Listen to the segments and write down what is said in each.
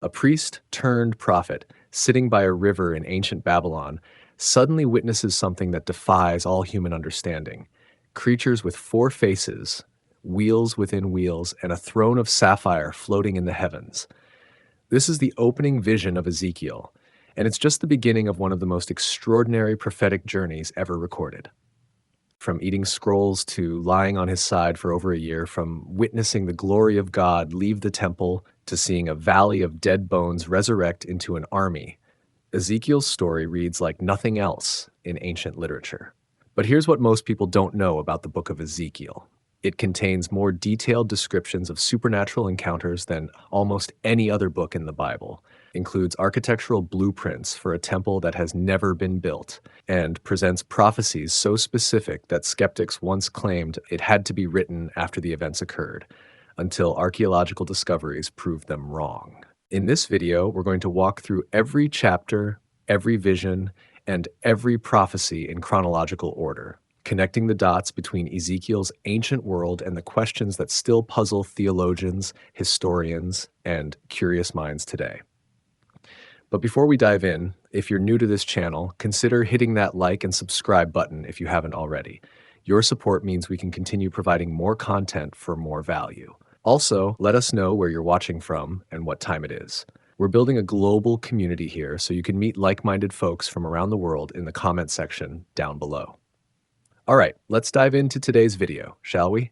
A priest turned prophet, sitting by a river in ancient Babylon, suddenly witnesses something that defies all human understanding. Creatures with four faces, wheels within wheels, and a throne of sapphire floating in the heavens. This is the opening vision of Ezekiel, and it's just the beginning of one of the most extraordinary prophetic journeys ever recorded. From eating scrolls to lying on his side for over a year, from witnessing the glory of God leave the temple to seeing a valley of dead bones resurrect into an army, Ezekiel's story reads like nothing else in ancient literature. But here's what most people don't know about the book of Ezekiel. It contains more detailed descriptions of supernatural encounters than almost any other book in the Bible, includes architectural blueprints for a temple that has never been built, and presents prophecies so specific that skeptics once claimed it had to be written after the events occurred, until archaeological discoveries proved them wrong. In this video, we're going to walk through every chapter, every vision, and every prophecy in chronological order, connecting the dots between Ezekiel's ancient world and the questions that still puzzle theologians, historians, and curious minds today. But before we dive in, if you're new to this channel, consider hitting that like and subscribe button if you haven't already. Your support means we can continue providing more content for more value. Also, let us know where you're watching from and what time it is. We're building a global community here, so you can meet like-minded folks from around the world in the comment section down below. All right, let's dive into today's video, shall we?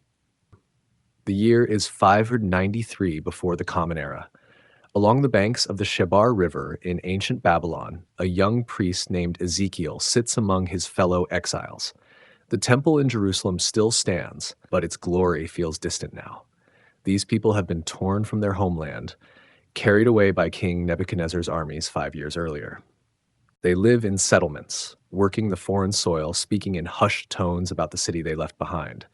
The year is 593 before the Common Era. Along the banks of the Shebar River in ancient Babylon, a young priest named Ezekiel sits among his fellow exiles. The temple in Jerusalem still stands, but its glory feels distant now. These people have been torn from their homeland, carried away by King Nebuchadnezzar's armies 5 years earlier. They live in settlements, working the foreign soil, speaking in hushed tones about the city they left behind.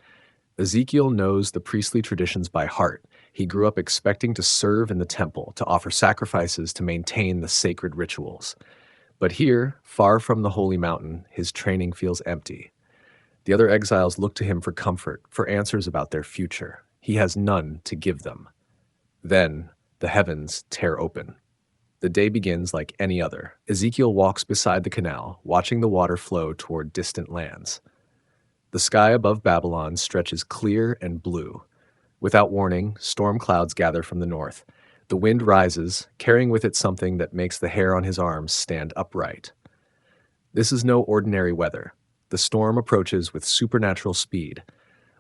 Ezekiel knows the priestly traditions by heart. He grew up expecting to serve in the temple, to offer sacrifices to maintain the sacred rituals. But here, far from the holy mountain, his training feels empty. The other exiles look to him for comfort, for answers about their future. He has none to give them. Then, the heavens tear open. The day begins like any other. Ezekiel walks beside the canal, watching the water flow toward distant lands. The sky above Babylon stretches clear and blue. Without warning, storm clouds gather from the north. The wind rises, carrying with it something that makes the hair on his arms stand upright. This is no ordinary weather. The storm approaches with supernatural speed.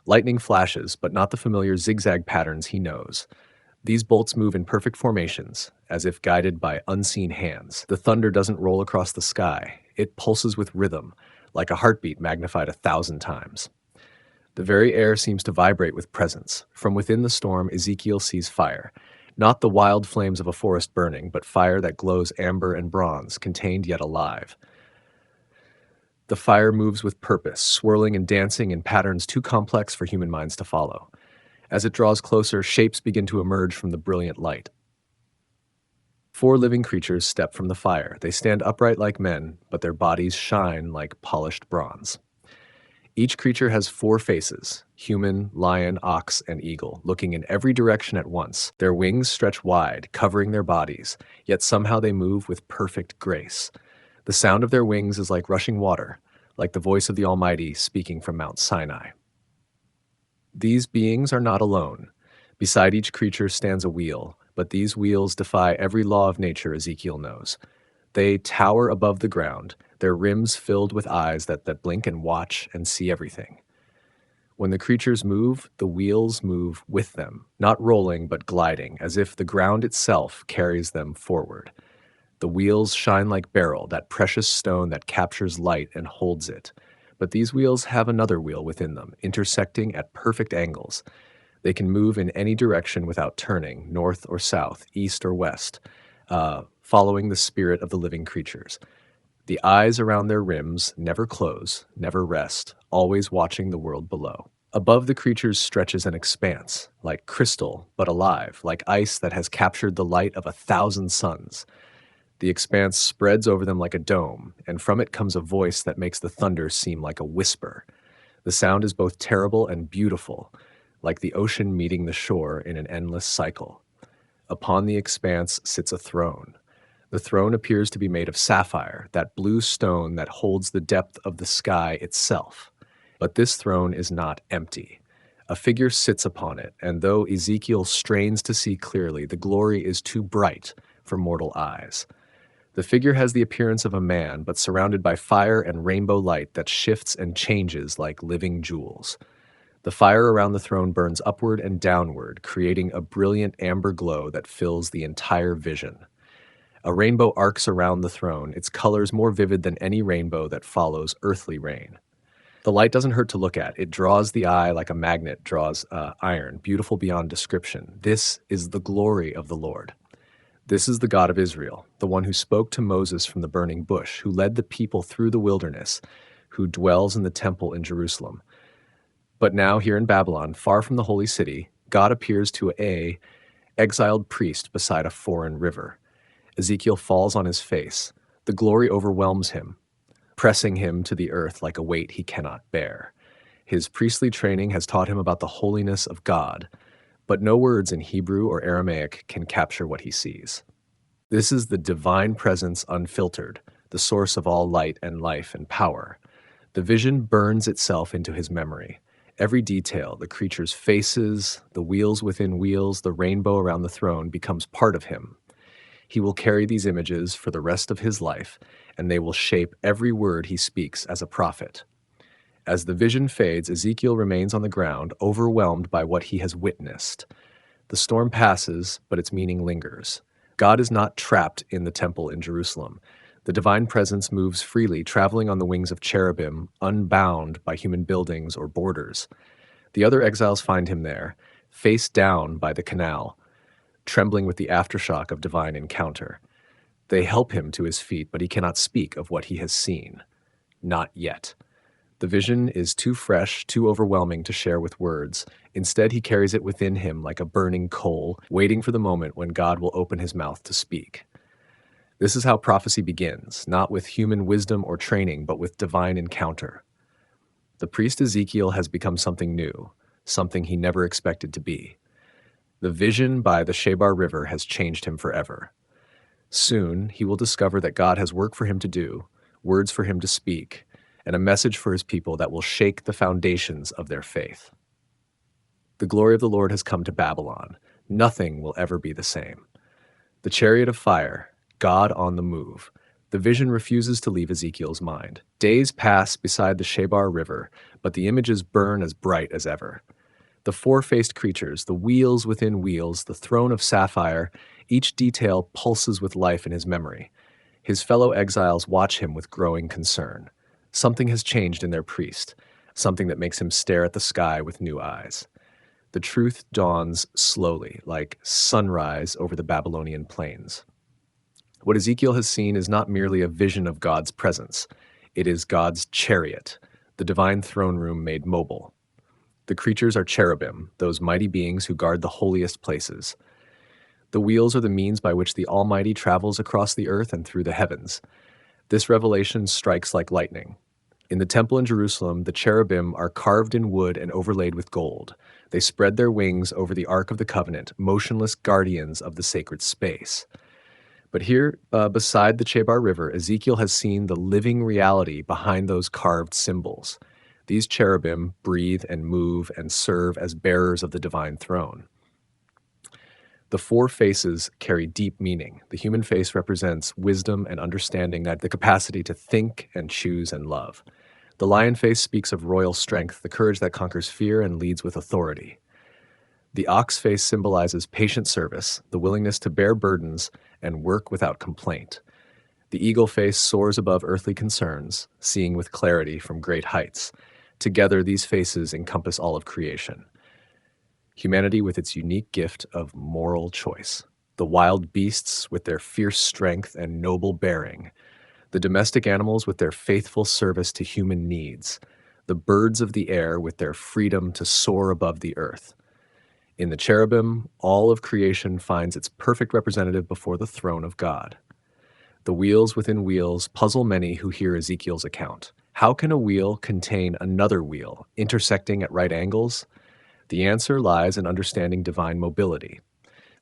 Lightning flashes, but not the familiar zigzag patterns he knows. These bolts move in perfect formations, as if guided by unseen hands. The thunder doesn't roll across the sky. It pulses with rhythm, like a heartbeat magnified 1,000 times. The very air seems to vibrate with presence. From within the storm, Ezekiel sees fire. Not the wild flames of a forest burning, but fire that glows amber and bronze, contained yet alive. The fire moves with purpose, swirling and dancing in patterns too complex for human minds to follow. As it draws closer, shapes begin to emerge from the brilliant light. 4 living creatures step from the fire. They stand upright like men, but their bodies shine like polished bronze. Each creature has 4 faces: human, lion, ox, and eagle, looking in every direction at once. Their wings stretch wide, covering their bodies, yet somehow they move with perfect grace. The sound of their wings is like rushing water, like the voice of the Almighty speaking from Mount Sinai. These beings are not alone. Beside each creature stands a wheel, but these wheels defy every law of nature Ezekiel knows. They tower above the ground, their rims filled with eyes that blink and watch and see everything. When the creatures move, the wheels move with them, not rolling but gliding, as if the ground itself carries them forward. The wheels shine like beryl, that precious stone that captures light and holds it. But these wheels have another wheel within them, intersecting at perfect angles. They can move in any direction without turning, north or south, east or west, following the spirit of the living creatures. The eyes around their rims never close, never rest, always watching the world below. Above the creatures stretches an expanse, like crystal but alive, like ice that has captured the light of 1,000 suns. The expanse spreads over them like a dome, and from it comes a voice that makes the thunder seem like a whisper. The sound is both terrible and beautiful, like the ocean meeting the shore in an endless cycle. Upon the expanse sits a throne. The throne appears to be made of sapphire, that blue stone that holds the depth of the sky itself. But this throne is not empty. A figure sits upon it, and though Ezekiel strains to see clearly, the glory is too bright for mortal eyes. The figure has the appearance of a man, but surrounded by fire and rainbow light that shifts and changes like living jewels. The fire around the throne burns upward and downward, creating a brilliant amber glow that fills the entire vision. A rainbow arcs around the throne, its colors more vivid than any rainbow that follows earthly rain. The light doesn't hurt to look at. It draws the eye like a magnet draws iron, beautiful beyond description. This is the glory of the Lord. This is the God of Israel, the one who spoke to Moses from the burning bush, who led the people through the wilderness, who dwells in the temple in Jerusalem. But now, here in Babylon, far from the holy city, God appears to a exiled priest beside a foreign river. Ezekiel falls on his face. The glory overwhelms him, pressing him to the earth like a weight he cannot bear. His priestly training has taught him about the holiness of God, but no words in Hebrew or Aramaic can capture what he sees. This is the divine presence unfiltered, the source of all light and life and power. The vision burns itself into his memory. Every detail, the creatures' faces, the wheels within wheels, the rainbow around the throne, becomes part of him. He will carry these images for the rest of his life, and they will shape every word he speaks as a prophet. As the vision fades, Ezekiel remains on the ground, overwhelmed by what he has witnessed. The storm passes, but its meaning lingers. God is not trapped in the temple in Jerusalem. The divine presence moves freely, traveling on the wings of cherubim, unbound by human buildings or borders. The other exiles find him there, face down by the canal, trembling with the aftershock of divine encounter. They help him to his feet, but he cannot speak of what he has seen. Not yet. The vision is too fresh, too overwhelming to share with words. Instead, he carries it within him like a burning coal, waiting for the moment when God will open his mouth to speak. This is how prophecy begins, not with human wisdom or training, but with divine encounter. The priest Ezekiel has become something new, something he never expected to be. The vision by the Shebar River has changed him forever. Soon, he will discover that God has work for him to do, words for him to speak, and a message for his people that will shake the foundations of their faith. The glory of the Lord has come to Babylon. Nothing will ever be the same. The chariot of fire, God on the move. The vision refuses to leave Ezekiel's mind. Days pass beside the Shebar River, but the images burn as bright as ever. The four-faced creatures, the wheels within wheels, the throne of sapphire, each detail pulses with life in his memory. His fellow exiles watch him with growing concern. Something has changed in their priest, something that makes him stare at the sky with new eyes. The truth dawns slowly, like sunrise over the Babylonian plains. What Ezekiel has seen is not merely a vision of God's presence. It is God's chariot, the divine throne room made mobile. The creatures are cherubim, those mighty beings who guard the holiest places. The wheels are the means by which the Almighty travels across the earth and through the heavens. This revelation strikes like lightning. In the temple in Jerusalem, the cherubim are carved in wood and overlaid with gold. They spread their wings over the Ark of the Covenant, motionless guardians of the sacred space. But here, beside the Chebar River, Ezekiel has seen the living reality behind those carved symbols. These cherubim breathe and move and serve as bearers of the divine throne. The four faces carry deep meaning. The human face represents wisdom and understanding, that the capacity to think and choose and love. The lion face speaks of royal strength, the courage that conquers fear and leads with authority. The ox face symbolizes patient service, the willingness to bear burdens and work without complaint. The eagle face soars above earthly concerns, seeing with clarity from great heights. Together, these faces encompass all of creation. Humanity with its unique gift of moral choice. The wild beasts with their fierce strength and noble bearing. The domestic animals with their faithful service to human needs. The birds of the air with their freedom to soar above the earth. In the cherubim, all of creation finds its perfect representative before the throne of God. The wheels within wheels puzzle many who hear Ezekiel's account. How can a wheel contain another wheel, intersecting at right angles? The answer lies in understanding divine mobility.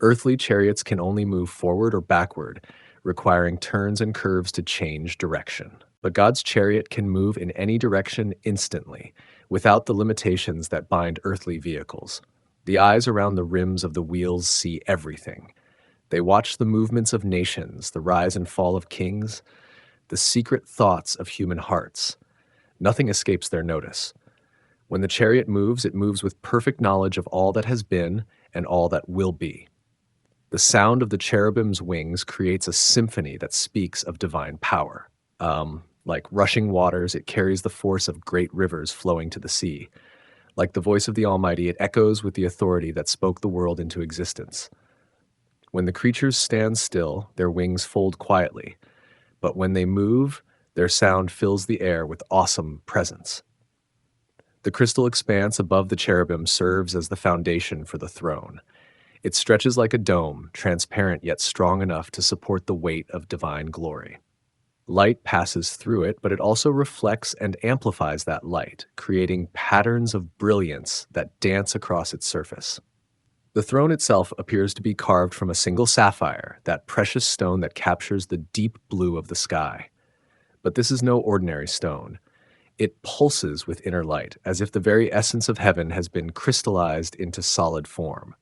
Earthly chariots can only move forward or backward, requiring turns and curves to change direction. But God's chariot can move in any direction instantly, without the limitations that bind earthly vehicles. The eyes around the rims of the wheels see everything. They watch the movements of nations, the rise and fall of kings, the secret thoughts of human hearts. Nothing escapes their notice. When the chariot moves, it moves with perfect knowledge of all that has been and all that will be. The sound of the cherubim's wings creates a symphony that speaks of divine power. Like rushing waters, it carries the force of great rivers flowing to the sea. Like the voice of the Almighty, it echoes with the authority that spoke the world into existence. When the creatures stand still, their wings fold quietly, but when they move, their sound fills the air with awesome presence. The crystal expanse above the cherubim serves as the foundation for the throne. It stretches like a dome, transparent yet strong enough to support the weight of divine glory. Light passes through it, but it also reflects and amplifies that light, creating patterns of brilliance that dance across its surface. The throne itself appears to be carved from a single sapphire, that precious stone that captures the deep blue of the sky. But this is no ordinary stone. It pulses with inner light, as if the very essence of heaven has been crystallized into solid form.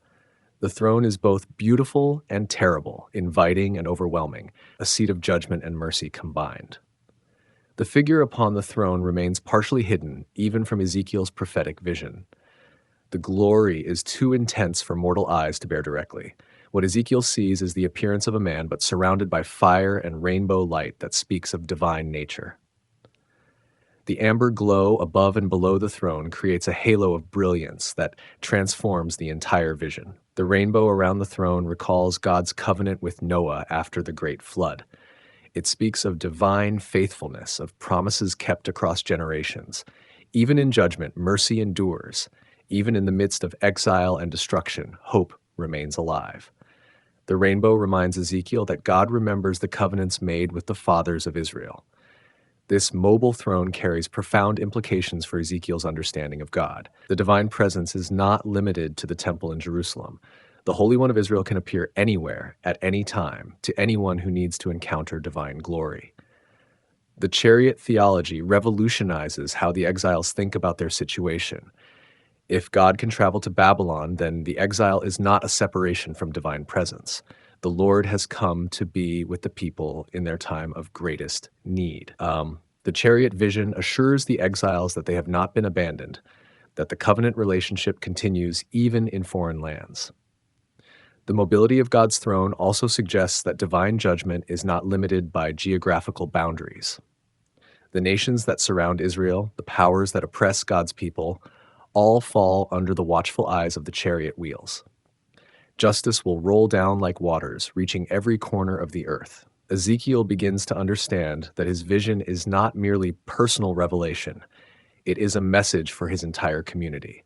The throne is both beautiful and terrible, inviting and overwhelming, a seat of judgment and mercy combined. The figure upon the throne remains partially hidden, even from Ezekiel's prophetic vision. The glory is too intense for mortal eyes to bear directly. What Ezekiel sees is the appearance of a man, but surrounded by fire and rainbow light that speaks of divine nature. The amber glow above and below the throne creates a halo of brilliance that transforms the entire vision. The rainbow around the throne recalls God's covenant with Noah after the great flood. It speaks of divine faithfulness, of promises kept across generations. Even in judgment, mercy endures. Even in the midst of exile and destruction, hope remains alive. The rainbow reminds Ezekiel that God remembers the covenants made with the fathers of Israel. This mobile throne carries profound implications for Ezekiel's understanding of God. The divine presence is not limited to the temple in Jerusalem. The Holy One of Israel can appear anywhere, at any time, to anyone who needs to encounter divine glory. The chariot theology revolutionizes how the exiles think about their situation. If God can travel to Babylon, then the exile is not a separation from divine presence. The Lord has come to be with the people in their time of greatest need. The chariot vision assures the exiles that they have not been abandoned, that the covenant relationship continues even in foreign lands. The mobility of God's throne also suggests that divine judgment is not limited by geographical boundaries. The nations that surround Israel, the powers that oppress God's people, all fall under the watchful eyes of the chariot wheels. Justice will roll down like waters, reaching every corner of the earth. Ezekiel begins to understand that his vision is not merely personal revelation. It is a message for his entire community.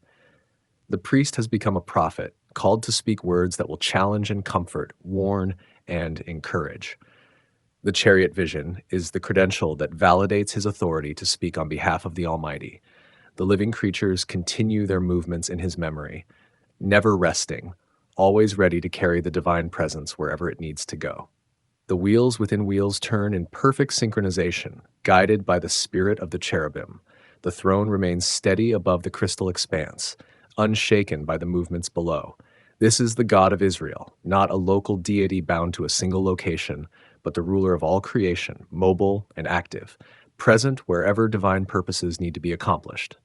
The priest has become a prophet, called to speak words that will challenge and comfort, warn and encourage. The chariot vision is the credential that validates his authority to speak on behalf of the Almighty. The living creatures continue their movements in his memory, never resting, always ready to carry the divine presence wherever it needs to go. The wheels within wheels turn in perfect synchronization, guided by the spirit of the cherubim. The throne remains steady above the crystal expanse, unshaken by the movements below. This is the God of Israel, not a local deity bound to a single location, but the ruler of all creation, mobile and active, present wherever divine purposes need to be accomplished.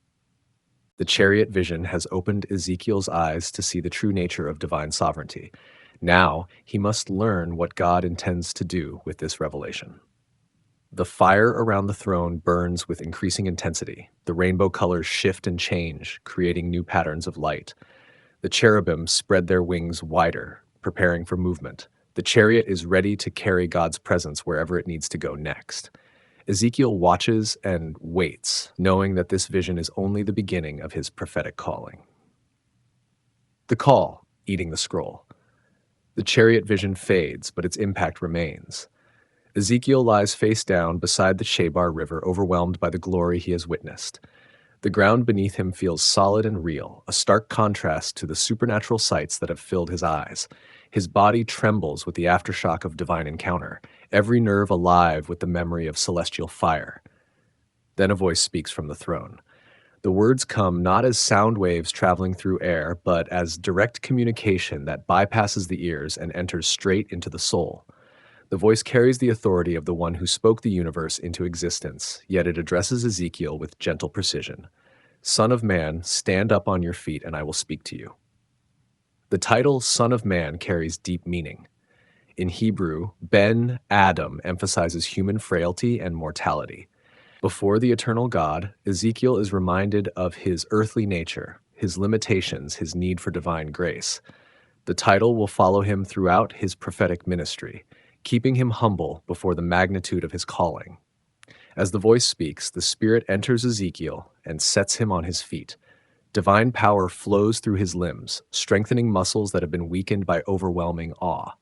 The chariot vision has opened Ezekiel's eyes to see the true nature of divine sovereignty. Now he must learn what God intends to do with this revelation. The fire around the throne burns with increasing intensity. The rainbow colors shift and change, creating new patterns of light. The cherubim spread their wings wider, preparing for movement. The chariot is ready to carry God's presence wherever it needs to go next. Ezekiel watches and waits, knowing that this vision is only the beginning of his prophetic calling. The call, eating the scroll. The chariot vision fades, but its impact remains. Ezekiel lies face down beside the Shebar River, overwhelmed by the glory he has witnessed. The ground beneath him feels solid and real, a stark contrast to the supernatural sights that have filled his eyes. His body trembles with the aftershock of divine encounter, every nerve alive with the memory of celestial fire. Then a voice speaks from the throne. The words come not as sound waves traveling through air, but as direct communication that bypasses the ears and enters straight into the soul. The voice carries the authority of the one who spoke the universe into existence, yet it addresses Ezekiel with gentle precision. Son of man, stand up on your feet and I will speak to you. The title Son of Man carries deep meaning. In Hebrew, Ben Adam emphasizes human frailty and mortality. Before the eternal God, Ezekiel is reminded of his earthly nature, his limitations, his need for divine grace. The title will follow him throughout his prophetic ministry, keeping him humble before the magnitude of his calling. As the voice speaks, the Spirit enters Ezekiel and sets him on his feet. Divine power flows through his limbs, strengthening muscles that have been weakened by overwhelming awe.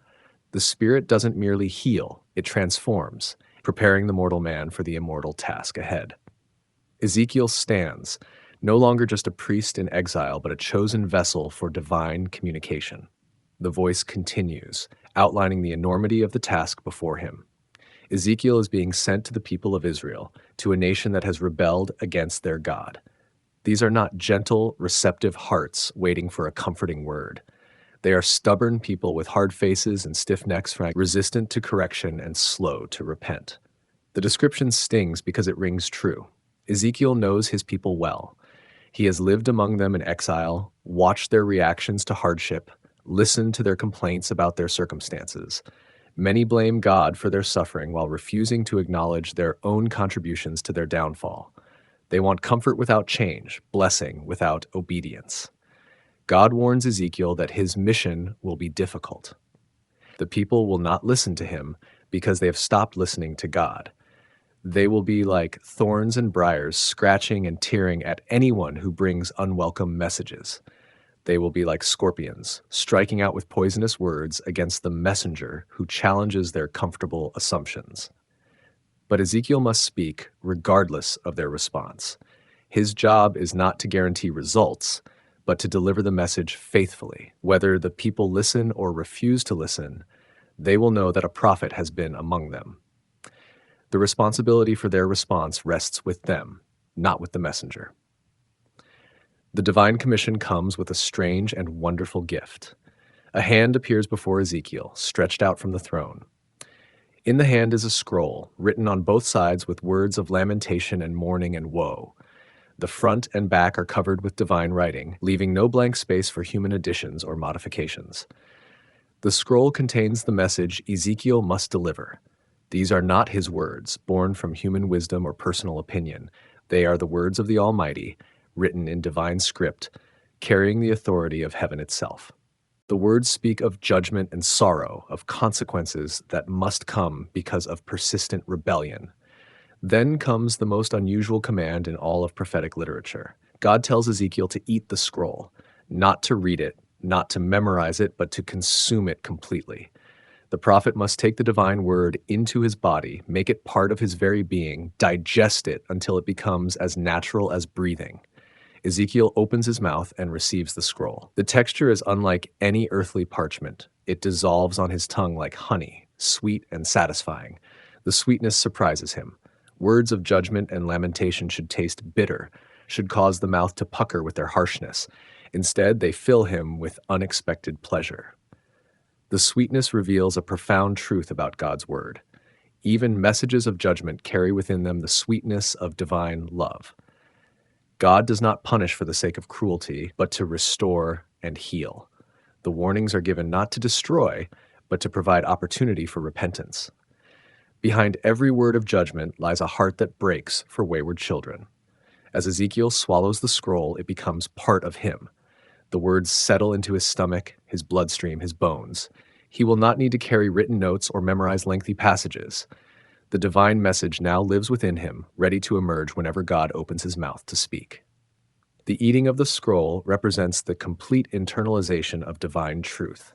The Spirit doesn't merely heal, it transforms, preparing the mortal man for the immortal task ahead. Ezekiel stands, no longer just a priest in exile, but a chosen vessel for divine communication. The voice continues, outlining the enormity of the task before him. Ezekiel is being sent to the people of Israel, to a nation that has rebelled against their God. These are not gentle, receptive hearts waiting for a comforting word. They are stubborn people with hard faces and stiff necks, resistant to correction and slow to repent. The description stings because it rings true. Ezekiel knows his people well. He has lived among them in exile, watched their reactions to hardship, listened to their complaints about their circumstances. Many blame God for their suffering while refusing to acknowledge their own contributions to their downfall. They want comfort without change, blessing without obedience. God warns Ezekiel that his mission will be difficult. The people will not listen to him because they have stopped listening to God. They will be like thorns and briars, scratching and tearing at anyone who brings unwelcome messages. They will be like scorpions, striking out with poisonous words against the messenger who challenges their comfortable assumptions. But Ezekiel must speak regardless of their response. His job is not to guarantee results, but to deliver the message faithfully. Whether the people listen or refuse to listen, they will know that a prophet has been among them. The responsibility for their response rests with them, not with the messenger. The divine commission comes with a strange and wonderful gift. A hand appears before Ezekiel, stretched out from the throne. In the hand is a scroll, written on both sides with words of lamentation and mourning and woe. The front and back are covered with divine writing, leaving no blank space for human additions or modifications. The scroll contains the message Ezekiel must deliver. These are not his words, born from human wisdom or personal opinion. They are the words of the Almighty, written in divine script, carrying the authority of heaven itself. The words speak of judgment and sorrow, of consequences that must come because of persistent rebellion. Then comes the most unusual command in all of prophetic literature. God tells Ezekiel to eat the scroll, not to read it, not to memorize it, but to consume it completely. The prophet must take the divine word into his body, make it part of his very being, digest it until it becomes as natural as breathing. Ezekiel opens his mouth and receives the scroll. The texture is unlike any earthly parchment. It dissolves on his tongue like honey, sweet and satisfying. The sweetness surprises him. Words of judgment and lamentation should taste bitter, should cause the mouth to pucker with their harshness. Instead, they fill him with unexpected pleasure. The sweetness reveals a profound truth about God's word. Even messages of judgment carry within them the sweetness of divine love. God does not punish for the sake of cruelty, but to restore and heal. The warnings are given not to destroy, but to provide opportunity for repentance. Behind every word of judgment lies a heart that breaks for wayward children. As Ezekiel swallows the scroll, it becomes part of him. The words settle into his stomach, his bloodstream, his bones. He will not need to carry written notes or memorize lengthy passages. The divine message now lives within him, ready to emerge whenever God opens his mouth to speak. The eating of the scroll represents the complete internalization of divine truth.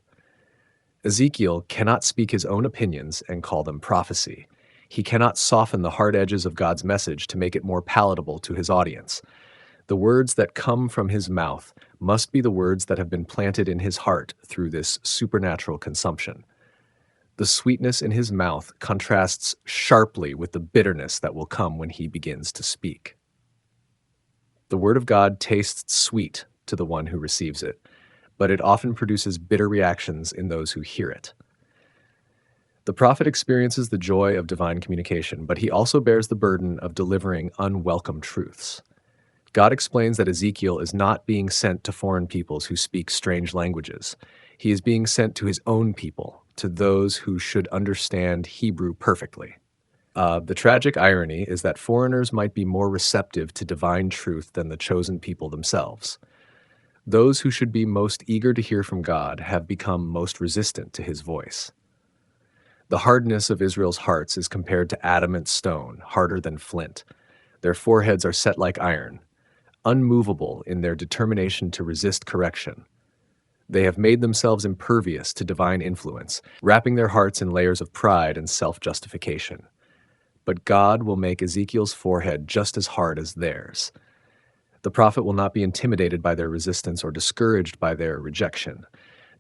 Ezekiel cannot speak his own opinions and call them prophecy. He cannot soften the hard edges of God's message to make it more palatable to his audience. The words that come from his mouth must be the words that have been planted in his heart through this supernatural consumption. The sweetness in his mouth contrasts sharply with the bitterness that will come when he begins to speak. The word of God tastes sweet to the one who receives it, but it often produces bitter reactions in those who hear it. The prophet experiences the joy of divine communication, but he also bears the burden of delivering unwelcome truths. God explains that Ezekiel is not being sent to foreign peoples who speak strange languages. He is being sent to his own people, to those who should understand Hebrew perfectly. The tragic irony is that foreigners might be more receptive to divine truth than the chosen people themselves. Those who should be most eager to hear from God have become most resistant to his voice. The hardness of Israel's hearts is compared to adamant stone, harder than flint. Their foreheads are set like iron, unmovable in their determination to resist correction. They have made themselves impervious to divine influence, wrapping their hearts in layers of pride and self-justification. But God will make Ezekiel's forehead just as hard as theirs. The prophet will not be intimidated by their resistance or discouraged by their rejection.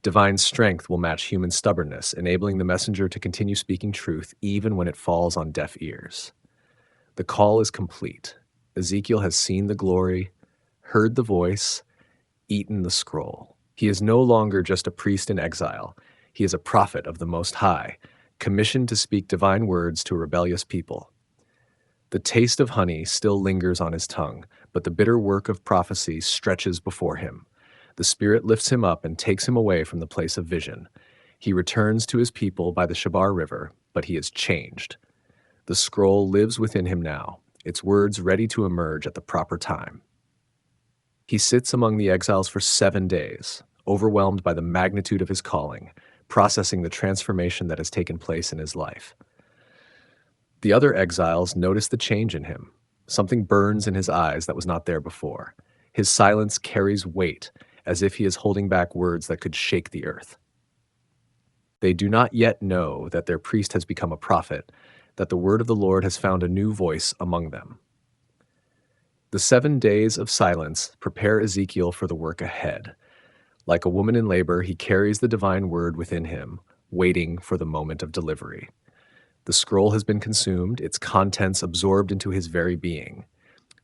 Divine strength will match human stubbornness, enabling the messenger to continue speaking truth even when it falls on deaf ears. The call is complete. Ezekiel has seen the glory, heard the voice, eaten the scroll. He is no longer just a priest in exile. He is a prophet of the Most High, commissioned to speak divine words to a rebellious people. The taste of honey still lingers on his tongue, but the bitter work of prophecy stretches before him. The Spirit lifts him up and takes him away from the place of vision. He returns to his people by the Shabar River, but he is changed. The scroll lives within him now, its words ready to emerge at the proper time. He sits among the exiles for 7 days, overwhelmed by the magnitude of his calling, processing the transformation that has taken place in his life. The other exiles notice the change in him. Something burns in his eyes that was not there before. His silence carries weight, as if he is holding back words that could shake the earth. They do not yet know that their priest has become a prophet, that the word of the Lord has found a new voice among them. The 7 days of silence prepare Ezekiel for the work ahead. Like a woman in labor, he carries the divine word within him, waiting for the moment of delivery. The scroll has been consumed, its contents absorbed into his very being.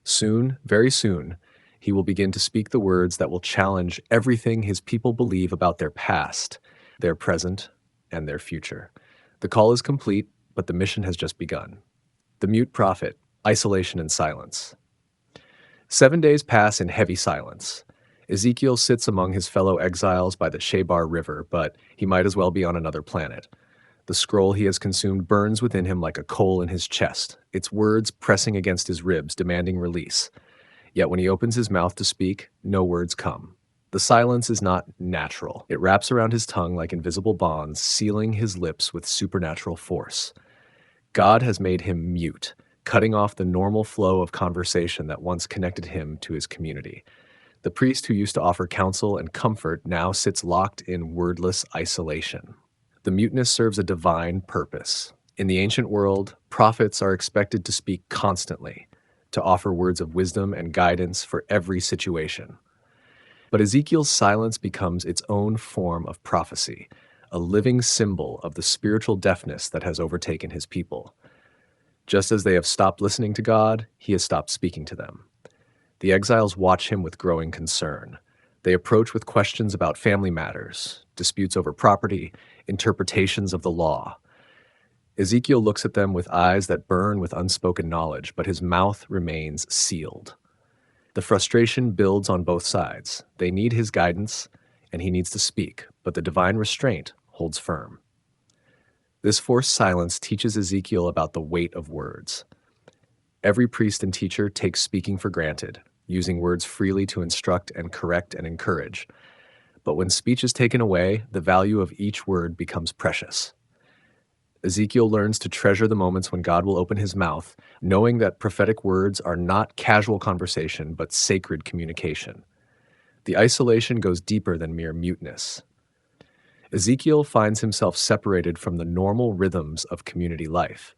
Soon, very soon, he will begin to speak the words that will challenge everything his people believe about their past, their present, and their future. The call is complete, but the mission has just begun. The mute prophet, isolation and silence. 7 days pass in heavy silence. Ezekiel sits among his fellow exiles by the Shabar River, but he might as well be on another planet. The scroll he has consumed burns within him like a coal in his chest, its words pressing against his ribs, demanding release. Yet when he opens his mouth to speak, no words come. The silence is not natural. It wraps around his tongue like invisible bonds, sealing his lips with supernatural force. God has made him mute, cutting off the normal flow of conversation that once connected him to his community. The priest who used to offer counsel and comfort now sits locked in wordless isolation. The muteness serves a divine purpose. In the ancient world, prophets are expected to speak constantly, to offer words of wisdom and guidance for every situation. But Ezekiel's silence becomes its own form of prophecy, a living symbol of the spiritual deafness that has overtaken his people. Just as they have stopped listening to God, he has stopped speaking to them. The exiles watch him with growing concern. They approach with questions about family matters, disputes over property, interpretations of the law. Ezekiel looks at them with eyes that burn with unspoken knowledge, but his mouth remains sealed. The frustration builds on both sides. They need his guidance, and he needs to speak, but the divine restraint holds firm. This forced silence teaches Ezekiel about the weight of words. Every priest and teacher takes speaking for granted, using words freely to instruct and correct and encourage. But when speech is taken away, the value of each word becomes precious. Ezekiel learns to treasure the moments when God will open his mouth, knowing that prophetic words are not casual conversation, but sacred communication. The isolation goes deeper than mere muteness. Ezekiel finds himself separated from the normal rhythms of community life.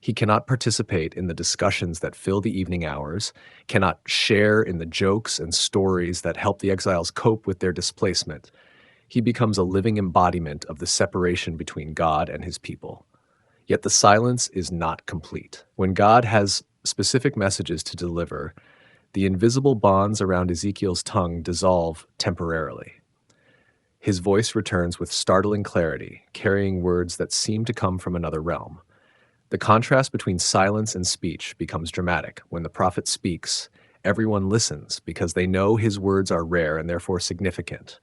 He cannot participate in the discussions that fill the evening hours, cannot share in the jokes and stories that help the exiles cope with their displacement. He becomes a living embodiment of the separation between God and his people. Yet the silence is not complete. When God has specific messages to deliver, the invisible bonds around Ezekiel's tongue dissolve temporarily. His voice returns with startling clarity, carrying words that seem to come from another realm. The contrast between silence and speech becomes dramatic. When the prophet speaks, everyone listens because they know his words are rare and therefore significant.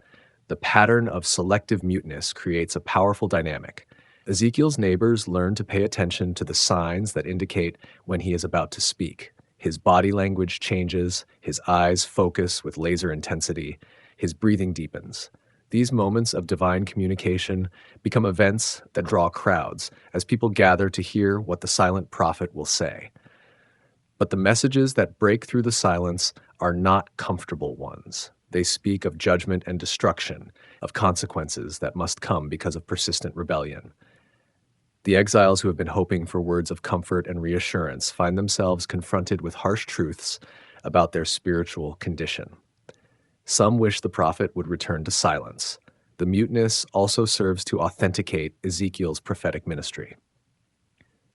The pattern of selective muteness creates a powerful dynamic. Ezekiel's neighbors learn to pay attention to the signs that indicate when he is about to speak. His body language changes, his eyes focus with laser intensity, his breathing deepens. These moments of divine communication become events that draw crowds as people gather to hear what the silent prophet will say. But the messages that break through the silence are not comfortable ones. They speak of judgment and destruction, of consequences that must come because of persistent rebellion. The exiles who have been hoping for words of comfort and reassurance find themselves confronted with harsh truths about their spiritual condition. Some wish the prophet would return to silence. The muteness also serves to authenticate Ezekiel's prophetic ministry.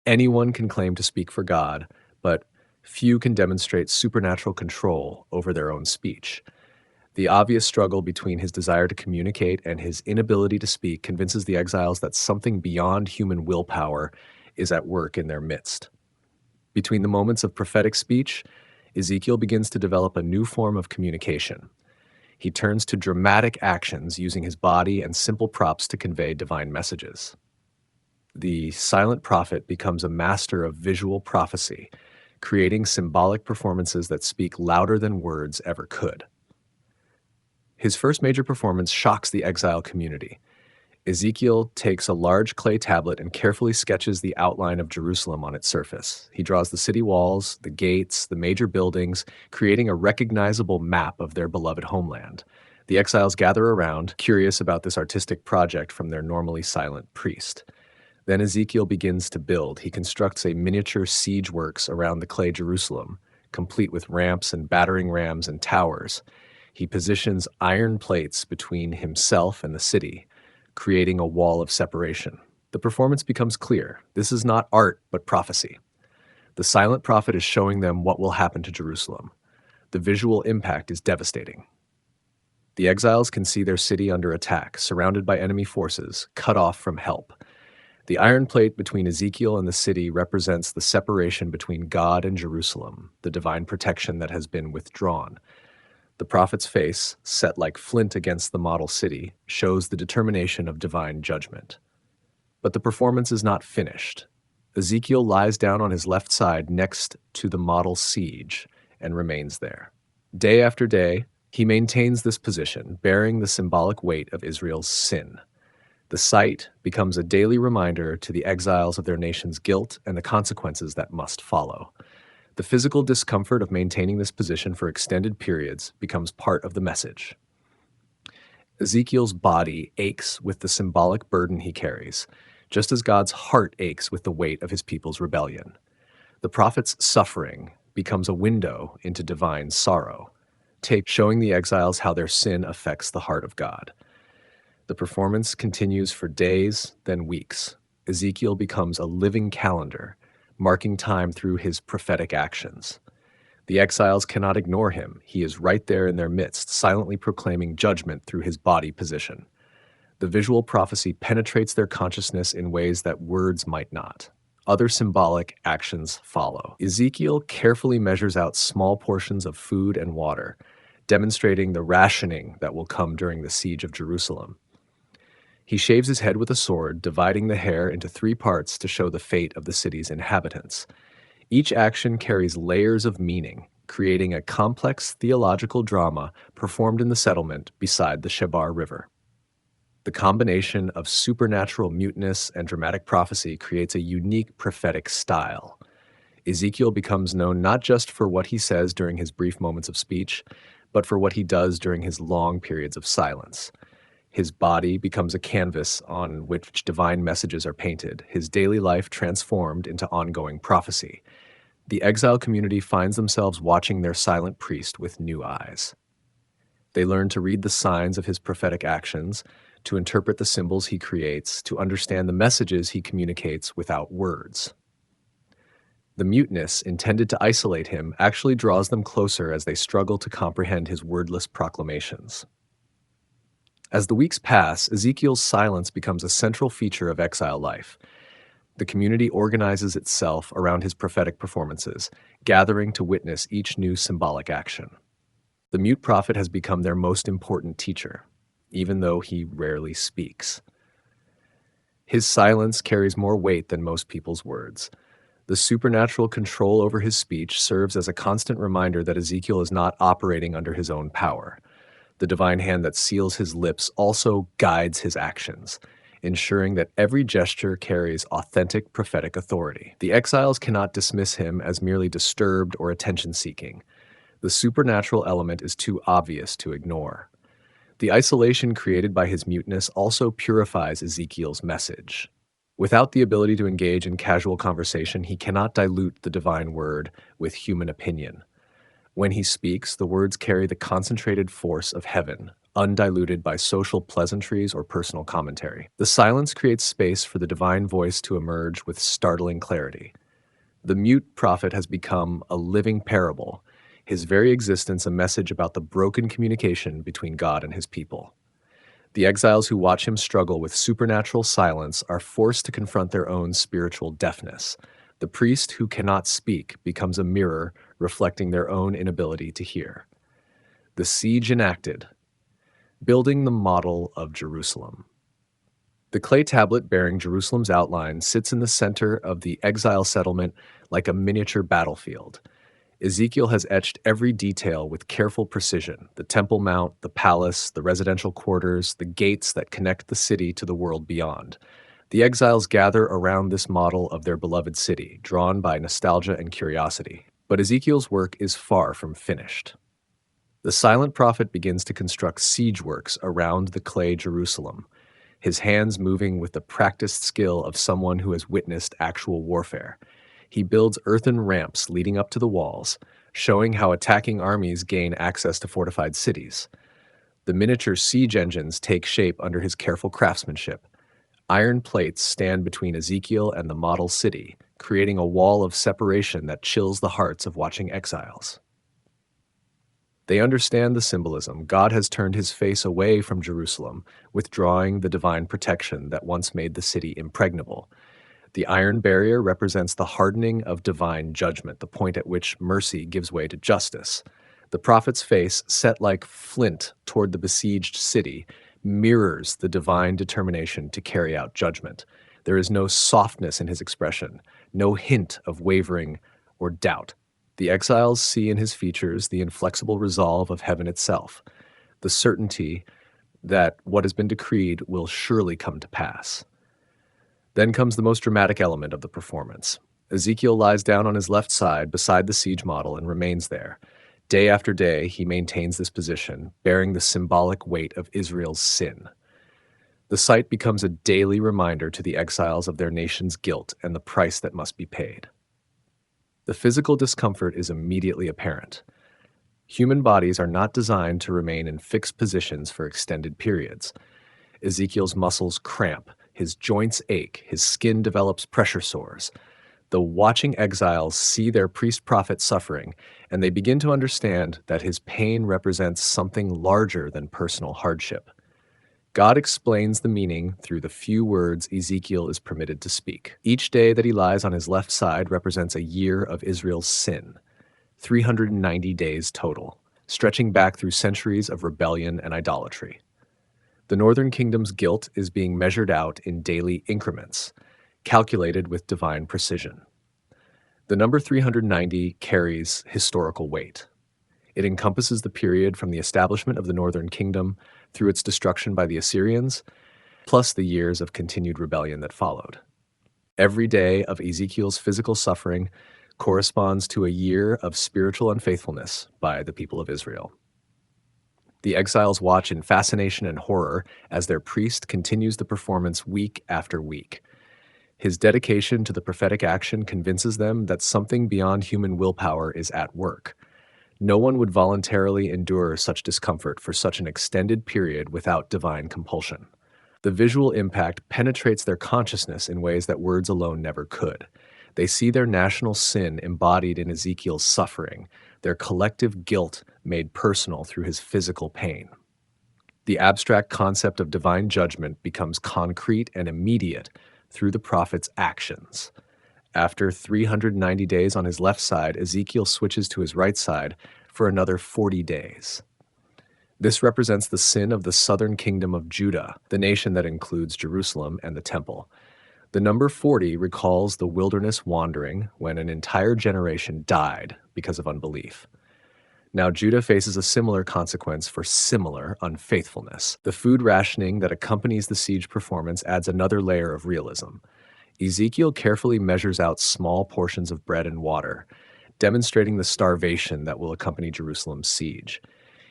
Anyone can claim to speak for God, but few can demonstrate supernatural control over their own speech. The obvious struggle between his desire to communicate and his inability to speak convinces the exiles that something beyond human willpower is at work in their midst. Between the moments of prophetic speech, Ezekiel begins to develop a new form of communication. He turns to dramatic actions using his body and simple props to convey divine messages. The silent prophet becomes a master of visual prophecy, creating symbolic performances that speak louder than words ever could. His first major performance shocks the exile community. Ezekiel takes a large clay tablet and carefully sketches the outline of Jerusalem on its surface. He draws the city walls, the gates, the major buildings, creating a recognizable map of their beloved homeland. The exiles gather around, curious about this artistic project from their normally silent priest. Then Ezekiel begins to build. He constructs a miniature siege works around the clay Jerusalem, complete with ramps and battering rams and towers. He positions iron plates between himself and the city, creating a wall of separation. The performance becomes clear. This is not art, but prophecy. The silent prophet is showing them what will happen to Jerusalem. The visual impact is devastating. The exiles can see their city under attack, surrounded by enemy forces, cut off from help. The iron plate between Ezekiel and the city represents the separation between God and Jerusalem, the divine protection that has been withdrawn. The prophet's face, set like flint against the model city, shows the determination of divine judgment. But the performance is not finished. Ezekiel lies down on his left side next to the model siege and remains there. Day after day, he maintains this position, bearing the symbolic weight of Israel's sin. The sight becomes a daily reminder to the exiles of their nation's guilt and the consequences that must follow. The physical discomfort of maintaining this position for extended periods becomes part of the message. Ezekiel's body aches with the symbolic burden he carries, just as God's heart aches with the weight of his people's rebellion. The prophet's suffering becomes a window into divine sorrow, showing the exiles how their sin affects the heart of God. The performance continues for days, then weeks. Ezekiel becomes a living calendar, marking time through his prophetic actions. The exiles cannot ignore him. He is right there in their midst, silently proclaiming judgment through his body position. The visual prophecy penetrates their consciousness in ways that words might not. Other symbolic actions follow. Ezekiel carefully measures out small portions of food and water, demonstrating the rationing that will come during the siege of Jerusalem. He shaves his head with a sword, dividing the hair into 3 parts to show the fate of the city's inhabitants. Each action carries layers of meaning, creating a complex theological drama performed in the settlement beside the Shebar River. The combination of supernatural muteness and dramatic prophecy creates a unique prophetic style. Ezekiel becomes known not just for what he says during his brief moments of speech, but for what he does during his long periods of silence. His body becomes a canvas on which divine messages are painted, his daily life transformed into ongoing prophecy. The exile community finds themselves watching their silent priest with new eyes. They learn to read the signs of his prophetic actions, to interpret the symbols he creates, to understand the messages he communicates without words. The muteness intended to isolate him actually draws them closer as they struggle to comprehend his wordless proclamations. As the weeks pass, Ezekiel's silence becomes a central feature of exile life. The community organizes itself around his prophetic performances, gathering to witness each new symbolic action. The mute prophet has become their most important teacher, even though he rarely speaks. His silence carries more weight than most people's words. The supernatural control over his speech serves as a constant reminder that Ezekiel is not operating under his own power. The divine hand that seals his lips also guides his actions, ensuring that every gesture carries authentic prophetic authority. The exiles cannot dismiss him as merely disturbed or attention-seeking. The supernatural element is too obvious to ignore. The isolation created by his muteness also purifies Ezekiel's message. Without the ability to engage in casual conversation, he cannot dilute the divine word with human opinion. When he speaks, the words carry the concentrated force of heaven, undiluted by social pleasantries or personal commentary. The silence creates space for the divine voice to emerge with startling clarity. The mute prophet has become a living parable, his very existence a message about the broken communication between God and his people. The exiles who watch him struggle with supernatural silence are forced to confront their own spiritual deafness. The priest who cannot speak becomes a mirror reflecting their own inability to hear. The siege enacted, building the model of Jerusalem. The clay tablet bearing Jerusalem's outline sits in the center of the exile settlement like a miniature battlefield. Ezekiel has etched every detail with careful precision: the Temple Mount, the palace, the residential quarters, the gates that connect the city to the world beyond. The exiles gather around this model of their beloved city, drawn by nostalgia and curiosity. But Ezekiel's work is far from finished. The silent prophet begins to construct siege works around the clay Jerusalem, his hands moving with the practiced skill of someone who has witnessed actual warfare. He builds earthen ramps leading up to the walls, showing how attacking armies gain access to fortified cities. The miniature siege engines take shape under his careful craftsmanship. Iron plates stand between Ezekiel and the model city, creating a wall of separation that chills the hearts of watching exiles. They understand the symbolism. God has turned his face away from Jerusalem, withdrawing the divine protection that once made the city impregnable. The iron barrier represents the hardening of divine judgment, the point at which mercy gives way to justice. The prophet's face, set like flint toward the besieged city, mirrors the divine determination to carry out judgment. There is no softness in his expression, no hint of wavering or doubt. The exiles see in his features the inflexible resolve of heaven itself, the certainty that what has been decreed will surely come to pass. Then comes the most dramatic element of the performance. Ezekiel lies down on his left side beside the siege model and remains there. Day after day, he maintains this position, bearing the symbolic weight of Israel's sin. The sight becomes a daily reminder to the exiles of their nation's guilt and the price that must be paid. The physical discomfort is immediately apparent. Human bodies are not designed to remain in fixed positions for extended periods. Ezekiel's muscles cramp, his joints ache, his skin develops pressure sores. The watching exiles see their priest-prophet suffering, and they begin to understand that his pain represents something larger than personal hardship. God explains the meaning through the few words Ezekiel is permitted to speak. Each day that he lies on his left side represents a year of Israel's sin, 390 days total, stretching back through centuries of rebellion and idolatry. The northern kingdom's guilt is being measured out in daily increments, calculated with divine precision. The number 390 carries historical weight. It encompasses the period from the establishment of the northern kingdom through its destruction by the Assyrians, plus the years of continued rebellion that followed. Every day of Ezekiel's physical suffering corresponds to a year of spiritual unfaithfulness by the people of Israel. The exiles watch in fascination and horror as their priest continues the performance week after week. His dedication to the prophetic action convinces them that something beyond human willpower is at work. No one would voluntarily endure such discomfort for such an extended period without divine compulsion. The visual impact penetrates their consciousness in ways that words alone never could. They see their national sin embodied in Ezekiel's suffering, their collective guilt made personal through his physical pain. The abstract concept of divine judgment becomes concrete and immediate through the prophet's actions. After 390 days on his left side, Ezekiel switches to his right side for another 40 days. This represents the sin of the southern kingdom of Judah, the nation that includes Jerusalem and the temple. The number 40 recalls the wilderness wandering when an entire generation died because of unbelief. Now Judah faces a similar consequence for similar unfaithfulness. The food rationing that accompanies the siege performance adds another layer of realism. Ezekiel carefully measures out small portions of bread and water, demonstrating the starvation that will accompany Jerusalem's siege.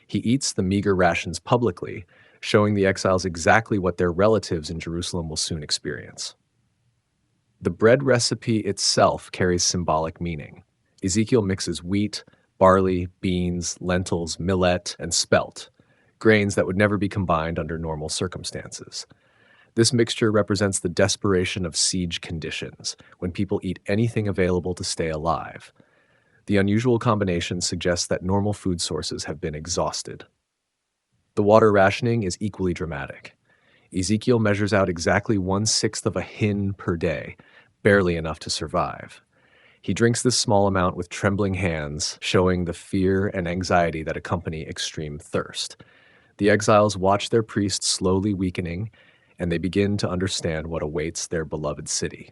He eats the meager rations publicly, showing the exiles exactly what their relatives in Jerusalem will soon experience. The bread recipe itself carries symbolic meaning. Ezekiel mixes wheat, barley, beans, lentils, millet, and spelt, grains that would never be combined under normal circumstances. This mixture represents the desperation of siege conditions, when people eat anything available to stay alive. The unusual combination suggests that normal food sources have been exhausted. The water rationing is equally dramatic. Ezekiel measures out exactly 1/6 of a hin per day, barely enough to survive. He drinks this small amount with trembling hands, showing the fear and anxiety that accompany extreme thirst. The exiles watch their priest slowly weakening, and they begin to understand what awaits their beloved city.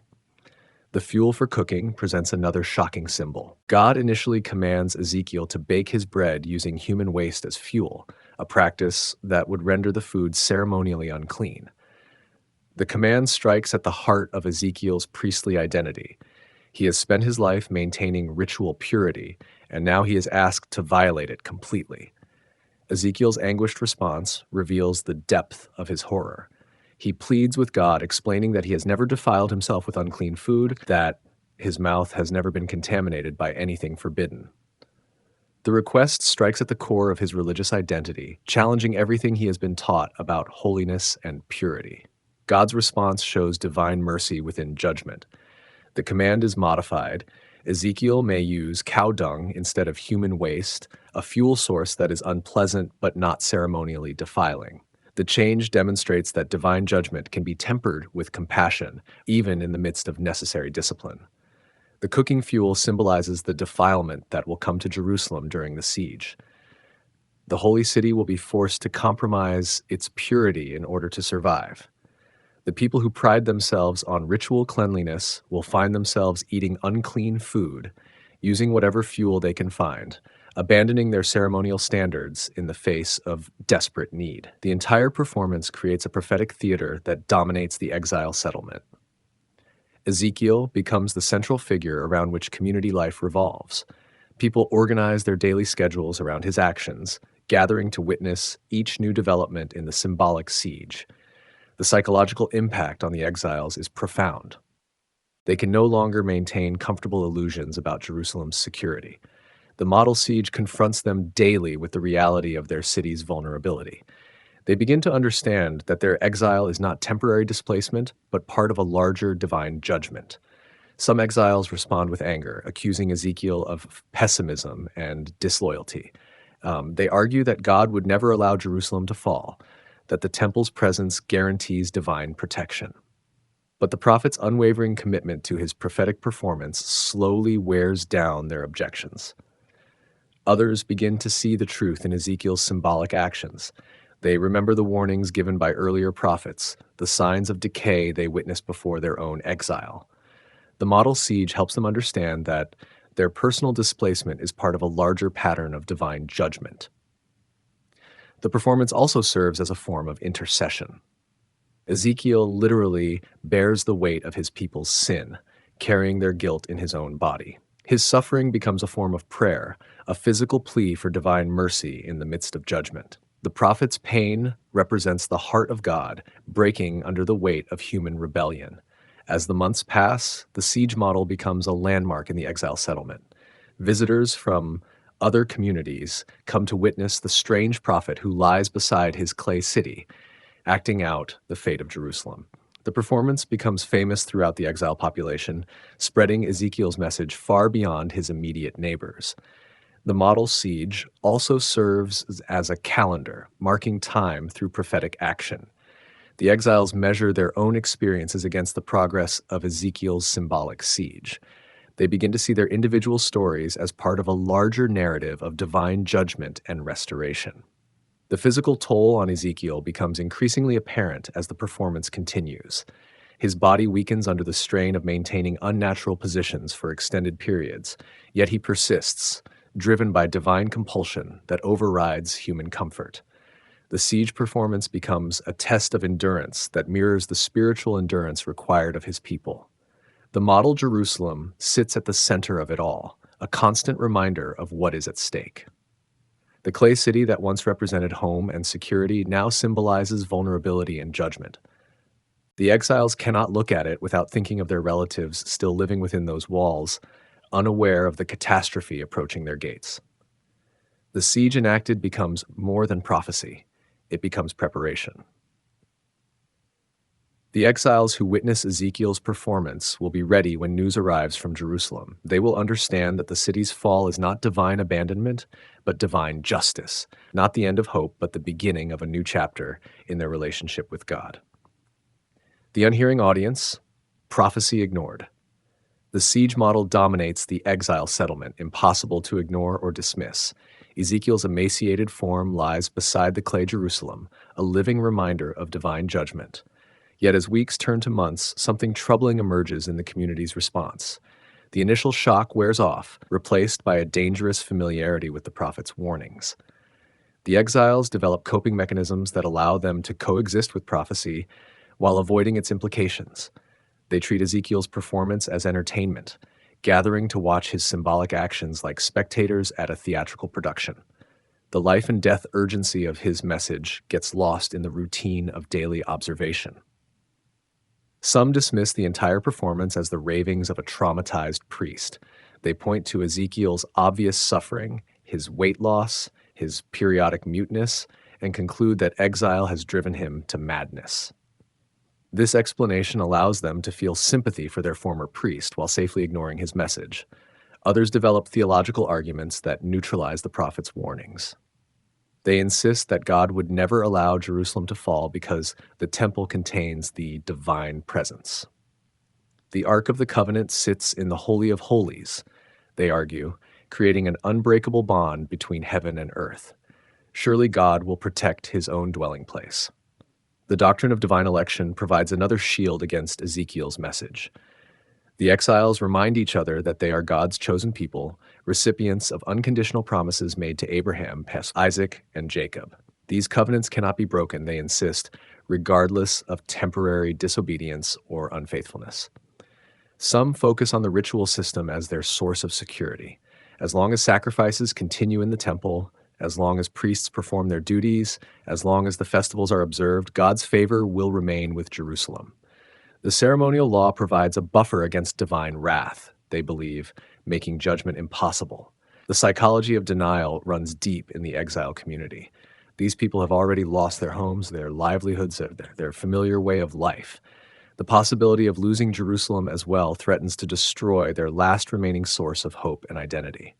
The fuel for cooking presents another shocking symbol. God initially commands Ezekiel to bake his bread using human waste as fuel, a practice that would render the food ceremonially unclean. The command strikes at the heart of Ezekiel's priestly identity. He has spent his life maintaining ritual purity, and now he is asked to violate it completely. Ezekiel's anguished response reveals the depth of his horror. He pleads with God, explaining that he has never defiled himself with unclean food, that his mouth has never been contaminated by anything forbidden. The request strikes at the core of his religious identity, challenging everything he has been taught about holiness and purity. God's response shows divine mercy within judgment. The command is modified. Ezekiel may use cow dung instead of human waste, a fuel source that is unpleasant but not ceremonially defiling. The change demonstrates that divine judgment can be tempered with compassion, even in the midst of necessary discipline. The cooking fuel symbolizes the defilement that will come to Jerusalem during the siege. The holy city will be forced to compromise its purity in order to survive. The people who pride themselves on ritual cleanliness will find themselves eating unclean food, using whatever fuel they can find, abandoning their ceremonial standards in the face of desperate need. The entire performance creates a prophetic theater that dominates the exile settlement. Ezekiel becomes the central figure around which community life revolves. People organize their daily schedules around his actions, gathering to witness each new development in the symbolic siege. The psychological impact on the exiles is profound. They can no longer maintain comfortable illusions about Jerusalem's security. The model siege confronts them daily with the reality of their city's vulnerability. They begin to understand that their exile is not temporary displacement, but part of a larger divine judgment. Some exiles respond with anger, accusing Ezekiel of pessimism and disloyalty. They argue that God would never allow Jerusalem to fall, that the temple's presence guarantees divine protection. But the prophet's unwavering commitment to his prophetic performance slowly wears down their objections. Others begin to see the truth in Ezekiel's symbolic actions. They remember the warnings given by earlier prophets, the signs of decay they witnessed before their own exile. The model siege helps them understand that their personal displacement is part of a larger pattern of divine judgment. The performance also serves as a form of intercession. Ezekiel literally bears the weight of his people's sin, carrying their guilt in his own body. His suffering becomes a form of prayer, a physical plea for divine mercy in the midst of judgment. The prophet's pain represents the heart of God breaking under the weight of human rebellion. As the months pass, the siege model becomes a landmark in the exile settlement. Visitors from other communities come to witness the strange prophet who lies beside his clay city, acting out the fate of Jerusalem. The performance becomes famous throughout the exile population, spreading Ezekiel's message far beyond his immediate neighbors. The model siege also serves as a calendar, marking time through prophetic action. The exiles measure their own experiences against the progress of Ezekiel's symbolic siege. They begin to see their individual stories as part of a larger narrative of divine judgment and restoration. The physical toll on Ezekiel becomes increasingly apparent as the performance continues. His body weakens under the strain of maintaining unnatural positions for extended periods, yet he persists, driven by divine compulsion that overrides human comfort. The siege performance becomes a test of endurance that mirrors the spiritual endurance required of his people. The model Jerusalem sits at the center of it all, a constant reminder of what is at stake. The clay city that once represented home and security now symbolizes vulnerability and judgment. The exiles cannot look at it without thinking of their relatives still living within those walls, unaware of the catastrophe approaching their gates. The siege enacted becomes more than prophecy, it becomes preparation. The exiles who witness Ezekiel's performance will be ready when news arrives from Jerusalem. They will understand that the city's fall is not divine abandonment, but divine justice, not the end of hope, but the beginning of a new chapter in their relationship with God. The unhearing audience, prophecy ignored. The siege model dominates the exile settlement, impossible to ignore or dismiss. Ezekiel's emaciated form lies beside the clay Jerusalem, a living reminder of divine judgment. Yet as weeks turn to months, something troubling emerges in the community's response. The initial shock wears off, replaced by a dangerous familiarity with the prophet's warnings. The exiles develop coping mechanisms that allow them to coexist with prophecy while avoiding its implications. They treat Ezekiel's performance as entertainment, gathering to watch his symbolic actions like spectators at a theatrical production. The life and death urgency of his message gets lost in the routine of daily observation. Some dismiss the entire performance as the ravings of a traumatized priest. They point to Ezekiel's obvious suffering, his weight loss, his periodic muteness, and conclude that exile has driven him to madness. This explanation allows them to feel sympathy for their former priest while safely ignoring his message. Others develop theological arguments that neutralize the prophet's warnings. They insist that God would never allow Jerusalem to fall because the temple contains the divine presence. The Ark of the Covenant sits in the Holy of Holies, they argue, creating an unbreakable bond between heaven and earth. Surely God will protect his own dwelling place. The doctrine of divine election provides another shield against Ezekiel's message. The exiles remind each other that they are God's chosen people, recipients of unconditional promises made to Abraham, Isaac, and Jacob. These covenants cannot be broken, they insist, regardless of temporary disobedience or unfaithfulness. Some focus on the ritual system as their source of security. As long as sacrifices continue in the temple, as long as priests perform their duties, as long as the festivals are observed, God's favor will remain with Jerusalem. The ceremonial law provides a buffer against divine wrath, they believe, making judgment impossible. The psychology of denial runs deep in the exile community. These people have already lost their homes, their livelihoods, their familiar way of life. The possibility of losing Jerusalem as well threatens to destroy their last remaining source of hope and identity.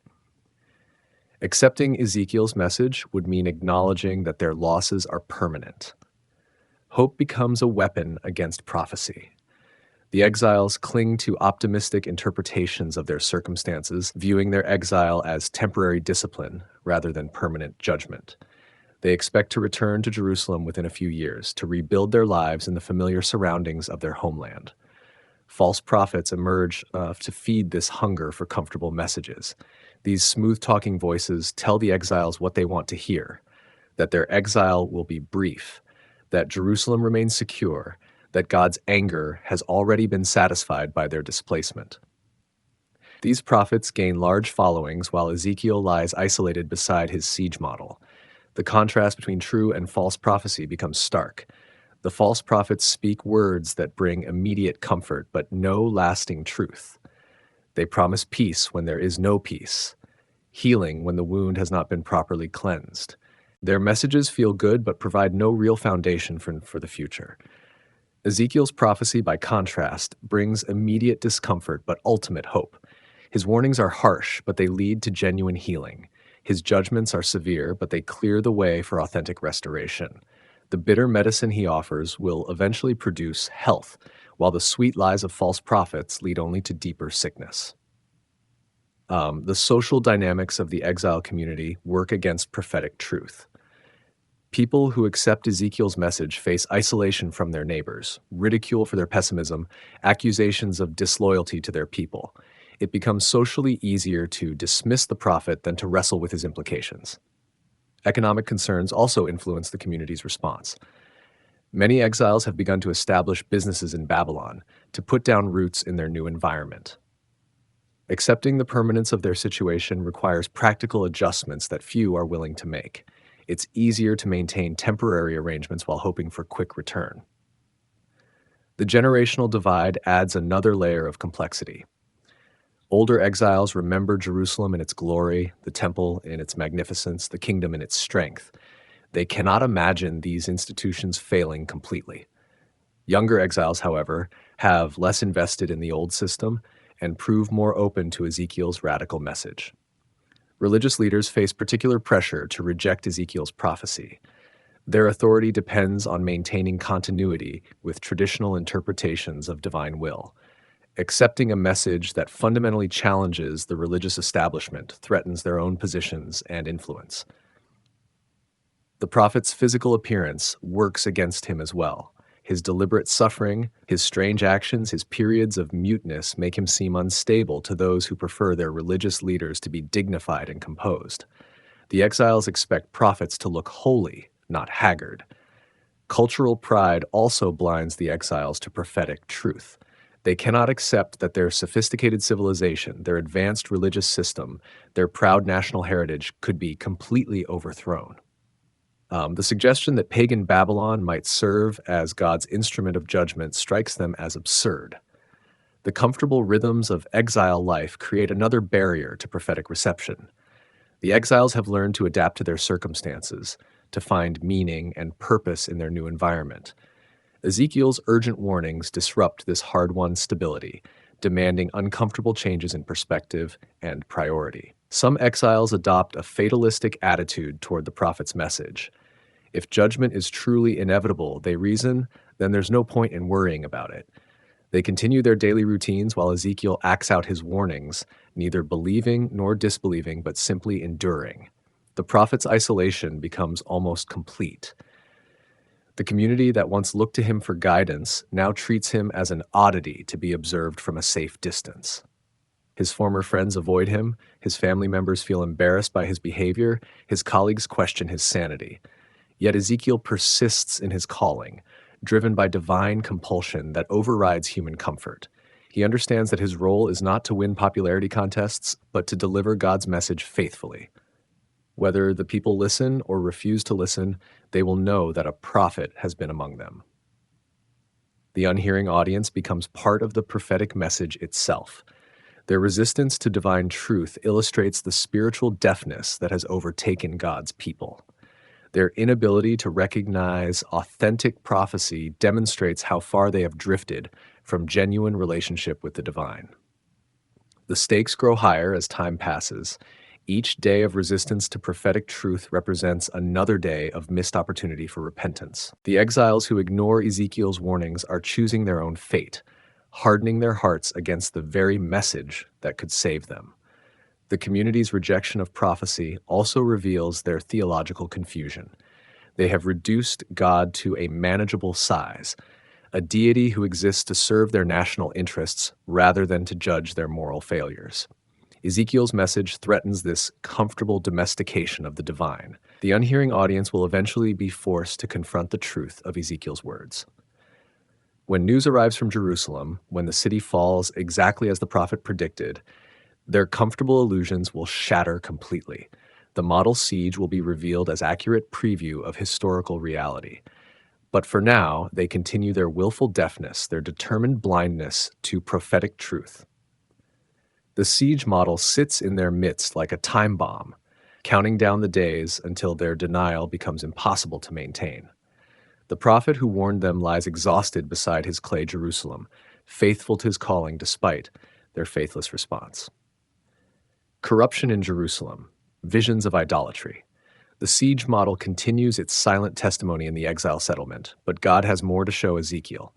Accepting Ezekiel's message would mean acknowledging that their losses are permanent. Hope becomes a weapon against prophecy. The exiles cling to optimistic interpretations of their circumstances, viewing their exile as temporary discipline rather than permanent judgment. They expect to return to Jerusalem within a few years, to rebuild their lives in the familiar surroundings of their homeland. False prophets emerge to feed this hunger for comfortable messages. These smooth-talking voices tell the exiles what they want to hear, that their exile will be brief, that Jerusalem remains secure, that God's anger has already been satisfied by their displacement. These prophets gain large followings while Ezekiel lies isolated beside his siege model. The contrast between true and false prophecy becomes stark. The false prophets speak words that bring immediate comfort, but no lasting truth. They promise peace when there is no peace, healing when the wound has not been properly cleansed. Their messages feel good but provide no real foundation for the future. Ezekiel's prophecy, by contrast, brings immediate discomfort but ultimate hope. His warnings are harsh, but they lead to genuine healing. His judgments are severe, but they clear the way for authentic restoration. The bitter medicine he offers will eventually produce health, while the sweet lies of false prophets lead only to deeper sickness. The social dynamics of the exile community work against prophetic truth. People who accept Ezekiel's message face isolation from their neighbors, ridicule for their pessimism, accusations of disloyalty to their people. It becomes socially easier to dismiss the prophet than to wrestle with his implications. Economic concerns also influence the community's response. Many exiles have begun to establish businesses in Babylon to put down roots in their new environment. Accepting the permanence of their situation requires practical adjustments that few are willing to make. It's easier to maintain temporary arrangements while hoping for quick return. The generational divide adds another layer of complexity. Older exiles remember Jerusalem in its glory, the temple in its magnificence, the kingdom in its strength. They cannot imagine these institutions failing completely. Younger exiles, however, have less invested in the old system and prove more open to Ezekiel's radical message. Religious leaders face particular pressure to reject Ezekiel's prophecy. Their authority depends on maintaining continuity with traditional interpretations of divine will. Accepting a message that fundamentally challenges the religious establishment threatens their own positions and influence. The prophet's physical appearance works against him as well. His deliberate suffering, his strange actions, his periods of muteness make him seem unstable to those who prefer their religious leaders to be dignified and composed. The exiles expect prophets to look holy, not haggard. Cultural pride also blinds the exiles to prophetic truth. They cannot accept that their sophisticated civilization, their advanced religious system, their proud national heritage could be completely overthrown. The suggestion that pagan Babylon might serve as God's instrument of judgment strikes them as absurd. The comfortable rhythms of exile life create another barrier to prophetic reception. The exiles have learned to adapt to their circumstances, to find meaning and purpose in their new environment. Ezekiel's urgent warnings disrupt this hard-won stability, demanding uncomfortable changes in perspective and priority. Some exiles adopt a fatalistic attitude toward the prophet's message. If judgment is truly inevitable, they reason, then there's no point in worrying about it. They continue their daily routines while Ezekiel acts out his warnings, neither believing nor disbelieving, but simply enduring. The prophet's isolation becomes almost complete. The community that once looked to him for guidance now treats him as an oddity to be observed from a safe distance. His former friends avoid him, his family members feel embarrassed by his behavior, his colleagues question his sanity. Yet Ezekiel persists in his calling, driven by divine compulsion that overrides human comfort. He understands that his role is not to win popularity contests, but to deliver God's message faithfully. Whether the people listen or refuse to listen, they will know that a prophet has been among them. The unhearing audience becomes part of the prophetic message itself. Their resistance to divine truth illustrates the spiritual deafness that has overtaken God's people. Their inability to recognize authentic prophecy demonstrates how far they have drifted from genuine relationship with the divine. The stakes grow higher as time passes. Each day of resistance to prophetic truth represents another day of missed opportunity for repentance. The exiles who ignore Ezekiel's warnings are choosing their own fate, hardening their hearts against the very message that could save them. The community's rejection of prophecy also reveals their theological confusion. They have reduced God to a manageable size, a deity who exists to serve their national interests rather than to judge their moral failures. Ezekiel's message threatens this comfortable domestication of the divine. The unhearing audience will eventually be forced to confront the truth of Ezekiel's words. When news arrives from Jerusalem, when the city falls exactly as the prophet predicted, their comfortable illusions will shatter completely. The model siege will be revealed as accurate preview of historical reality. But for now, they continue their willful deafness, their determined blindness to prophetic truth. The siege model sits in their midst like a time bomb, counting down the days until their denial becomes impossible to maintain. The prophet who warned them lies exhausted beside his clay Jerusalem, faithful to his calling despite their faithless response. Corruption in Jerusalem, visions of idolatry. The siege model continues its silent testimony in the exile settlement, but God has more to show Ezekiel.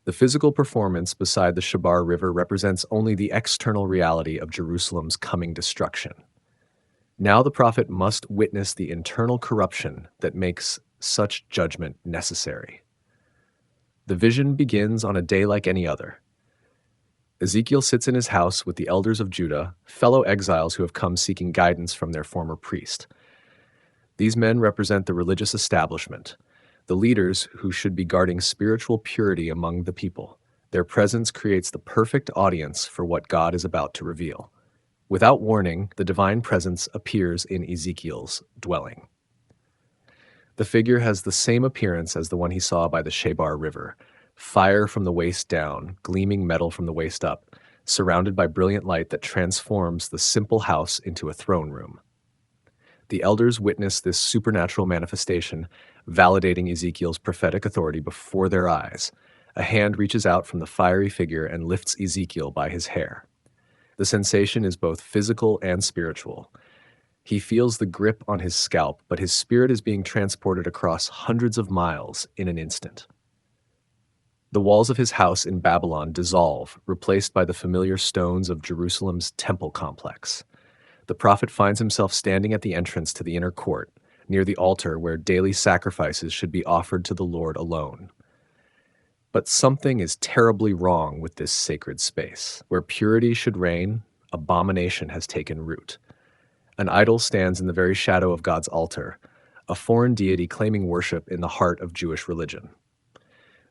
The physical performance beside the Shabar River represents only the external reality of Jerusalem's coming destruction. Now the prophet must witness the internal corruption that makes such judgment necessary. The vision begins on a day like any other. Ezekiel sits in his house with the elders of Judah, fellow exiles who have come seeking guidance from their former priest. These men represent the religious establishment, the leaders who should be guarding spiritual purity among the people. Their presence creates the perfect audience for what God is about to reveal. Without warning, the divine presence appears in Ezekiel's dwelling. The figure has the same appearance as the one he saw by the Shabar River: fire from the waist down, gleaming metal from the waist up, surrounded by brilliant light that transforms the simple house into a throne room. The elders witness this supernatural manifestation, validating Ezekiel's prophetic authority before their eyes. A hand reaches out from the fiery figure and lifts Ezekiel by his hair. The sensation is both physical and spiritual. He feels the grip on his scalp, but his spirit is being transported across hundreds of miles in an instant. The walls of his house in Babylon dissolve, replaced by the familiar stones of Jerusalem's temple complex. The prophet finds himself standing at the entrance to the inner court, near the altar where daily sacrifices should be offered to the Lord alone. But something is terribly wrong with this sacred space. Where purity should reign, abomination has taken root. An idol stands in the very shadow of God's altar, a foreign deity claiming worship in the heart of Jewish religion.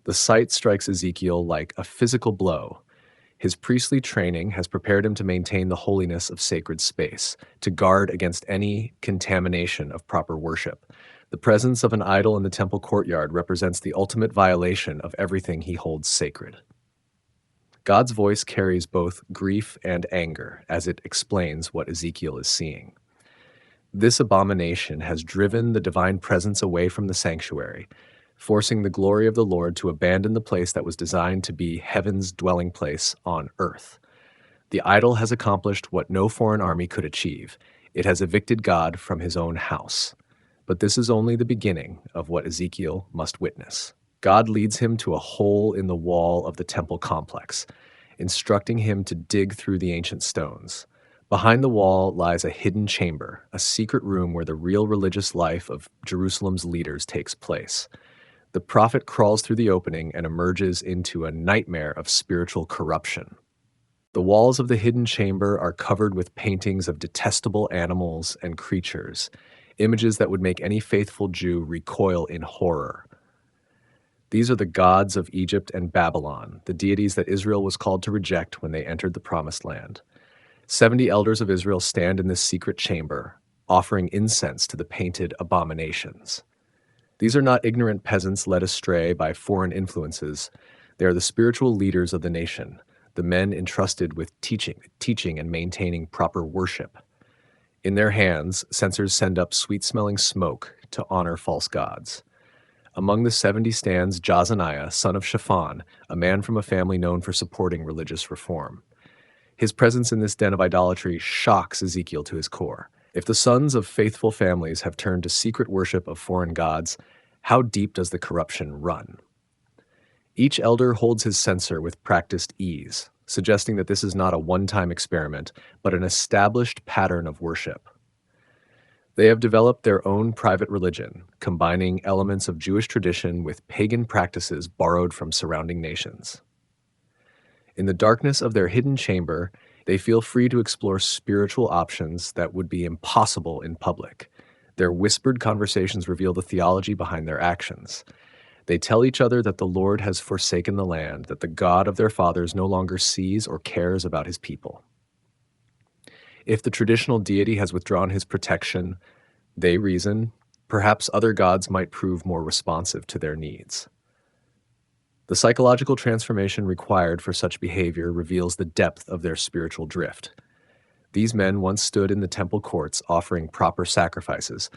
The sight strikes Ezekiel like a physical blow. His priestly training has prepared him to maintain the holiness of sacred space, to guard against any contamination of proper worship. The presence of an idol in the temple courtyard represents the ultimate violation of everything he holds sacred. God's voice carries both grief and anger as it explains what Ezekiel is seeing. This abomination has driven the divine presence away from the sanctuary, forcing the glory of the Lord to abandon the place that was designed to be heaven's dwelling place on earth. The idol has accomplished what no foreign army could achieve. It has evicted God from his own house. But this is only the beginning of what Ezekiel must witness. God leads him to a hole in the wall of the temple complex, instructing him to dig through the ancient stones. Behind the wall lies a hidden chamber, a secret room where the real religious life of Jerusalem's leaders takes place. The prophet crawls through the opening and emerges into a nightmare of spiritual corruption. The walls of the hidden chamber are covered with paintings of detestable animals and creatures, images that would make any faithful Jew recoil in horror. These are the gods of Egypt and Babylon, the deities that Israel was called to reject when they entered the Promised Land. 70 elders of Israel stand in this secret chamber, offering incense to the painted abominations. These are not ignorant peasants led astray by foreign influences. They are the spiritual leaders of the nation, the men entrusted with teaching and maintaining proper worship. In their hands, censers send up sweet-smelling smoke to honor false gods. Among the 70 stands Jazaniah, son of Shaphan, a man from a family known for supporting religious reform. His presence in this den of idolatry shocks Ezekiel to his core. If the sons of faithful families have turned to secret worship of foreign gods, how deep does the corruption run? Each elder holds his censer with practiced ease, suggesting that this is not a one-time experiment, but an established pattern of worship. They have developed their own private religion, combining elements of Jewish tradition with pagan practices borrowed from surrounding nations. In the darkness of their hidden chamber, they feel free to explore spiritual options that would be impossible in public. Their whispered conversations reveal the theology behind their actions. They tell each other that the Lord has forsaken the land, that the God of their fathers no longer sees or cares about his people. If the traditional deity has withdrawn his protection, they reason, perhaps other gods might prove more responsive to their needs. The psychological transformation required for such behavior reveals the depth of their spiritual drift. These men once stood in the temple courts offering proper sacrifices,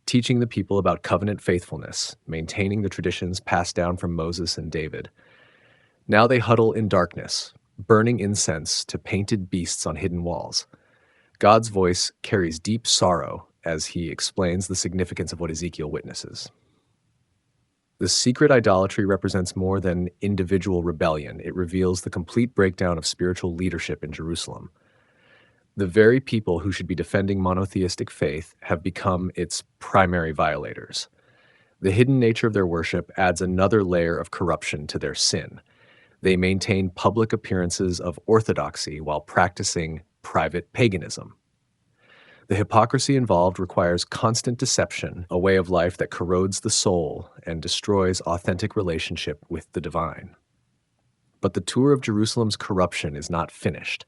teaching the people about covenant faithfulness, maintaining the traditions passed down from Moses and David. Now they huddle in darkness, burning incense to painted beasts on hidden walls. God's voice carries deep sorrow as he explains the significance of what Ezekiel witnesses. The secret idolatry represents more than individual rebellion. It reveals the complete breakdown of spiritual leadership in Jerusalem. The very people who should be defending monotheistic faith have become its primary violators. The hidden nature of their worship adds another layer of corruption to their sin. They maintain public appearances of orthodoxy while practicing private paganism. The hypocrisy involved requires constant deception, a way of life that corrodes the soul and destroys authentic relationship with the divine. But the tour of Jerusalem's corruption is not finished.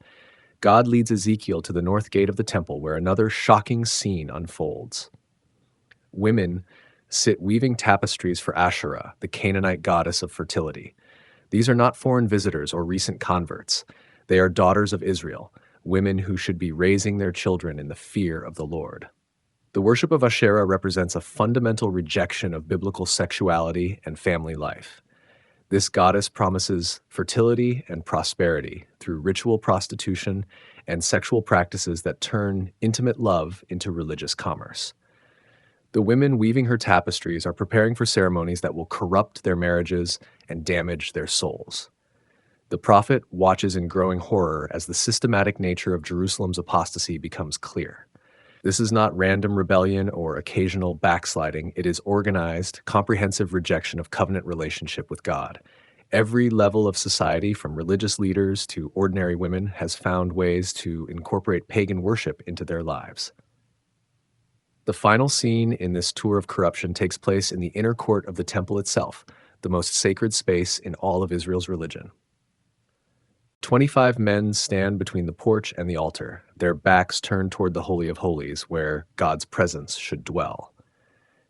God leads Ezekiel to the north gate of the temple, where another shocking scene unfolds. Women sit weaving tapestries for Asherah, the Canaanite goddess of fertility. These are not foreign visitors or recent converts. They are daughters of Israel, women who should be raising their children in the fear of the Lord. The worship of Asherah represents a fundamental rejection of biblical sexuality and family life. This goddess promises fertility and prosperity through ritual prostitution and sexual practices that turn intimate love into religious commerce. The women weaving her tapestries are preparing for ceremonies that will corrupt their marriages and damage their souls. The prophet watches in growing horror as the systematic nature of Jerusalem's apostasy becomes clear. This is not random rebellion or occasional backsliding. It is organized, comprehensive rejection of covenant relationship with God. Every level of society, from religious leaders to ordinary women, has found ways to incorporate pagan worship into their lives. The final scene in this tour of corruption takes place in the inner court of the temple itself, the most sacred space in all of Israel's religion. 25 men stand between the porch and the altar, their backs turned toward the Holy of Holies, where God's presence should dwell.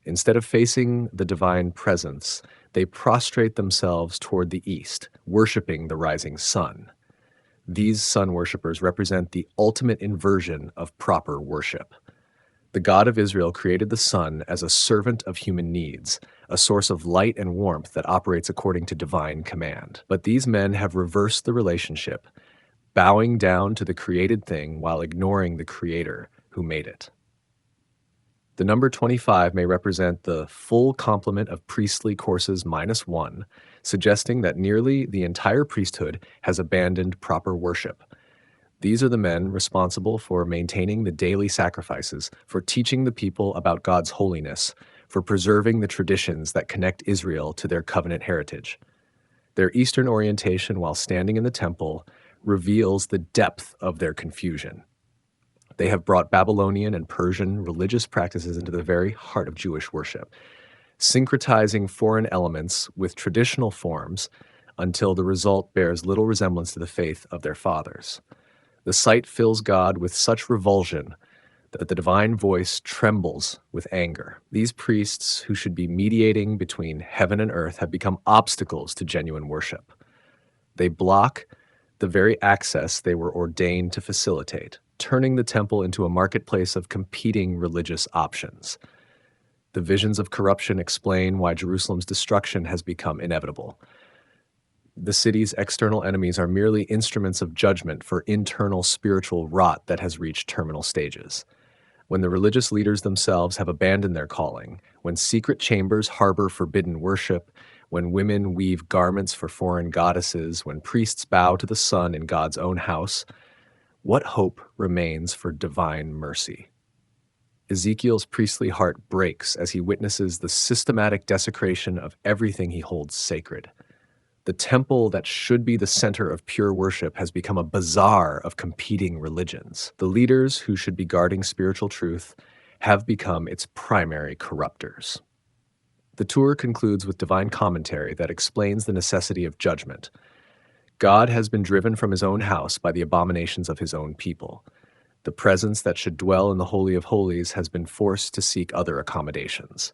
Instead of facing the divine presence, they prostrate themselves toward the east, worshiping the rising sun. These sun worshippers represent the ultimate inversion of proper worship. The God of Israel created the sun as a servant of human needs, a source of light and warmth that operates according to divine command. But these men have reversed the relationship, bowing down to the created thing while ignoring the Creator who made it. The number 25 may represent the full complement of priestly courses minus one, suggesting that nearly the entire priesthood has abandoned proper worship. These are the men responsible for maintaining the daily sacrifices, for teaching the people about God's holiness, for preserving the traditions that connect Israel to their covenant heritage. Their Eastern orientation while standing in the temple reveals the depth of their confusion. They have brought Babylonian and Persian religious practices into the very heart of Jewish worship, syncretizing foreign elements with traditional forms until the result bears little resemblance to the faith of their fathers. The sight fills God with such revulsion that the divine voice trembles with anger. These priests, who should be mediating between heaven and earth, have become obstacles to genuine worship. They block the very access they were ordained to facilitate, turning the temple into a marketplace of competing religious options. The visions of corruption explain why Jerusalem's destruction has become inevitable. The city's external enemies are merely instruments of judgment for internal spiritual rot that has reached terminal stages. When the religious leaders themselves have abandoned their calling, when secret chambers harbor forbidden worship, when women weave garments for foreign goddesses, when priests bow to the sun in God's own house, what hope remains for divine mercy? Ezekiel's priestly heart breaks as he witnesses the systematic desecration of everything he holds sacred. The temple that should be the center of pure worship has become a bazaar of competing religions. The leaders who should be guarding spiritual truth have become its primary corruptors. The tour concludes with divine commentary that explains the necessity of judgment. God has been driven from his own house by the abominations of his own people. The presence that should dwell in the Holy of Holies has been forced to seek other accommodations.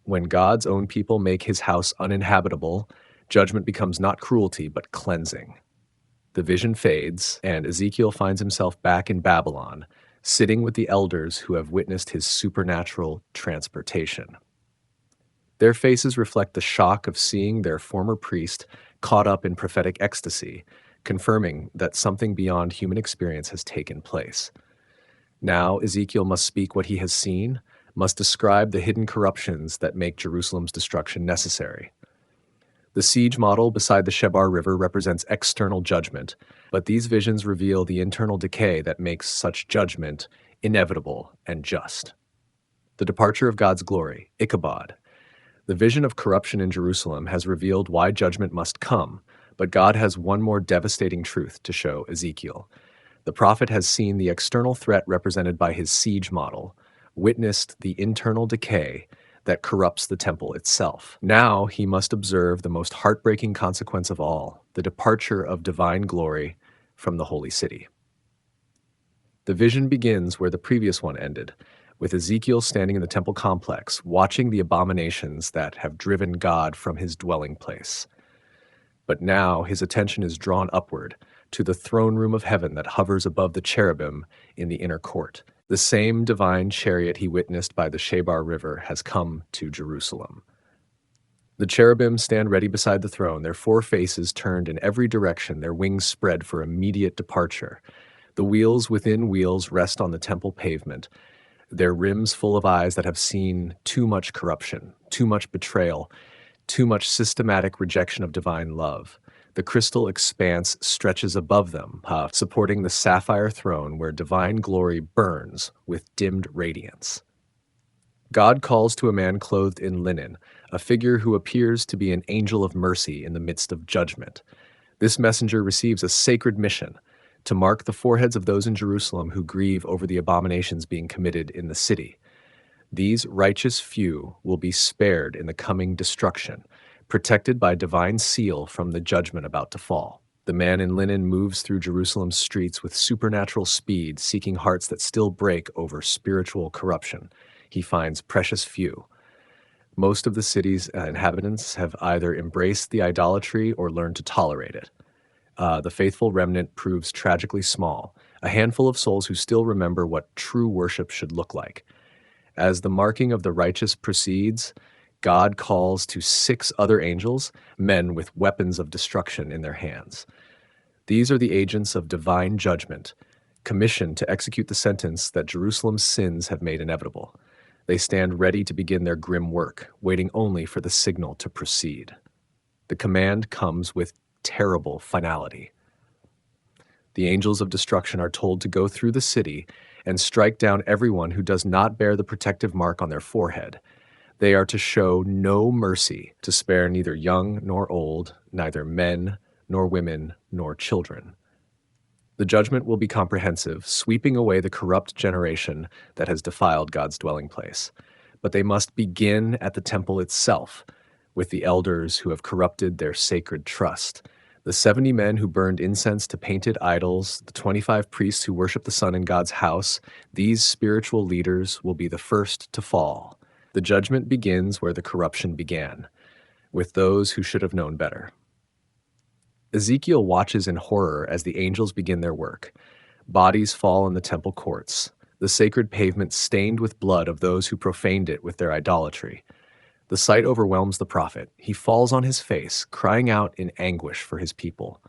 When God's own people make his house uninhabitable, judgment becomes not cruelty, but cleansing. The vision fades, and Ezekiel finds himself back in Babylon, sitting with the elders who have witnessed his supernatural transportation. Their faces reflect the shock of seeing their former priest caught up in prophetic ecstasy, confirming that something beyond human experience has taken place. Now Ezekiel must speak what he has seen, must describe the hidden corruptions that make Jerusalem's destruction necessary. The siege model beside the Shebar River represents external judgment, but these visions reveal the internal decay that makes such judgment inevitable and just. The departure of God's glory, Ichabod. The vision of corruption in Jerusalem has revealed why judgment must come, but God has one more devastating truth to show Ezekiel. The prophet has seen the external threat represented by his siege model, witnessed the internal decay that corrupts the temple itself. Now he must observe the most heartbreaking consequence of all, the departure of divine glory from the holy city. The vision begins where the previous one ended, with Ezekiel standing in the temple complex, watching the abominations that have driven God from his dwelling place. But now his attention is drawn upward, to the throne room of heaven that hovers above the cherubim in the inner court. The same divine chariot he witnessed by the Shebar River has come to Jerusalem. The cherubim stand ready beside the throne, their four faces turned in every direction, their wings spread for immediate departure. The wheels within wheels rest on the temple pavement, their rims full of eyes that have seen too much corruption, too much betrayal, too much systematic rejection of divine love. The crystal expanse stretches above them, supporting the sapphire throne where divine glory burns with dimmed radiance. God calls to a man clothed in linen, a figure who appears to be an angel of mercy in the midst of judgment. This messenger receives a sacred mission to mark the foreheads of those in Jerusalem who grieve over the abominations being committed in the city. These righteous few will be spared in the coming destruction, protected by divine seal from the judgment about to fall. The man in linen moves through Jerusalem's streets with supernatural speed, seeking hearts that still break over spiritual corruption. He finds precious few. Most of the city's inhabitants have either embraced the idolatry or learned to tolerate it. The faithful remnant proves tragically small, a handful of souls who still remember what true worship should look like. As the marking of the righteous proceeds, God calls to 6 other angels, men with weapons of destruction in their hands. These are the agents of divine judgment, commissioned to execute the sentence that Jerusalem's sins have made inevitable. They stand ready to begin their grim work, waiting only for the signal to proceed. The command comes with terrible finality. The angels of destruction are told to go through the city and strike down everyone who does not bear the protective mark on their forehead. They are to show no mercy, to spare neither young nor old, neither men nor women nor children. The judgment will be comprehensive, sweeping away the corrupt generation that has defiled God's dwelling place. But they must begin at the temple itself, with the elders who have corrupted their sacred trust. The 70 men who burned incense to painted idols, the 25 priests who worship the sun in God's house, these spiritual leaders will be the first to fall. The judgment begins where the corruption began, with those who should have known better. Ezekiel watches in horror as the angels begin their work. Bodies fall in the temple courts, the sacred pavement stained with blood of those who profaned it with their idolatry. The sight overwhelms the prophet. He falls on his face, crying out in anguish for his people.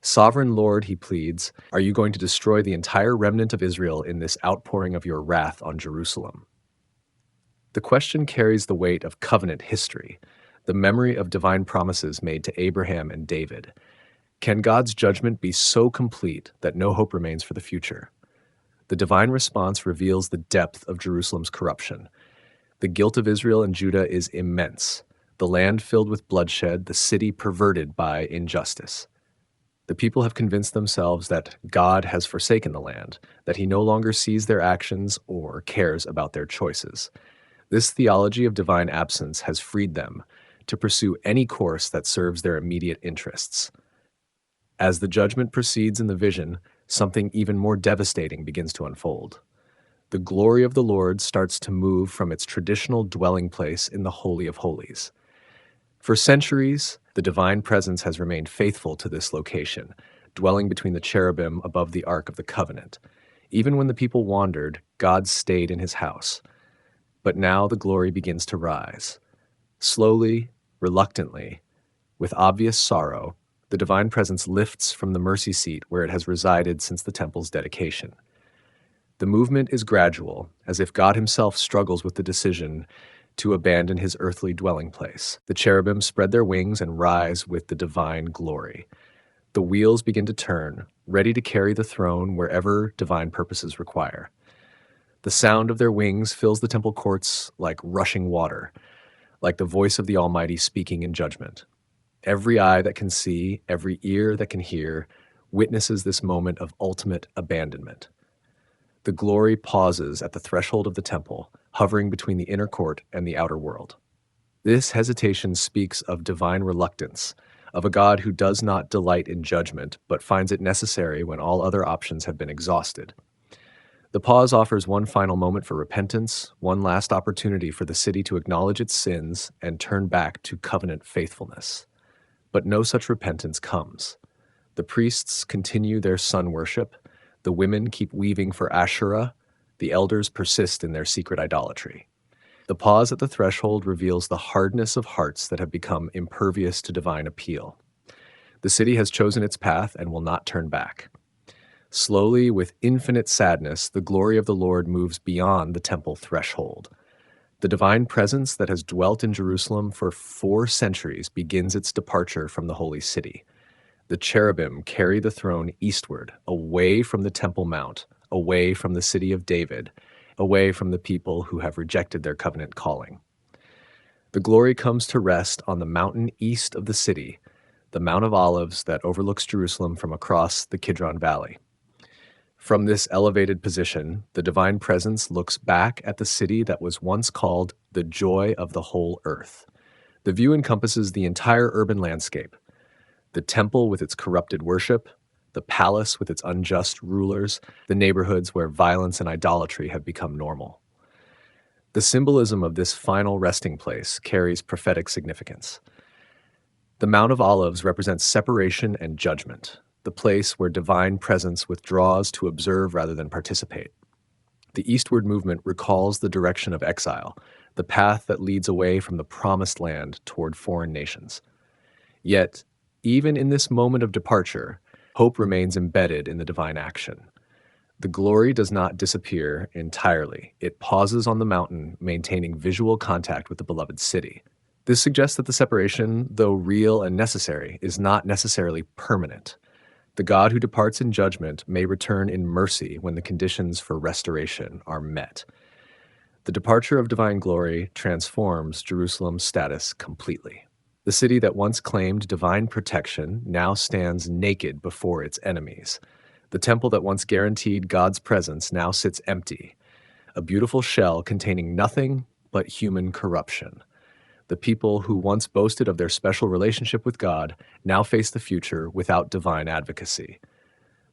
Sovereign Lord, he pleads, are you going to destroy the entire remnant of Israel in this outpouring of your wrath on Jerusalem? The question carries the weight of covenant history, the memory of divine promises made to Abraham and David. Can God's judgment be so complete that no hope remains for the future? The divine response reveals the depth of Jerusalem's corruption. The guilt of Israel and Judah is immense, the land filled with bloodshed, the city perverted by injustice. The people have convinced themselves that God has forsaken the land, that he no longer sees their actions or cares about their choices. This theology of divine absence has freed them to pursue any course that serves their immediate interests. As the judgment proceeds in the vision, something even more devastating begins to unfold. The glory of the Lord starts to move from its traditional dwelling place in the Holy of Holies. For centuries, the divine presence has remained faithful to this location, dwelling between the cherubim above the Ark of the Covenant. Even when the people wandered, God stayed in his house. But now the glory begins to rise. Slowly, reluctantly, with obvious sorrow, the divine presence lifts from the mercy seat where it has resided since the temple's dedication. The movement is gradual, as if God himself struggles with the decision to abandon his earthly dwelling place. The cherubim spread their wings and rise with the divine glory. The wheels begin to turn, ready to carry the throne wherever divine purposes require. The sound of their wings fills the temple courts like rushing water, like the voice of the Almighty speaking in judgment. Every eye that can see, every ear that can hear, witnesses this moment of ultimate abandonment. The glory pauses at the threshold of the temple, hovering between the inner court and the outer world. This hesitation speaks of divine reluctance, of a God who does not delight in judgment, but finds it necessary when all other options have been exhausted. The pause offers one final moment for repentance, one last opportunity for the city to acknowledge its sins and turn back to covenant faithfulness. But no such repentance comes. The priests continue their sun worship, the women keep weaving for Asherah, the elders persist in their secret idolatry. The pause at the threshold reveals the hardness of hearts that have become impervious to divine appeal. The city has chosen its path and will not turn back. Slowly, with infinite sadness, the glory of the Lord moves beyond the temple threshold. The divine presence that has dwelt in Jerusalem for 4 centuries begins its departure from the holy city. The cherubim carry the throne eastward, away from the Temple Mount, away from the city of David, away from the people who have rejected their covenant calling. The glory comes to rest on the mountain east of the city, the Mount of Olives that overlooks Jerusalem from across the Kidron Valley. From this elevated position, the divine presence looks back at the city that was once called the joy of the whole earth. The view encompasses the entire urban landscape: the temple with its corrupted worship, the palace with its unjust rulers, the neighborhoods where violence and idolatry have become normal. The symbolism of this final resting place carries prophetic significance. The Mount of Olives represents separation and judgment, the place where divine presence withdraws to observe rather than participate. The eastward movement recalls the direction of exile, the path that leads away from the promised land toward foreign nations. Yet, even in this moment of departure, hope remains embedded in the divine action. The glory does not disappear entirely. It pauses on the mountain, maintaining visual contact with the beloved city. This suggests that the separation, though real and necessary, is not necessarily permanent. The God who departs in judgment may return in mercy when the conditions for restoration are met. The departure of divine glory transforms Jerusalem's status completely. The city that once claimed divine protection now stands naked before its enemies. The temple that once guaranteed God's presence now sits empty, a beautiful shell containing nothing but human corruption. The people who once boasted of their special relationship with God now face the future without divine advocacy.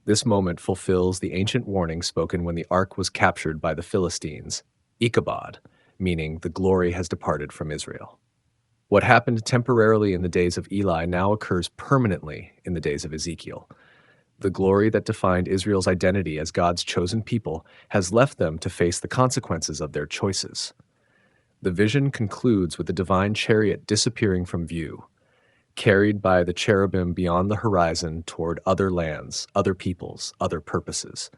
This moment fulfills the ancient warning spoken when the ark was captured by the Philistines, Ichabod, meaning the glory has departed from Israel. What happened temporarily in the days of Eli now occurs permanently in the days of Ezekiel. The glory that defined Israel's identity as God's chosen people has left them to face the consequences of their choices. The vision concludes with the divine chariot disappearing from view, carried by the cherubim beyond the horizon toward other lands, other peoples, other purposes.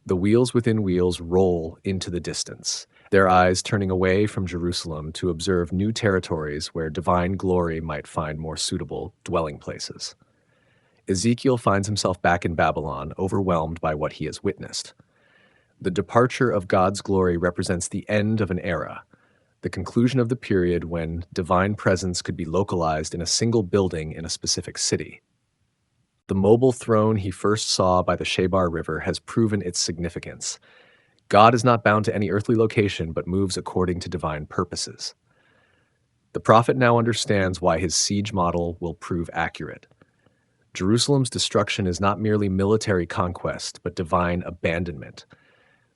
The wheels within wheels roll into the distance, their eyes turning away from Jerusalem to observe new territories where divine glory might find more suitable dwelling places. Ezekiel finds himself back in Babylon, overwhelmed by what he has witnessed. The departure of God's glory represents the end of an era, the conclusion of the period when divine presence could be localized in a single building in a specific city. The mobile throne he first saw by the Shebar River has proven its significance. God is not bound to any earthly location, but moves according to divine purposes. The prophet now understands why his siege model will prove accurate. Jerusalem's destruction is not merely military conquest, but divine abandonment.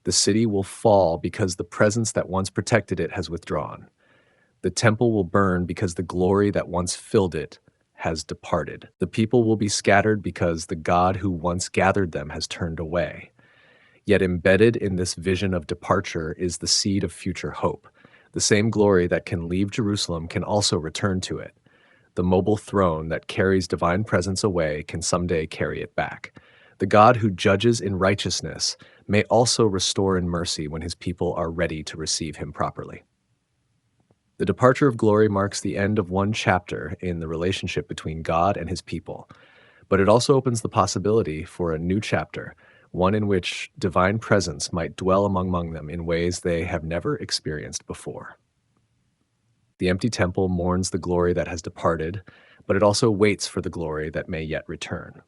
The city will fall because the presence that once protected it has withdrawn. The temple will burn because the glory that once filled it has departed. The people will be scattered because the God who once gathered them has turned away. Yet embedded in this vision of departure is the seed of future hope. The same glory that can leave Jerusalem can also return to it. The mobile throne that carries divine presence away can someday carry it back. The God who judges in righteousness may also restore in mercy when his people are ready to receive him properly. The departure of glory marks the end of one chapter in the relationship between God and his people, but it also opens the possibility for a new chapter, one in which divine presence might dwell among them in ways they have never experienced before. The empty temple mourns the glory that has departed, but it also waits for the glory that may yet return.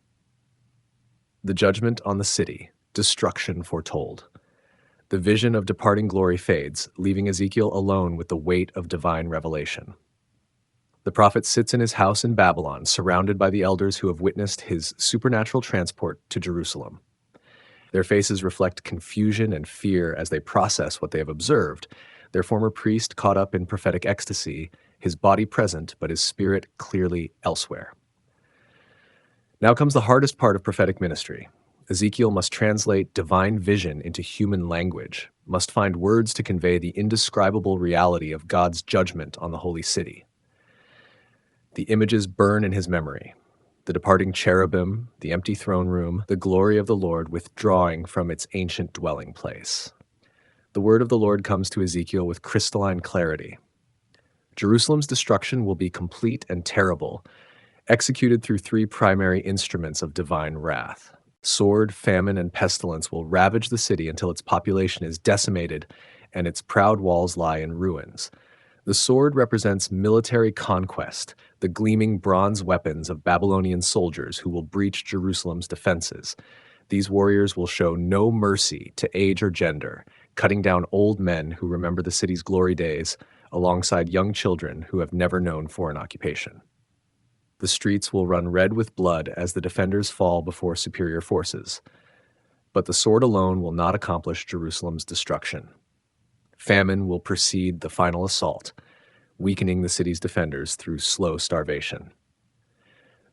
The judgment on the city, destruction foretold. The vision of departing glory fades, leaving Ezekiel alone with the weight of divine revelation. The prophet sits in his house in Babylon, surrounded by the elders who have witnessed his supernatural transport to Jerusalem. Their faces reflect confusion and fear as they process what they have observed. Their former priest caught up in prophetic ecstasy, his body present, but his spirit clearly elsewhere. Now comes the hardest part of prophetic ministry. Ezekiel must translate divine vision into human language, must find words to convey the indescribable reality of God's judgment on the holy city. The images burn in his memory. The departing cherubim, the empty throne room, the glory of the Lord withdrawing from its ancient dwelling place. The word of the Lord comes to Ezekiel with crystalline clarity. Jerusalem's destruction will be complete and terrible, executed through three primary instruments of divine wrath. Sword, famine, and pestilence will ravage the city until its population is decimated and its proud walls lie in ruins. The sword represents military conquest, the gleaming bronze weapons of Babylonian soldiers who will breach Jerusalem's defenses. These warriors will show no mercy to age or gender, cutting down old men who remember the city's glory days alongside young children who have never known foreign occupation. The streets will run red with blood as the defenders fall before superior forces. But the sword alone will not accomplish Jerusalem's destruction. Famine will precede the final assault, weakening the city's defenders through slow starvation.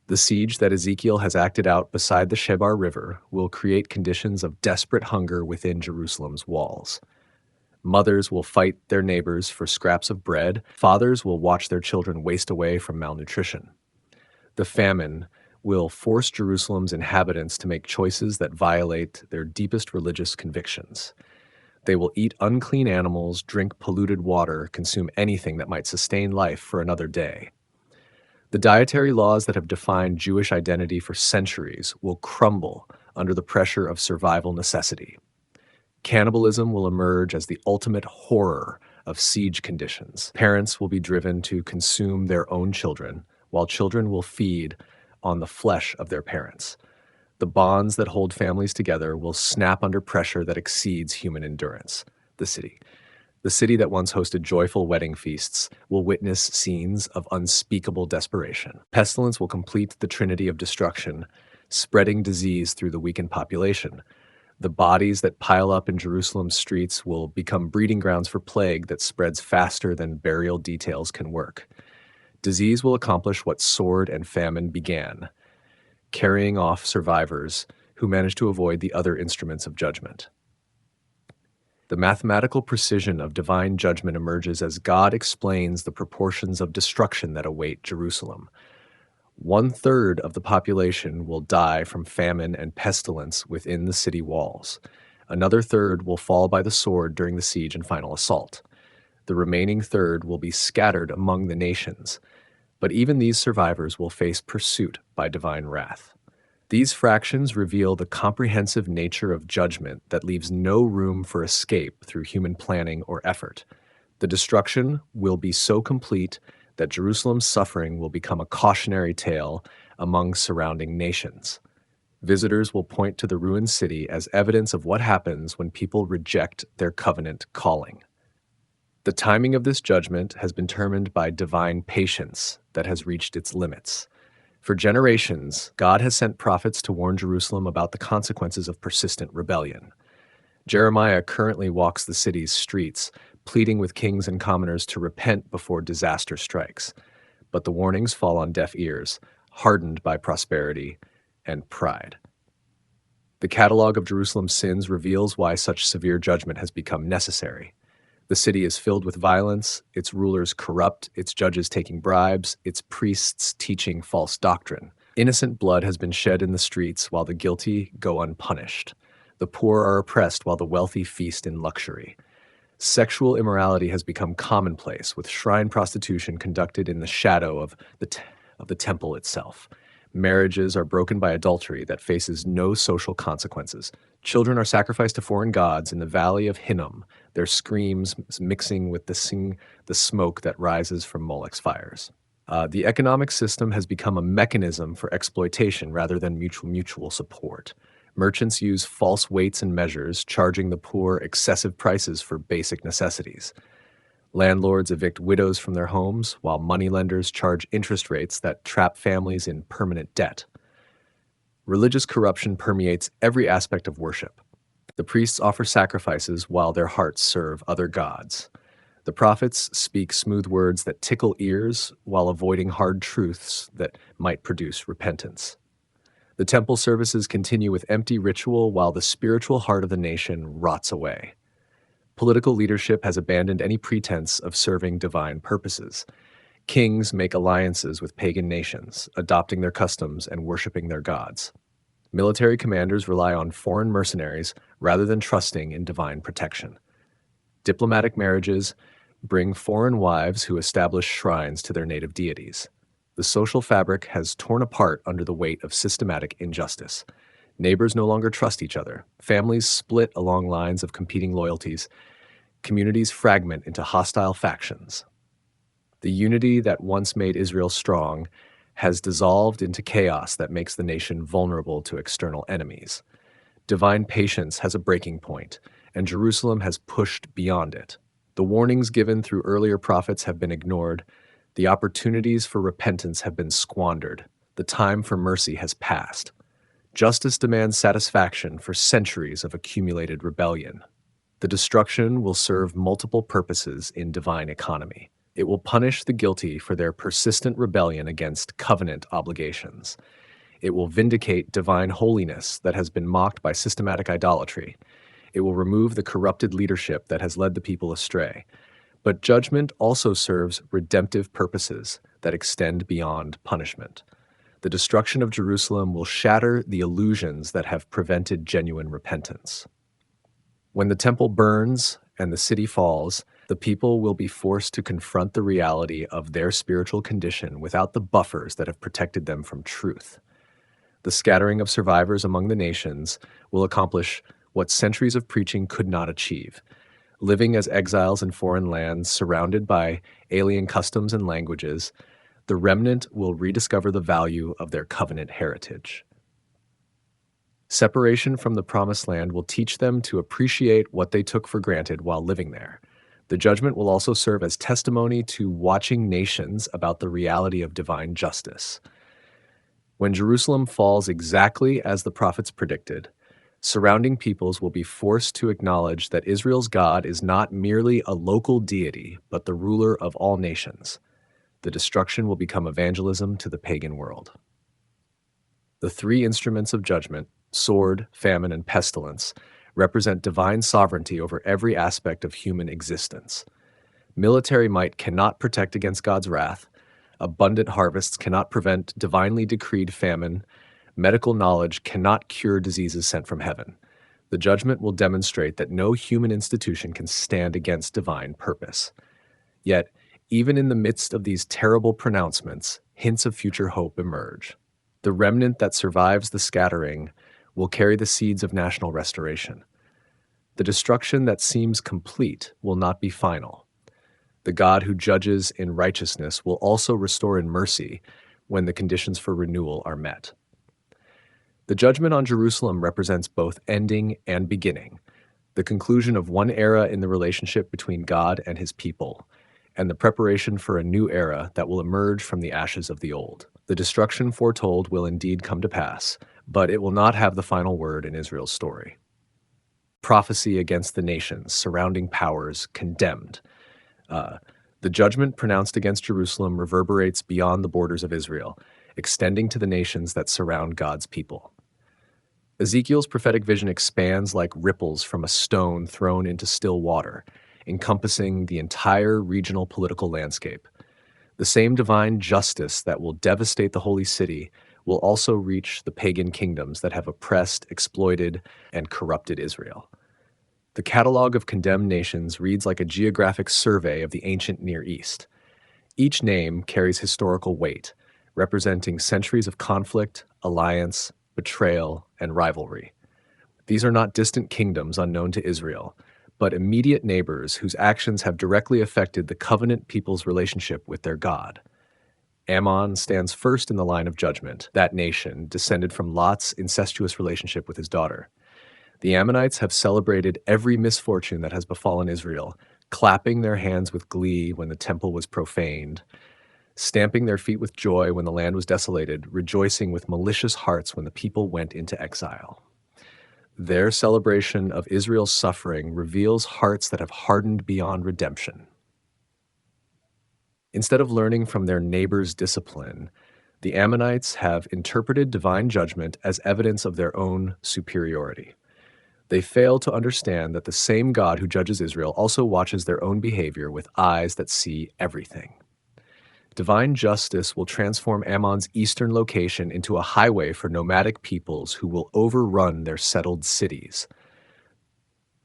The siege that Ezekiel has acted out beside the Shebar River will create conditions of desperate hunger within Jerusalem's walls. Mothers will fight their neighbors for scraps of bread. Fathers will watch their children waste away from malnutrition. The famine will force Jerusalem's inhabitants to make choices that violate their deepest religious convictions. They will eat unclean animals, drink polluted water, consume anything that might sustain life for another day. The dietary laws that have defined Jewish identity for centuries will crumble under the pressure of survival necessity. Cannibalism will emerge as the ultimate horror of siege conditions. Parents will be driven to consume their own children, while children will feed on the flesh of their parents. The bonds that hold families together will snap under pressure that exceeds human endurance. The city that once hosted joyful wedding feasts, will witness scenes of unspeakable desperation. Pestilence will complete the trinity of destruction, spreading disease through the weakened population. The bodies that pile up in Jerusalem's streets will become breeding grounds for plague that spreads faster than burial details can work. Disease will accomplish what sword and famine began, carrying off survivors who managed to avoid the other instruments of judgment. The mathematical precision of divine judgment emerges as God explains the proportions of destruction that await Jerusalem. 1/3 of the population will die from famine and pestilence within the city walls. Another third will fall by the sword during the siege and final assault. The remaining third will be scattered among the nations. But even these survivors will face pursuit by divine wrath. These fractions reveal the comprehensive nature of judgment that leaves no room for escape through human planning or effort. The destruction will be so complete that Jerusalem's suffering will become a cautionary tale among surrounding nations. Visitors will point to the ruined city as evidence of what happens when people reject their covenant calling. The timing of this judgment has been determined by divine patience that has reached its limits. For generations, God has sent prophets to warn Jerusalem about the consequences of persistent rebellion. Jeremiah currently walks the city's streets, pleading with kings and commoners to repent before disaster strikes. But the warnings fall on deaf ears, hardened by prosperity and pride. The catalog of Jerusalem's sins reveals why such severe judgment has become necessary. The city is filled with violence, its rulers corrupt, its judges taking bribes, its priests teaching false doctrine. Innocent blood has been shed in the streets while the guilty go unpunished. The poor are oppressed while the wealthy feast in luxury. Sexual immorality has become commonplace, with shrine prostitution conducted in the shadow of the temple itself. Marriages are broken by adultery that faces no social consequences. Children are sacrificed to foreign gods in the valley of Hinnom, their screams mixing with the smoke that rises from Molech's fires. The economic system has become a mechanism for exploitation rather than mutual support. Merchants use false weights and measures, charging the poor excessive prices for basic necessities. Landlords evict widows from their homes, while moneylenders charge interest rates that trap families in permanent debt. Religious corruption permeates every aspect of worship. The priests offer sacrifices while their hearts serve other gods. The prophets speak smooth words that tickle ears while avoiding hard truths that might produce repentance. The temple services continue with empty ritual while the spiritual heart of the nation rots away. Political leadership has abandoned any pretense of serving divine purposes. Kings make alliances with pagan nations, adopting their customs and worshiping their gods. Military commanders rely on foreign mercenaries rather than trusting in divine protection. Diplomatic marriages bring foreign wives who establish shrines to their native deities. The social fabric has torn apart under the weight of systematic injustice. Neighbors no longer trust each other. Families split along lines of competing loyalties. Communities fragment into hostile factions. The unity that once made Israel strong has dissolved into chaos that makes the nation vulnerable to external enemies. Divine patience has a breaking point, and Jerusalem has pushed beyond it. The warnings given through earlier prophets have been ignored. The opportunities for repentance have been squandered. The time for mercy has passed. Justice demands satisfaction for centuries of accumulated rebellion. The destruction will serve multiple purposes in divine economy. It will punish the guilty for their persistent rebellion against covenant obligations. It will vindicate divine holiness that has been mocked by systematic idolatry. It will remove the corrupted leadership that has led the people astray. But judgment also serves redemptive purposes that extend beyond punishment. The destruction of Jerusalem will shatter the illusions that have prevented genuine repentance. When the temple burns and the city falls, the people will be forced to confront the reality of their spiritual condition without the buffers that have protected them from truth. The scattering of survivors among the nations will accomplish what centuries of preaching could not achieve. Living as exiles in foreign lands, surrounded by alien customs and languages, the remnant will rediscover the value of their covenant heritage. Separation from the promised land will teach them to appreciate what they took for granted while living there. The judgment will also serve as testimony to watching nations about the reality of divine justice. When Jerusalem falls exactly as the prophets predicted, surrounding peoples will be forced to acknowledge that Israel's God is not merely a local deity, but the ruler of all nations. The destruction will become evangelism to the pagan world. The three instruments of judgment, sword, famine, and pestilence, represent divine sovereignty over every aspect of human existence. Military might cannot protect against God's wrath. Abundant harvests cannot prevent divinely decreed famine. Medical knowledge cannot cure diseases sent from heaven. The judgment will demonstrate that no human institution can stand against divine purpose. Yet, even in the midst of these terrible pronouncements, hints of future hope emerge. The remnant that survives the scattering will carry the seeds of national restoration. The destruction that seems complete will not be final. The God who judges in righteousness will also restore in mercy when the conditions for renewal are met. The judgment on Jerusalem represents both ending and beginning, the conclusion of one era in the relationship between God and his people, and the preparation for a new era that will emerge from the ashes of the old. The destruction foretold will indeed come to pass, but it will not have the final word in Israel's story. Prophecy against the nations, surrounding powers condemned. Uh, the judgment pronounced against Jerusalem reverberates beyond the borders of Israel, extending to the nations that surround God's people. Ezekiel's prophetic vision expands like ripples from a stone thrown into still water, encompassing the entire regional political landscape. The same divine justice that will devastate the holy city will also reach the pagan kingdoms that have oppressed, exploited, and corrupted Israel. The catalog of condemned nations reads like a geographic survey of the ancient Near East. Each name carries historical weight, representing centuries of conflict, alliance, betrayal, and rivalry. These are not distant kingdoms unknown to Israel, but immediate neighbors whose actions have directly affected the covenant people's relationship with their God. Ammon stands first in the line of judgment, that nation descended from Lot's incestuous relationship with his daughter. The Ammonites have celebrated every misfortune that has befallen Israel, clapping their hands with glee when the temple was profaned, stamping their feet with joy when the land was desolated, rejoicing with malicious hearts when the people went into exile. Their celebration of Israel's suffering reveals hearts that have hardened beyond redemption. Instead of learning from their neighbor's discipline, the Ammonites have interpreted divine judgment as evidence of their own superiority. They fail to understand that the same God who judges Israel also watches their own behavior with eyes that see everything. Divine justice will transform Ammon's eastern location into a highway for nomadic peoples who will overrun their settled cities.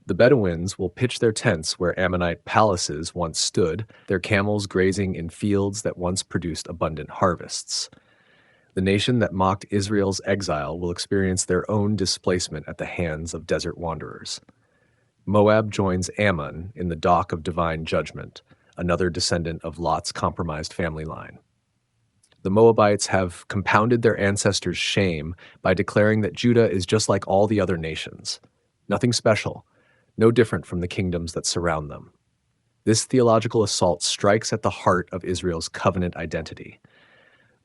The Bedouins will pitch their tents where Ammonite palaces once stood, their camels grazing in fields that once produced abundant harvests. The nation that mocked Israel's exile will experience their own displacement at the hands of desert wanderers. Moab joins Ammon in the dock of divine judgment, another descendant of Lot's compromised family line. The Moabites have compounded their ancestors' shame by declaring that Judah is just like all the other nations, nothing special, no different from the kingdoms that surround them. This theological assault strikes at the heart of Israel's covenant identity.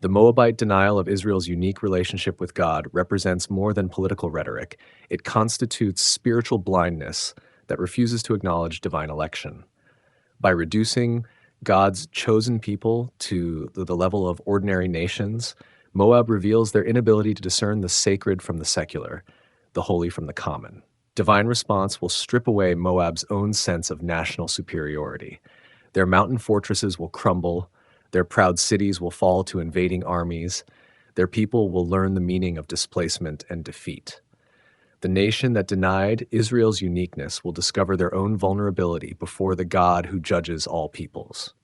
The Moabite denial of Israel's unique relationship with God represents more than political rhetoric. It constitutes spiritual blindness that refuses to acknowledge divine election. By reducing God's chosen people to the level of ordinary nations, Moab reveals their inability to discern the sacred from the secular, the holy from the common. Divine response will strip away Moab's own sense of national superiority. Their mountain fortresses will crumble, their proud cities will fall to invading armies, their people will learn the meaning of displacement and defeat. The nation that denied Israel's uniqueness will discover their own vulnerability before the God who judges all peoples.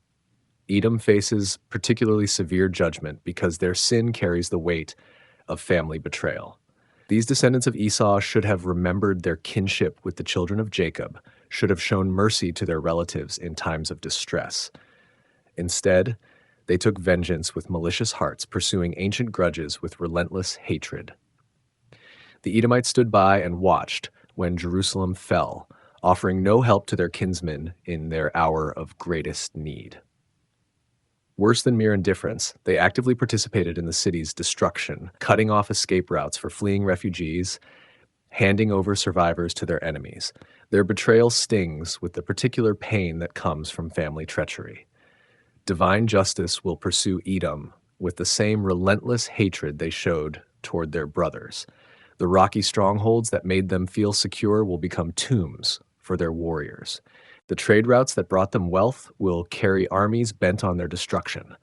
Edom faces particularly severe judgment because their sin carries the weight of family betrayal. These descendants of Esau should have remembered their kinship with the children of Jacob, should have shown mercy to their relatives in times of distress. Instead, they took vengeance with malicious hearts, pursuing ancient grudges with relentless hatred. The Edomites stood by and watched when Jerusalem fell, offering no help to their kinsmen in their hour of greatest need. Worse than mere indifference, they actively participated in the city's destruction, cutting off escape routes for fleeing refugees, handing over survivors to their enemies. Their betrayal stings with the particular pain that comes from family treachery. Divine justice will pursue Edom with the same relentless hatred they showed toward their brothers. The rocky strongholds that made them feel secure will become tombs for their warriors. The trade routes that brought them wealth will carry armies bent on their destruction.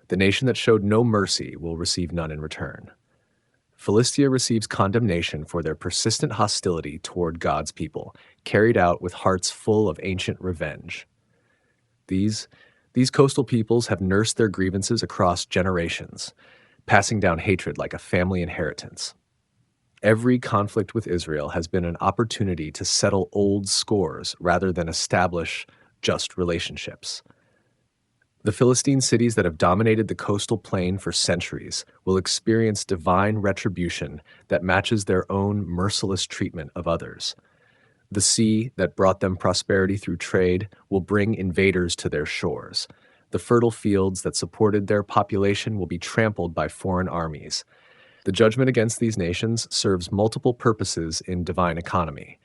The nation that showed no mercy will receive none in return. Philistia receives condemnation for their persistent hostility toward God's people, carried out with hearts full of ancient revenge. These coastal peoples have nursed their grievances across generations, passing down hatred like a family inheritance. Every conflict with Israel has been an opportunity to settle old scores rather than establish just relationships. The Philistine cities that have dominated the coastal plain for centuries will experience divine retribution that matches their own merciless treatment of others. The sea that brought them prosperity through trade will bring invaders to their shores. The fertile fields that supported their population will be trampled by foreign armies. The judgment against these nations serves multiple purposes in divine economy.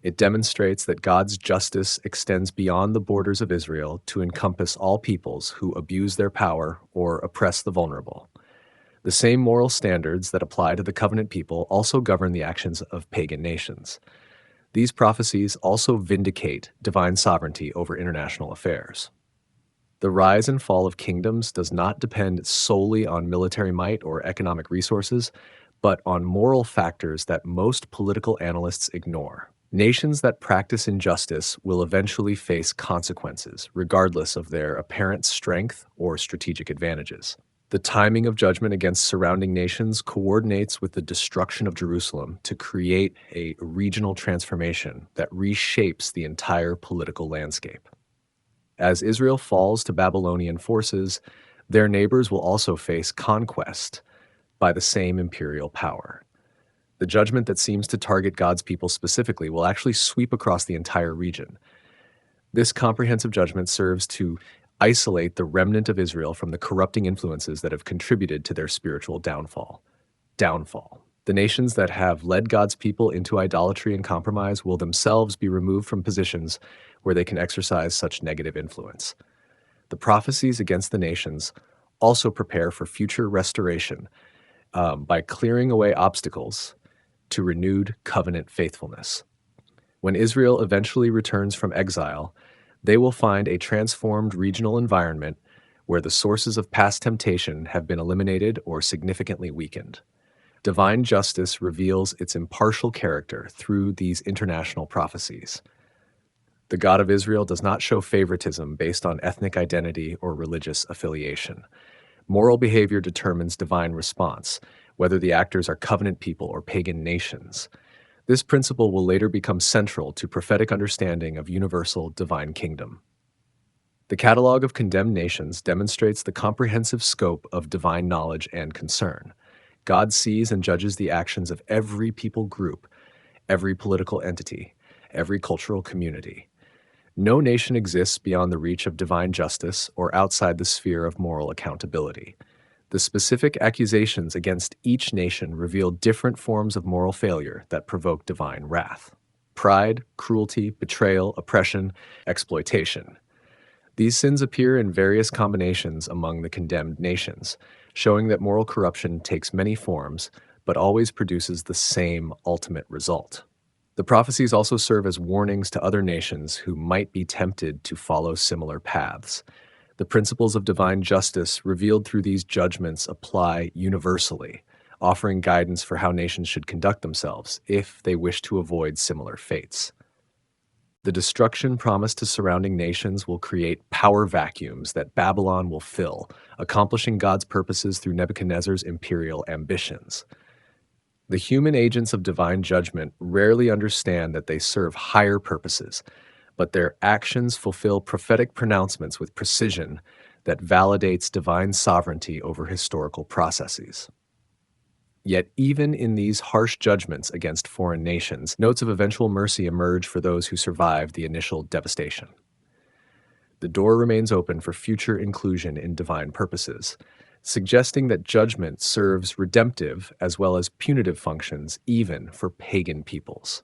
It demonstrates that God's justice extends beyond the borders of Israel to encompass all peoples who abuse their power or oppress the vulnerable. The same moral standards that apply to the covenant people also govern the actions of pagan nations. These prophecies also vindicate divine sovereignty over international affairs. The rise and fall of kingdoms does not depend solely on military might or economic resources, but on moral factors that most political analysts ignore. Nations that practice injustice will eventually face consequences, regardless of their apparent strength or strategic advantages. The timing of judgment against surrounding nations coordinates with the destruction of Jerusalem to create a regional transformation that reshapes the entire political landscape. As Israel falls to Babylonian forces, their neighbors will also face conquest by the same imperial power. The judgment that seems to target God's people specifically will actually sweep across the entire region. This comprehensive judgment serves to isolate the remnant of Israel from the corrupting influences that have contributed to their spiritual downfall. The nations that have led God's people into idolatry and compromise will themselves be removed from positions where they can exercise such negative influence. The prophecies against the nations also prepare for future restoration by clearing away obstacles to renewed covenant faithfulness. When Israel eventually returns from exile, they will find a transformed regional environment where the sources of past temptation have been eliminated or significantly weakened. Divine justice reveals its impartial character through these international prophecies. The God of Israel does not show favoritism based on ethnic identity or religious affiliation. Moral behavior determines divine response, whether the actors are covenant people or pagan nations. This principle will later become central to prophetic understanding of universal divine kingdom. The catalog of condemned nations demonstrates the comprehensive scope of divine knowledge and concern. God sees and judges the actions of every people group, every political entity, every cultural community. No nation exists beyond the reach of divine justice or outside the sphere of moral accountability. The specific accusations against each nation reveal different forms of moral failure that provoke divine wrath. Pride, cruelty, betrayal, oppression, exploitation. These sins appear in various combinations among the condemned nations, showing that moral corruption takes many forms, but always produces the same ultimate result. The prophecies also serve as warnings to other nations who might be tempted to follow similar paths. The principles of divine justice revealed through these judgments apply universally, offering guidance for how nations should conduct themselves if they wish to avoid similar fates. The destruction promised to surrounding nations will create power vacuums that Babylon will fill, accomplishing God's purposes through Nebuchadnezzar's imperial ambitions. The human agents of divine judgment rarely understand that they serve higher purposes, but their actions fulfill prophetic pronouncements with precision that validates divine sovereignty over historical processes. Yet even in these harsh judgments against foreign nations, notes of eventual mercy emerge for those who survived the initial devastation. The door remains open for future inclusion in divine purposes, suggesting that judgment serves redemptive as well as punitive functions even for pagan peoples.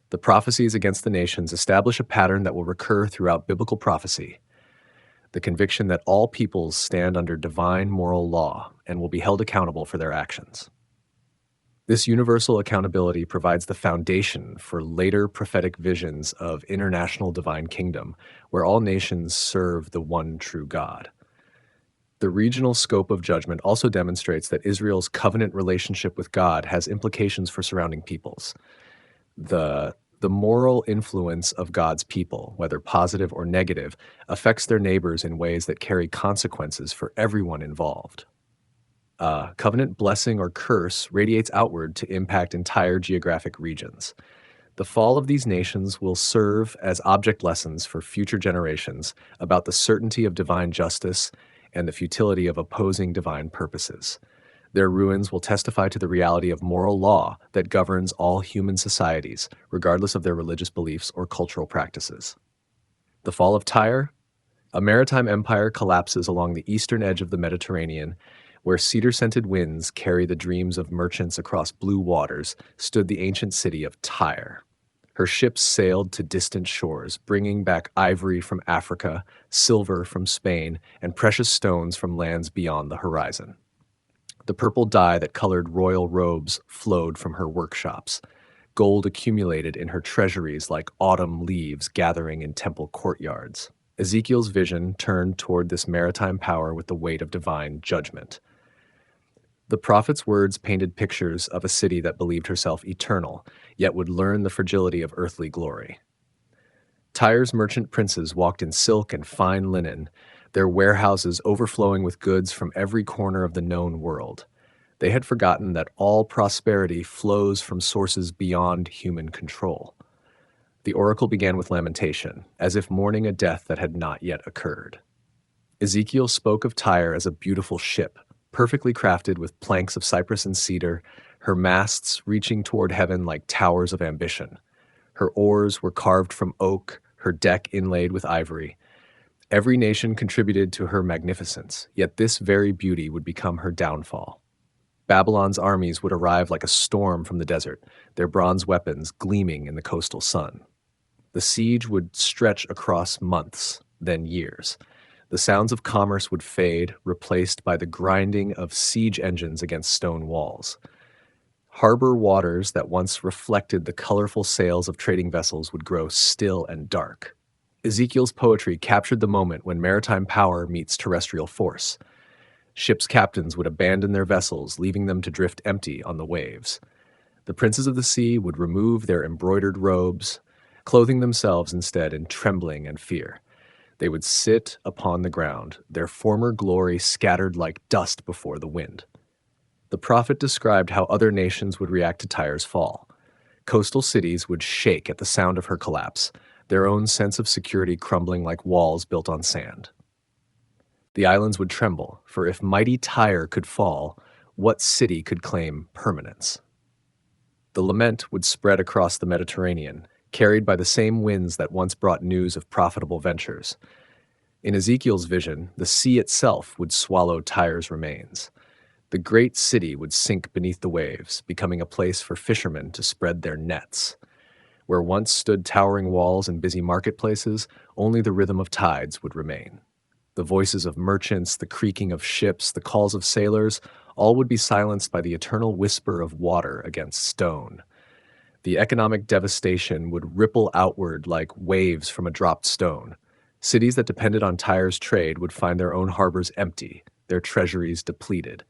The prophecies against the nations establish a pattern that will recur throughout biblical prophecy: the conviction that all peoples stand under divine moral law and will be held accountable for their actions. This universal accountability provides the foundation for later prophetic visions of international divine kingdom, where all nations serve the one true God. The regional scope of judgment also demonstrates that Israel's covenant relationship with God has implications for surrounding peoples. The moral influence of God's people, whether positive or negative, affects their neighbors in ways that carry consequences for everyone involved. Covenant blessing or curse radiates outward to impact entire geographic regions. The fall of these nations will serve as object lessons for future generations about the certainty of divine justice and the futility of opposing divine purposes. Their ruins will testify to the reality of moral law that governs all human societies, regardless of their religious beliefs or cultural practices. The fall of Tyre A maritime empire collapses along the eastern edge of the Mediterranean, where cedar-scented winds carry the dreams of merchants across blue waters, stood the ancient city of Tyre. Her ships sailed to distant shores, bringing back ivory from Africa, silver from Spain, and precious stones from lands beyond the horizon. The purple dye that colored royal robes flowed from her workshops. Gold accumulated in her treasuries like autumn leaves gathering in temple courtyards. Ezekiel's vision turned toward this maritime power with the weight of divine judgment. The prophet's words painted pictures of a city that believed herself eternal, yet would learn the fragility of earthly glory. Tyre's merchant princes walked in silk and fine linen, their warehouses overflowing with goods from every corner of the known world. They had forgotten that all prosperity flows from sources beyond human control. The oracle began with lamentation, as if mourning a death that had not yet occurred. Ezekiel spoke of Tyre as a beautiful ship, perfectly crafted with planks of cypress and cedar, her masts reaching toward heaven like towers of ambition. Her oars were carved from oak, her deck inlaid with ivory. Every nation contributed to her magnificence, yet this very beauty would become her downfall. Babylon's armies would arrive like a storm from the desert, their bronze weapons gleaming in the coastal sun. The siege would stretch across months, then years. The sounds of commerce would fade, replaced by the grinding of siege engines against stone walls. Harbor waters that once reflected the colorful sails of trading vessels would grow still and dark. Ezekiel's poetry captured the moment when maritime power meets terrestrial force. Ships' captains would abandon their vessels, leaving them to drift empty on the waves. The princes of the sea would remove their embroidered robes, clothing themselves instead in trembling and fear. They would sit upon the ground, their former glory scattered like dust before the wind. The prophet described how other nations would react to Tyre's fall. Coastal cities would shake at the sound of her collapse, their own sense of security crumbling like walls built on sand. The islands would tremble, for if mighty Tyre could fall, what city could claim permanence? The lament would spread across the Mediterranean, carried by the same winds that once brought news of profitable ventures. In Ezekiel's vision, the sea itself would swallow Tyre's remains. The great city would sink beneath the waves, becoming a place for fishermen to spread their nets. Where once stood towering walls and busy marketplaces, only the rhythm of tides would remain. The voices of merchants, the creaking of ships, the calls of sailors, all would be silenced by the eternal whisper of water against stone. The economic devastation would ripple outward like waves from a dropped stone. Cities that depended on Tyre's trade would find their own harbors empty, their treasuries depleted.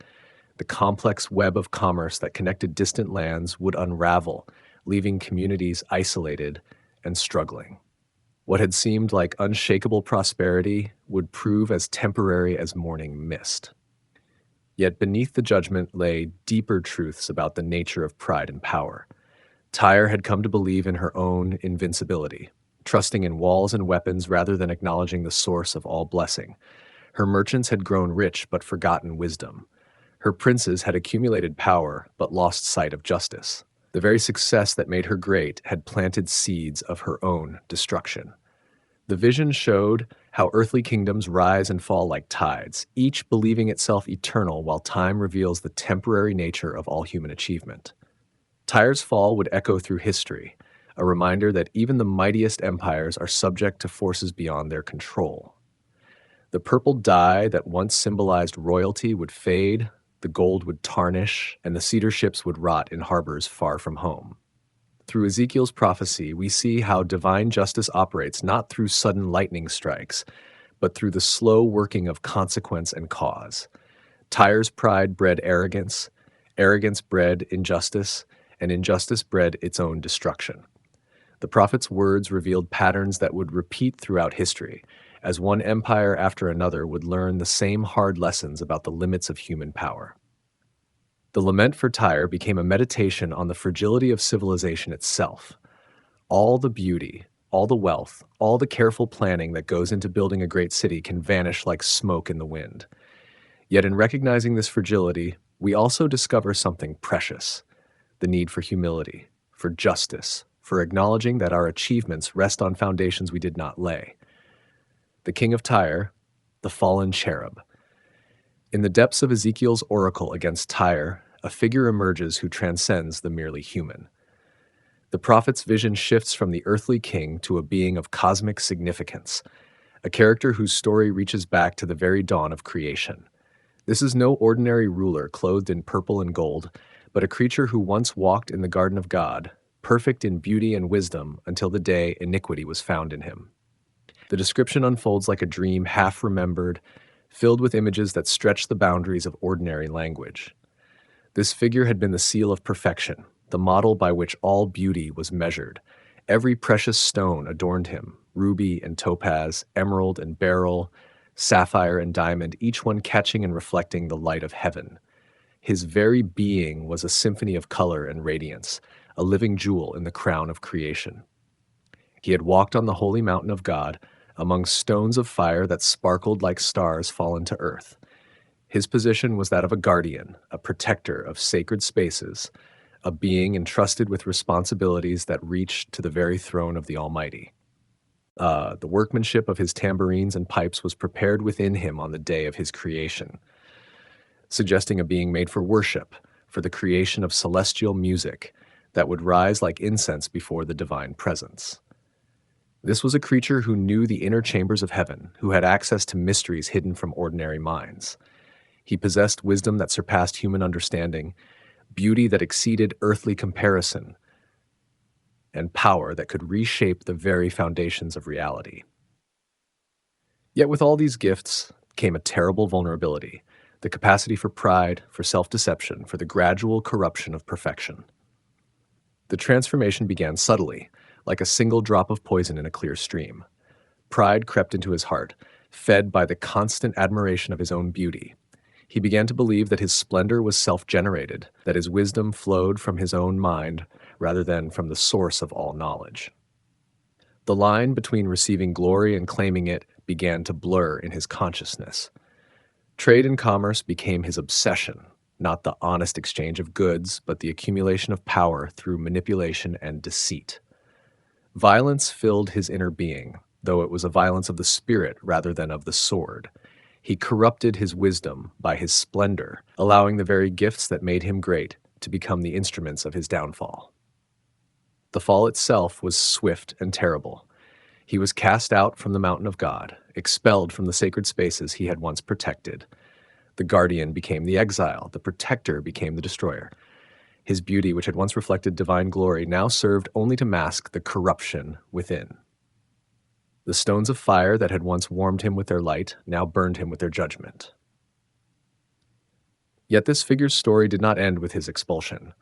The complex web of commerce that connected distant lands would unravel, leaving communities isolated and struggling. What had seemed like unshakable prosperity would prove as temporary as morning mist. Yet beneath the judgment lay deeper truths about the nature of pride and power. Tyre had come to believe in her own invincibility, trusting in walls and weapons rather than acknowledging the source of all blessing. Her merchants had grown rich but forgotten wisdom. Her princes had accumulated power but lost sight of justice. The very success that made her great had planted seeds of her own destruction. The vision showed how earthly kingdoms rise and fall like tides, each believing itself eternal while time reveals the temporary nature of all human achievement. Tyre's fall would echo through history, a reminder that even the mightiest empires are subject to forces beyond their control. The purple dye that once symbolized royalty would fade, the gold would tarnish, and the cedar ships would rot in harbors far from home. Through Ezekiel's prophecy, we see how divine justice operates not through sudden lightning strikes, but through the slow working of consequence and cause. Tyre's pride bred arrogance, arrogance bred injustice, and injustice bred its own destruction. The prophet's words revealed patterns that would repeat throughout history, as one empire after another would learn the same hard lessons about the limits of human power. The lament for Tyre became a meditation on the fragility of civilization itself. All the beauty, all the wealth, all the careful planning that goes into building a great city can vanish like smoke in the wind. Yet in recognizing this fragility, we also discover something precious: the need for humility, for justice, for acknowledging that our achievements rest on foundations we did not lay. The king of Tyre, the fallen cherub. In the depths of Ezekiel's oracle against Tyre, a figure emerges who transcends the merely human. The prophet's vision shifts from the earthly king to a being of cosmic significance, a character whose story reaches back to the very dawn of creation. This is no ordinary ruler clothed in purple and gold, but a creature who once walked in the garden of God, perfect in beauty and wisdom until the day iniquity was found in him. The description unfolds like a dream half remembered, filled with images that stretch the boundaries of ordinary language. This figure had been the seal of perfection, the model by which all beauty was measured. Every precious stone adorned him, ruby and topaz, emerald and beryl, sapphire and diamond, each one catching and reflecting the light of heaven. His very being was a symphony of color and radiance, a living jewel in the crown of creation. He had walked on the holy mountain of God, among stones of fire that sparkled like stars fallen to earth. His position was that of a guardian, a protector of sacred spaces, a being entrusted with responsibilities that reached to the very throne of the Almighty. The workmanship of his tambourines and pipes was prepared within him on the day of his creation, suggesting a being made for worship, for the creation of celestial music that would rise like incense before the divine presence. This was a creature who knew the inner chambers of heaven, who had access to mysteries hidden from ordinary minds. He possessed wisdom that surpassed human understanding, beauty that exceeded earthly comparison, and power that could reshape the very foundations of reality. Yet with all these gifts came a terrible vulnerability, the capacity for pride, for self-deception, for the gradual corruption of perfection. The transformation began subtly, like a single drop of poison in a clear stream. Pride crept into his heart, fed by the constant admiration of his own beauty. He began to believe that his splendor was self-generated, that his wisdom flowed from his own mind rather than from the source of all knowledge. The line between receiving glory and claiming it began to blur in his consciousness. Trade and commerce became his obsession, not the honest exchange of goods, but the accumulation of power through manipulation and deceit. Violence filled his inner being, though it was a violence of the spirit rather than of the sword. He corrupted his wisdom by his splendor, allowing the very gifts that made him great to become the instruments of his downfall. The fall itself was swift and terrible. He was cast out from the mountain of God, expelled from the sacred spaces he had once protected. The guardian became the exile, the protector became the destroyer. His beauty, which had once reflected divine glory, now served only to mask the corruption within. The stones of fire that had once warmed him with their light now burned him with their judgment. Yet this figure's story did not end with his expulsion.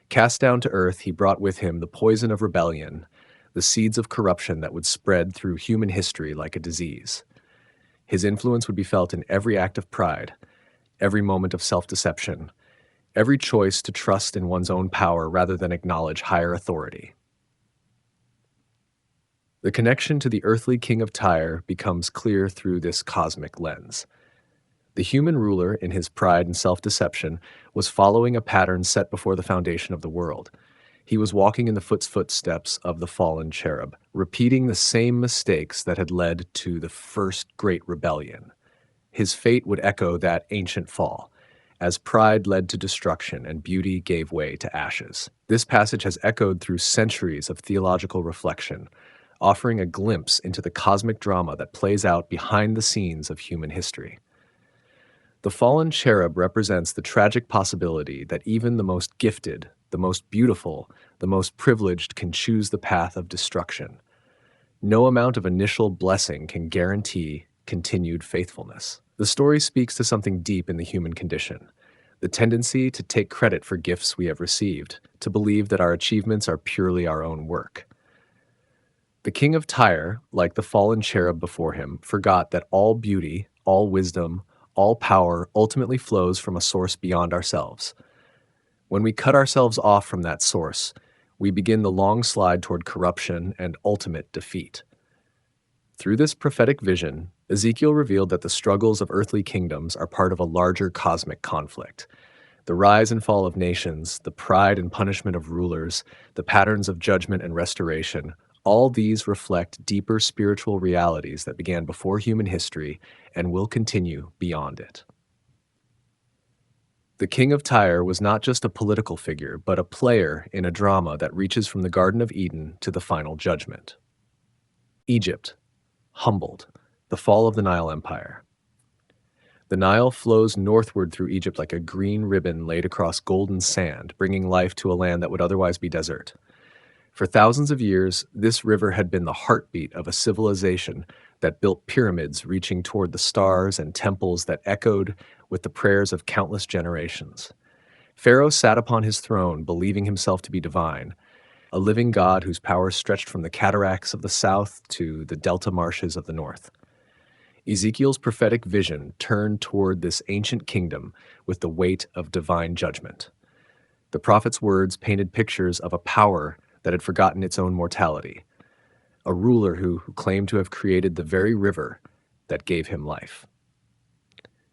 Cast down to earth, he brought with him the poison of rebellion, the seeds of corruption that would spread through human history like a disease. His influence would be felt in every act of pride, every moment of self-deception, every choice to trust in one's own power rather than acknowledge higher authority. The connection to the earthly king of Tyre becomes clear through this cosmic lens. The human ruler, in his pride and self-deception, was following a pattern set before the foundation of the world. He was walking in the footsteps of the fallen cherub, repeating the same mistakes that had led to the first great rebellion. His fate would echo that ancient fall, as pride led to destruction and beauty gave way to ashes. This passage has echoed through centuries of theological reflection, offering a glimpse into the cosmic drama that plays out behind the scenes of human history. The fallen cherub represents the tragic possibility that even the most gifted, the most beautiful, the most privileged can choose the path of destruction. No amount of initial blessing can guarantee continued faithfulness. The story speaks to something deep in the human condition, the tendency to take credit for gifts we have received, to believe that our achievements are purely our own work. The king of Tyre, like the fallen cherub before him, forgot that all beauty, all wisdom, all power ultimately flows from a source beyond ourselves. When we cut ourselves off from that source, we begin the long slide toward corruption and ultimate defeat. Through this prophetic vision, Ezekiel revealed that the struggles of earthly kingdoms are part of a larger cosmic conflict. The rise and fall of nations, the pride and punishment of rulers, the patterns of judgment and restoration, All these reflect deeper spiritual realities that began before human history and will continue beyond it. The king of Tyre was not just a political figure, but a player in a drama that reaches from the Garden of Eden to the final judgment. Egypt, humbled, the fall of the Nile Empire. The Nile flows northward through Egypt like a green ribbon laid across golden sand, bringing life to a land that would otherwise be desert. For thousands of years, this river had been the heartbeat of a civilization that built pyramids reaching toward the stars and temples that echoed with the prayers of countless generations. Pharaoh sat upon his throne, believing himself to be divine, a living god whose power stretched from the cataracts of the south to the delta marshes of the north. Ezekiel's prophetic vision turned toward this ancient kingdom with the weight of divine judgment. The prophet's words painted pictures of a power that had forgotten its own mortality, a ruler who claimed to have created the very river that gave him life.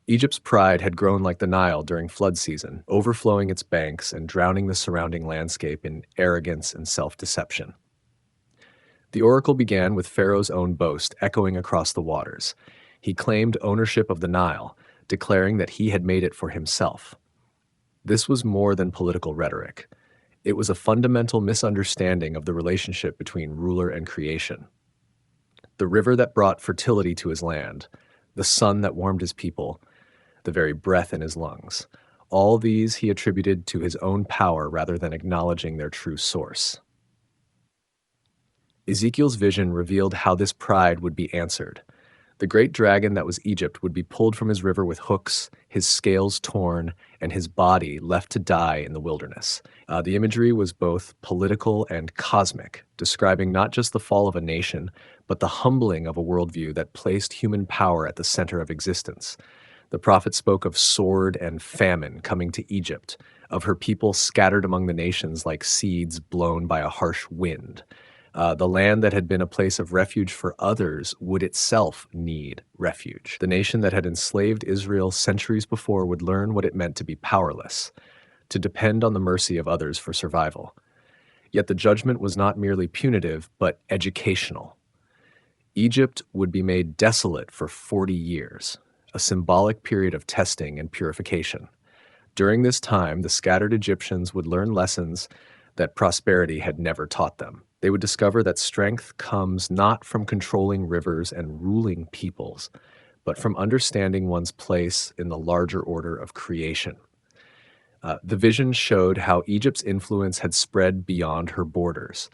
Egypt's pride had grown like the Nile during flood season, overflowing its banks and drowning the surrounding landscape in arrogance and self-deception. The oracle began with Pharaoh's own boast echoing across the waters. He claimed ownership of the Nile, declaring that he had made it for himself. This was more than political rhetoric. It was a fundamental misunderstanding of the relationship between ruler and creation. The river that brought fertility to his land, the sun that warmed his people, the very breath in his lungs, all these he attributed to his own power rather than acknowledging their true source. Ezekiel's vision revealed how this pride would be answered. The great dragon that was Egypt would be pulled from his river with hooks, his scales torn, and his body left to die in the wilderness. The imagery was both political and cosmic, describing not just the fall of a nation, but the humbling of a worldview that placed human power at the center of existence. The prophet spoke of sword and famine coming to Egypt, of her people scattered among the nations like seeds blown by a harsh wind. The land that had been a place of refuge for others would itself need refuge. The nation that had enslaved Israel centuries before would learn what it meant to be powerless, to depend on the mercy of others for survival. Yet the judgment was not merely punitive, but educational. Egypt would be made desolate for 40 years, a symbolic period of testing and purification. During this time, the scattered Egyptians would learn lessons that prosperity had never taught them. They would discover that strength comes not from controlling rivers and ruling peoples, but from understanding one's place in the larger order of creation. The vision showed how Egypt's influence had spread beyond her borders,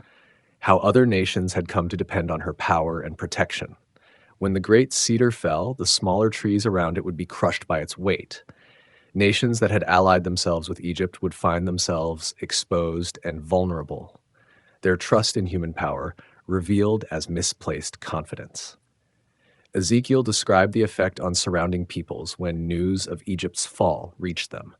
how other nations had come to depend on her power and protection. When the great cedar fell, the smaller trees around it would be crushed by its weight. Nations that had allied themselves with Egypt would find themselves exposed and vulnerable, their trust in human power revealed as misplaced confidence. Ezekiel described the effect on surrounding peoples when news of Egypt's fall reached them.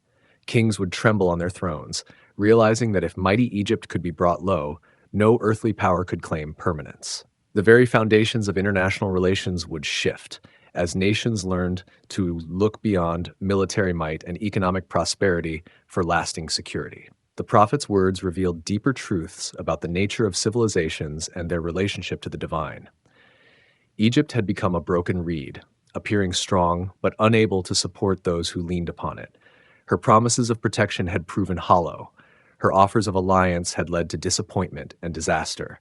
Kings would tremble on their thrones, realizing that if mighty Egypt could be brought low, no earthly power could claim permanence. The very foundations of international relations would shift, as nations learned to look beyond military might and economic prosperity for lasting security. The prophet's words revealed deeper truths about the nature of civilizations and their relationship to the divine. Egypt had become a broken reed, appearing strong but unable to support those who leaned upon it. Her promises of protection had proven hollow. Her offers of alliance had led to disappointment and disaster.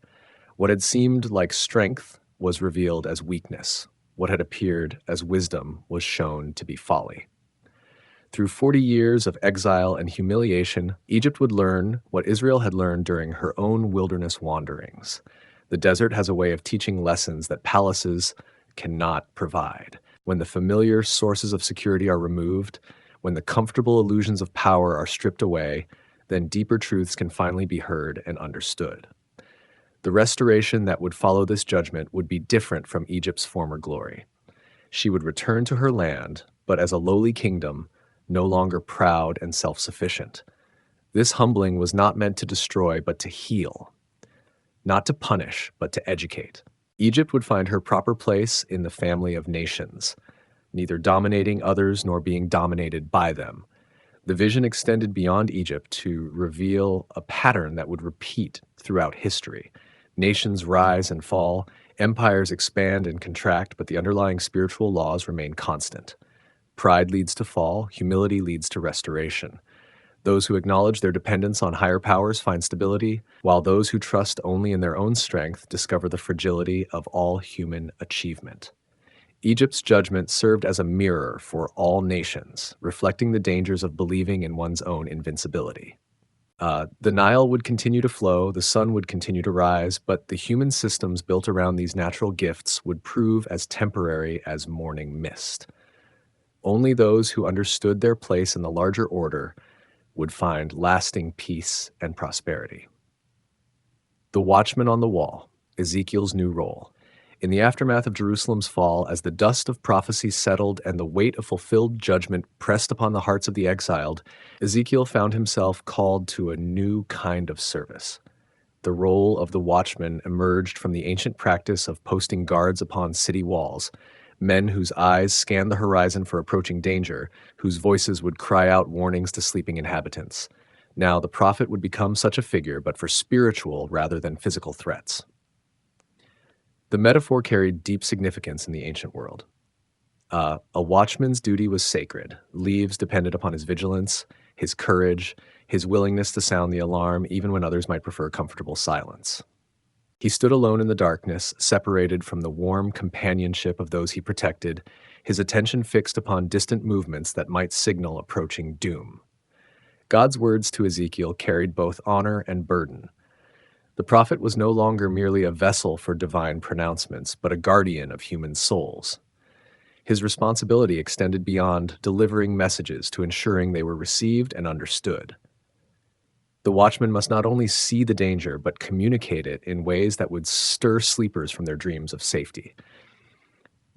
What had seemed like strength was revealed as weakness. What had appeared as wisdom was shown to be folly. Through 40 years of exile and humiliation, Egypt would learn what Israel had learned during her own wilderness wanderings. The desert has a way of teaching lessons that palaces cannot provide. When the familiar sources of security are removed, when the comfortable illusions of power are stripped away, then deeper truths can finally be heard and understood. The restoration that would follow this judgment would be different from Egypt's former glory. She would return to her land, but as a lowly kingdom, no longer proud and self-sufficient. This humbling was not meant to destroy, but to heal. Not to punish, but to educate. Egypt would find her proper place in the family of nations, neither dominating others nor being dominated by them. The vision extended beyond Egypt to reveal a pattern that would repeat throughout history. Nations rise and fall, empires expand and contract, but the underlying spiritual laws remain constant. Pride leads to fall, humility leads to restoration. Those who acknowledge their dependence on higher powers find stability, while those who trust only in their own strength discover the fragility of all human achievement. Egypt's judgment served as a mirror for all nations, reflecting the dangers of believing in one's own invincibility. The Nile would continue to flow, the sun would continue to rise, but the human systems built around these natural gifts would prove as temporary as morning mist. Only those who understood their place in the larger order would find lasting peace and prosperity. The Watchman on the Wall, Ezekiel's new role. In the aftermath of Jerusalem's fall, as the dust of prophecy settled and the weight of fulfilled judgment pressed upon the hearts of the exiled, Ezekiel found himself called to a new kind of service. The role of the watchman emerged from the ancient practice of posting guards upon city walls, men whose eyes scanned the horizon for approaching danger, whose voices would cry out warnings to sleeping inhabitants. Now the prophet would become such a figure, but for spiritual rather than physical threats. The metaphor carried deep significance in the ancient world. A watchman's duty was sacred. Leaves depended upon his vigilance, his courage, his willingness to sound the alarm, even when others might prefer comfortable silence. He stood alone in the darkness, separated from the warm companionship of those he protected, his attention fixed upon distant movements that might signal approaching doom. God's words to Ezekiel carried both honor and burden. The prophet was no longer merely a vessel for divine pronouncements, but a guardian of human souls. His responsibility extended beyond delivering messages to ensuring they were received and understood. The watchman must not only see the danger, but communicate it in ways that would stir sleepers from their dreams of safety.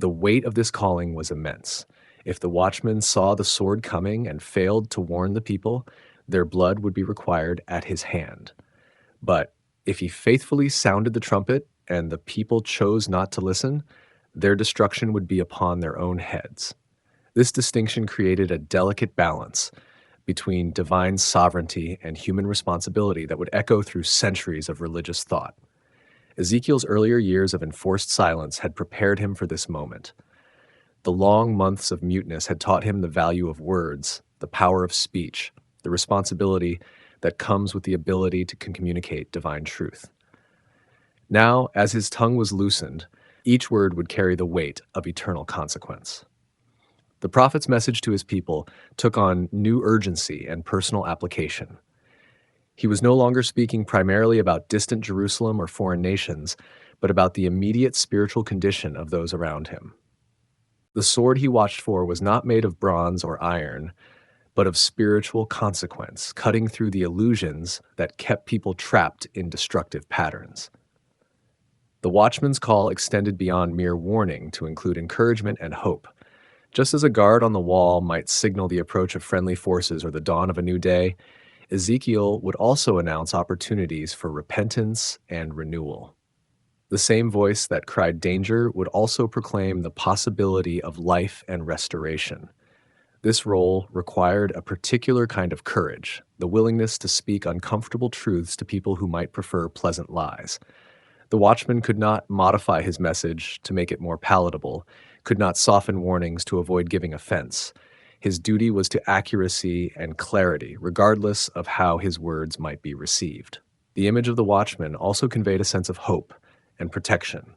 The weight of this calling was immense. If the watchman saw the sword coming and failed to warn the people, their blood would be required at his hand. But if he faithfully sounded the trumpet and the people chose not to listen, their destruction would be upon their own heads. This distinction created a delicate balance between divine sovereignty and human responsibility that would echo through centuries of religious thought. Ezekiel's earlier years of enforced silence had prepared him for this moment. The long months of muteness had taught him the value of words, the power of speech, the responsibility that comes with the ability to communicate divine truth. Now, as his tongue was loosened, each word would carry the weight of eternal consequence. The prophet's message to his people took on new urgency and personal application. He was no longer speaking primarily about distant Jerusalem or foreign nations, but about the immediate spiritual condition of those around him. The sword he watched for was not made of bronze or iron, but of spiritual consequence, cutting through the illusions that kept people trapped in destructive patterns. The watchman's call extended beyond mere warning to include encouragement and hope. Just as a guard on the wall might signal the approach of friendly forces or the dawn of a new day, Ezekiel would also announce opportunities for repentance and renewal. The same voice that cried danger would also proclaim the possibility of life and restoration. This role required a particular kind of courage, the willingness to speak uncomfortable truths to people who might prefer pleasant lies. The watchman could not modify his message to make it more palatable, could not soften warnings to avoid giving offense. His duty was to accuracy and clarity, regardless of how his words might be received. The image of the watchman also conveyed a sense of hope and protection.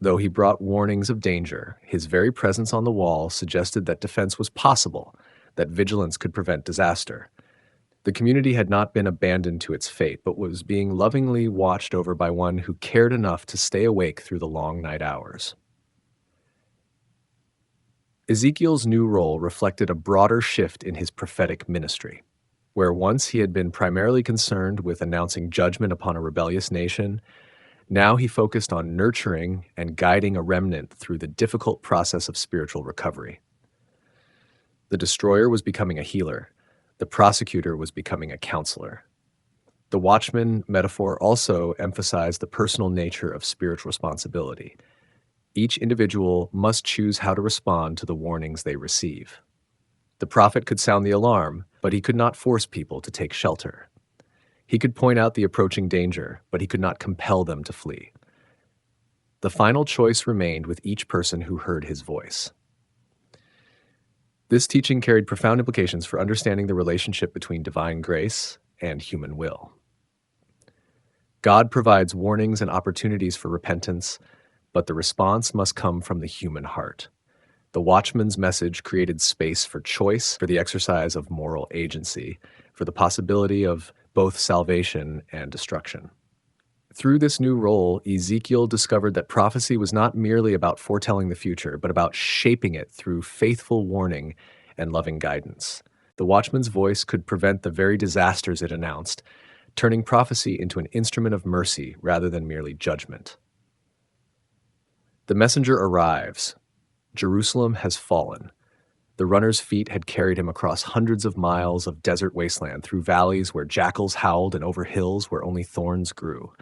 Though he brought warnings of danger, his very presence on the wall suggested that defense was possible, that vigilance could prevent disaster. The community had not been abandoned to its fate, but was being lovingly watched over by one who cared enough to stay awake through the long night hours. Ezekiel's new role reflected a broader shift in his prophetic ministry. Where once he had been primarily concerned with announcing judgment upon a rebellious nation, now he focused on nurturing and guiding a remnant through the difficult process of spiritual recovery. The destroyer was becoming a healer. The prosecutor was becoming a counselor. The watchman metaphor also emphasized the personal nature of spiritual responsibility. Each individual must choose how to respond to the warnings they receive. The prophet could sound the alarm, but he could not force people to take shelter. He could point out the approaching danger, but he could not compel them to flee. The final choice remained with each person who heard his voice. This teaching carried profound implications for understanding the relationship between divine grace and human will. God provides warnings and opportunities for repentance, but the response must come from the human heart. The watchman's message created space for choice, for the exercise of moral agency, for the possibility of both salvation and destruction. Through this new role, Ezekiel discovered that prophecy was not merely about foretelling the future, but about shaping it through faithful warning and loving guidance. The watchman's voice could prevent the very disasters it announced, turning prophecy into an instrument of mercy rather than merely judgment. The messenger arrives. Jerusalem has fallen. The runner's feet had carried him across hundreds of miles of desert wasteland, through valleys where jackals howled and over hills where only thorns grew.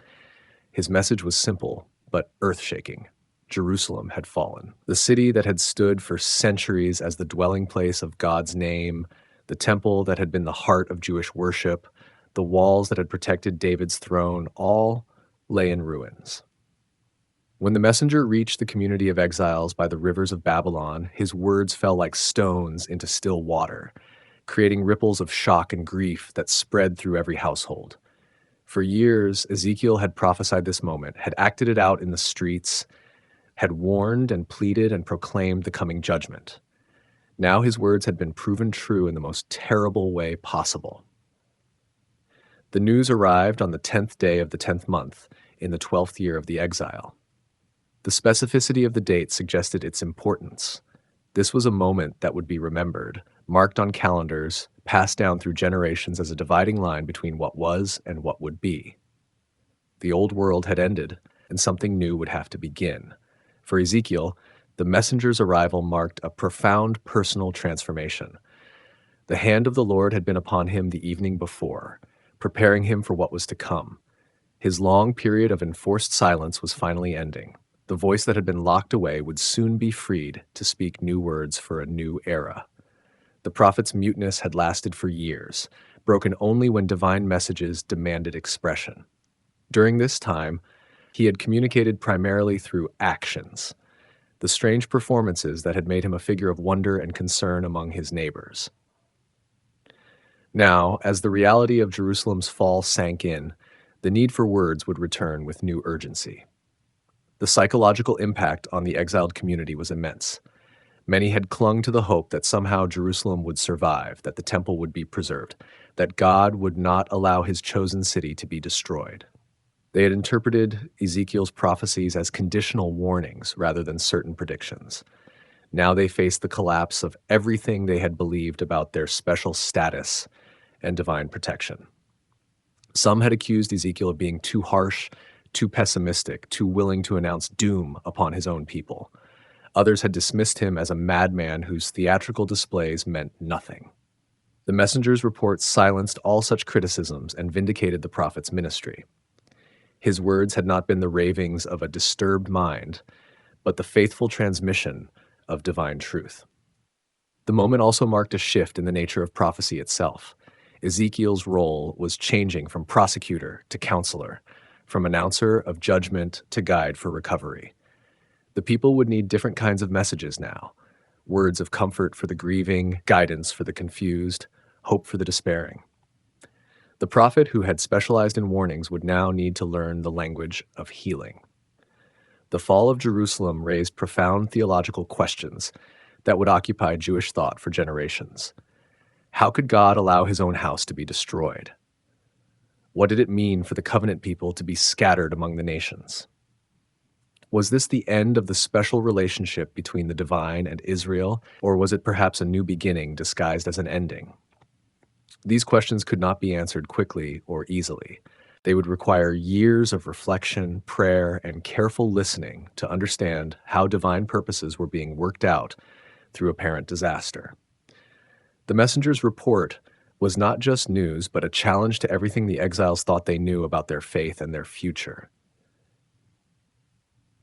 His message was simple, but earth-shaking. Jerusalem had fallen. The city that had stood for centuries as the dwelling place of God's name, the temple that had been the heart of Jewish worship, the walls that had protected David's throne, all lay in ruins. When the messenger reached the community of exiles by the rivers of Babylon, his words fell like stones into still water, creating ripples of shock and grief that spread through every household. For years, Ezekiel had prophesied this moment, had acted it out in the streets, had warned and pleaded and proclaimed the coming judgment. Now his words had been proven true in the most terrible way possible. The news arrived on the 10th day of the 10th month, in the 12th year of the exile. The specificity of the date suggested its importance. This was a moment that would be remembered, marked on calendars, passed down through generations as a dividing line between what was and what would be. The old world had ended, and something new would have to begin. For Ezekiel, the messenger's arrival marked a profound personal transformation. The hand of the Lord had been upon him the evening before, preparing him for what was to come. His long period of enforced silence was finally ending. The voice that had been locked away would soon be freed to speak new words for a new era. The prophet's muteness had lasted for years, broken only when divine messages demanded expression. During this time, he had communicated primarily through actions, the strange performances that had made him a figure of wonder and concern among his neighbors. Now, as the reality of Jerusalem's fall sank in, the need for words would return with new urgency. The psychological impact on the exiled community was immense. Many had clung to the hope that somehow Jerusalem would survive, that the temple would be preserved, that God would not allow his chosen city to be destroyed. They had interpreted Ezekiel's prophecies as conditional warnings rather than certain predictions. Now they faced the collapse of everything they had believed about their special status and divine protection. Some had accused Ezekiel of being too harsh, too pessimistic, too willing to announce doom upon his own people. Others had dismissed him as a madman whose theatrical displays meant nothing. The messenger's report silenced all such criticisms and vindicated the prophet's ministry. His words had not been the ravings of a disturbed mind, but the faithful transmission of divine truth. The moment also marked a shift in the nature of prophecy itself. Ezekiel's role was changing from prosecutor to counselor, from announcer of judgment to guide for recovery. The people would need different kinds of messages now: words of comfort for the grieving, guidance for the confused, hope for the despairing. The prophet who had specialized in warnings would now need to learn the language of healing. The fall of Jerusalem raised profound theological questions that would occupy Jewish thought for generations. How could God allow his own house to be destroyed? What did it mean for the covenant people to be scattered among the nations? Was this the end of the special relationship between the divine and Israel, or was it perhaps a new beginning disguised as an ending? These questions could not be answered quickly or easily. They would require years of reflection, prayer, and careful listening to understand how divine purposes were being worked out through apparent disaster. The messenger's report was not just news, but a challenge to everything the exiles thought they knew about their faith and their future.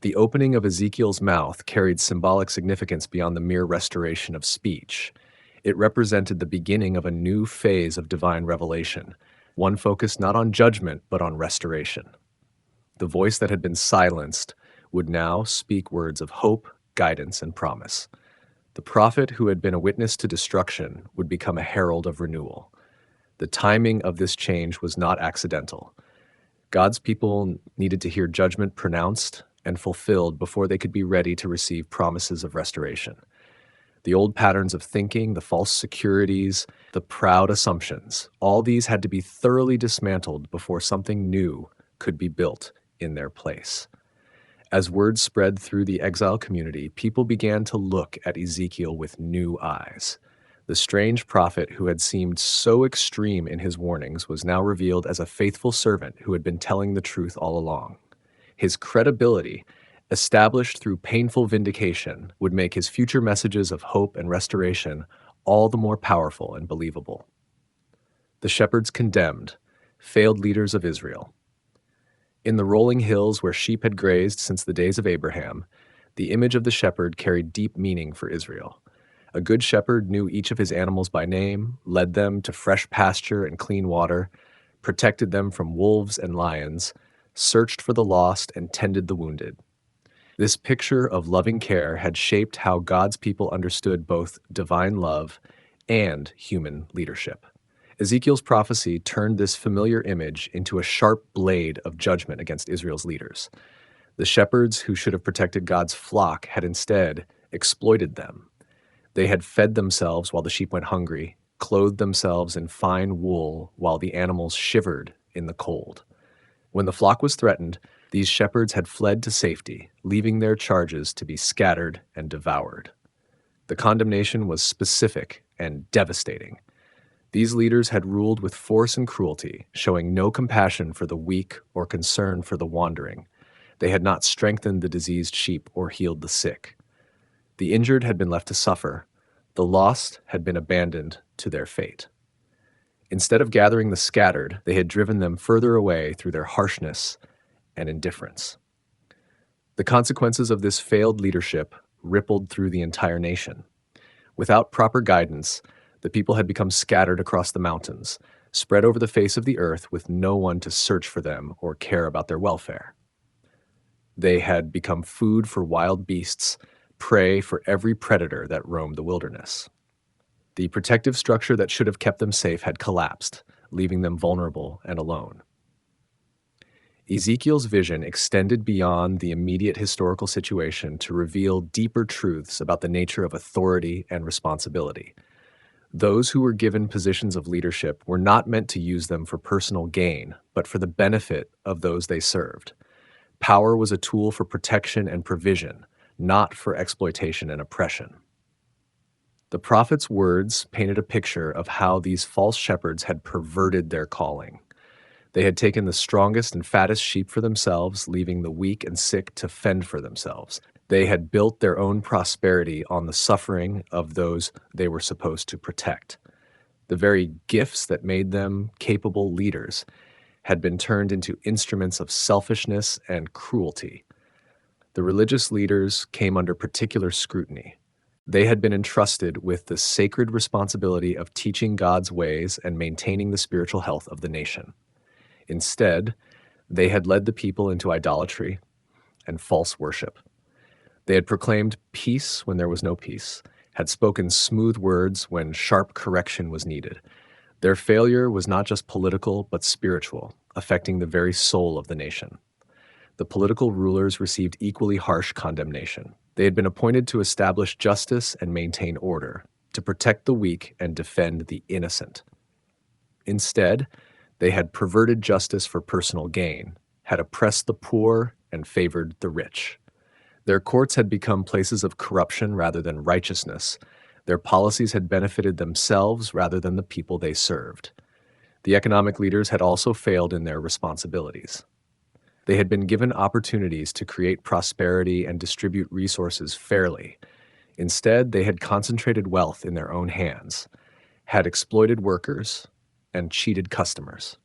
The opening of Ezekiel's mouth carried symbolic significance beyond the mere restoration of speech. It represented the beginning of a new phase of divine revelation, one focused not on judgment but on restoration. The voice that had been silenced would now speak words of hope, guidance, and promise. The prophet who had been a witness to destruction would become a herald of renewal. The timing of this change was not accidental. God's people needed to hear judgment pronounced and fulfilled before they could be ready to receive promises of restoration. The old patterns of thinking, the false securities, the proud assumptions, all these had to be thoroughly dismantled before something new could be built in their place. As word spread through the exile community, people began to look at Ezekiel with new eyes. The strange prophet who had seemed so extreme in his warnings was now revealed as a faithful servant who had been telling the truth all along. His credibility, established through painful vindication, would make his future messages of hope and restoration all the more powerful and believable. The shepherds condemned, failed leaders of Israel. In the rolling hills where sheep had grazed since the days of Abraham, the image of the shepherd carried deep meaning for Israel. A good shepherd knew each of his animals by name, led them to fresh pasture and clean water, protected them from wolves and lions, searched for the lost, and tended the wounded. This picture of loving care had shaped how God's people understood both divine love and human leadership. Ezekiel's prophecy turned this familiar image into a sharp blade of judgment against Israel's leaders. The shepherds who should have protected God's flock had instead exploited them. They had fed themselves while the sheep went hungry, clothed themselves in fine wool while the animals shivered in the cold. When the flock was threatened, these shepherds had fled to safety, leaving their charges to be scattered and devoured. The condemnation was specific and devastating. These leaders had ruled with force and cruelty, showing no compassion for the weak or concern for the wandering. They had not strengthened the diseased sheep or healed the sick. The injured had been left to suffer. The lost had been abandoned to their fate. Instead of gathering the scattered, they had driven them further away through their harshness and indifference. The consequences of this failed leadership rippled through the entire nation. Without proper guidance, the people had become scattered across the mountains, spread over the face of the earth with no one to search for them or care about their welfare. They had become food for wild beasts, prey for every predator that roamed the wilderness. The protective structure that should have kept them safe had collapsed, leaving them vulnerable and alone. Ezekiel's vision extended beyond the immediate historical situation to reveal deeper truths about the nature of authority and responsibility. Those who were given positions of leadership were not meant to use them for personal gain, but for the benefit of those they served. Power was a tool for protection and provision, not for exploitation and oppression. The prophet's words painted a picture of how these false shepherds had perverted their calling. They had taken the strongest and fattest sheep for themselves, leaving the weak and sick to fend for themselves. They had built their own prosperity on the suffering of those they were supposed to protect. The very gifts that made them capable leaders had been turned into instruments of selfishness and cruelty. The religious leaders came under particular scrutiny. They had been entrusted with the sacred responsibility of teaching God's ways and maintaining the spiritual health of the nation. Instead, they had led the people into idolatry and false worship. They had proclaimed peace when there was no peace, had spoken smooth words when sharp correction was needed. Their failure was not just political, but spiritual, affecting the very soul of the nation. The political rulers received equally harsh condemnation. They had been appointed to establish justice and maintain order, to protect the weak and defend the innocent. Instead, they had perverted justice for personal gain, had oppressed the poor and favored the rich. Their courts had become places of corruption rather than righteousness. Their policies had benefited themselves rather than the people they served. The economic leaders had also failed in their responsibilities. They had been given opportunities to create prosperity and distribute resources fairly. Instead, they had concentrated wealth in their own hands, had exploited workers, and cheated customers.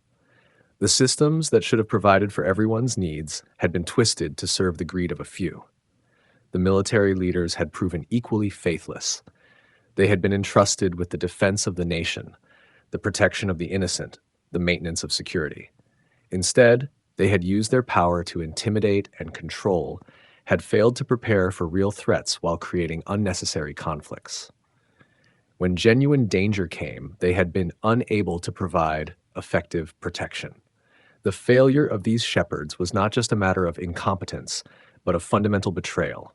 The systems that should have provided for everyone's needs had been twisted to serve the greed of a few. The military leaders had proven equally faithless. They had been entrusted with the defense of the nation, the protection of the innocent, the maintenance of security. Instead, they had used their power to intimidate and control, had failed to prepare for real threats while creating unnecessary conflicts. When genuine danger came, they had been unable to provide effective protection. The failure of these shepherds was not just a matter of incompetence, but of fundamental betrayal.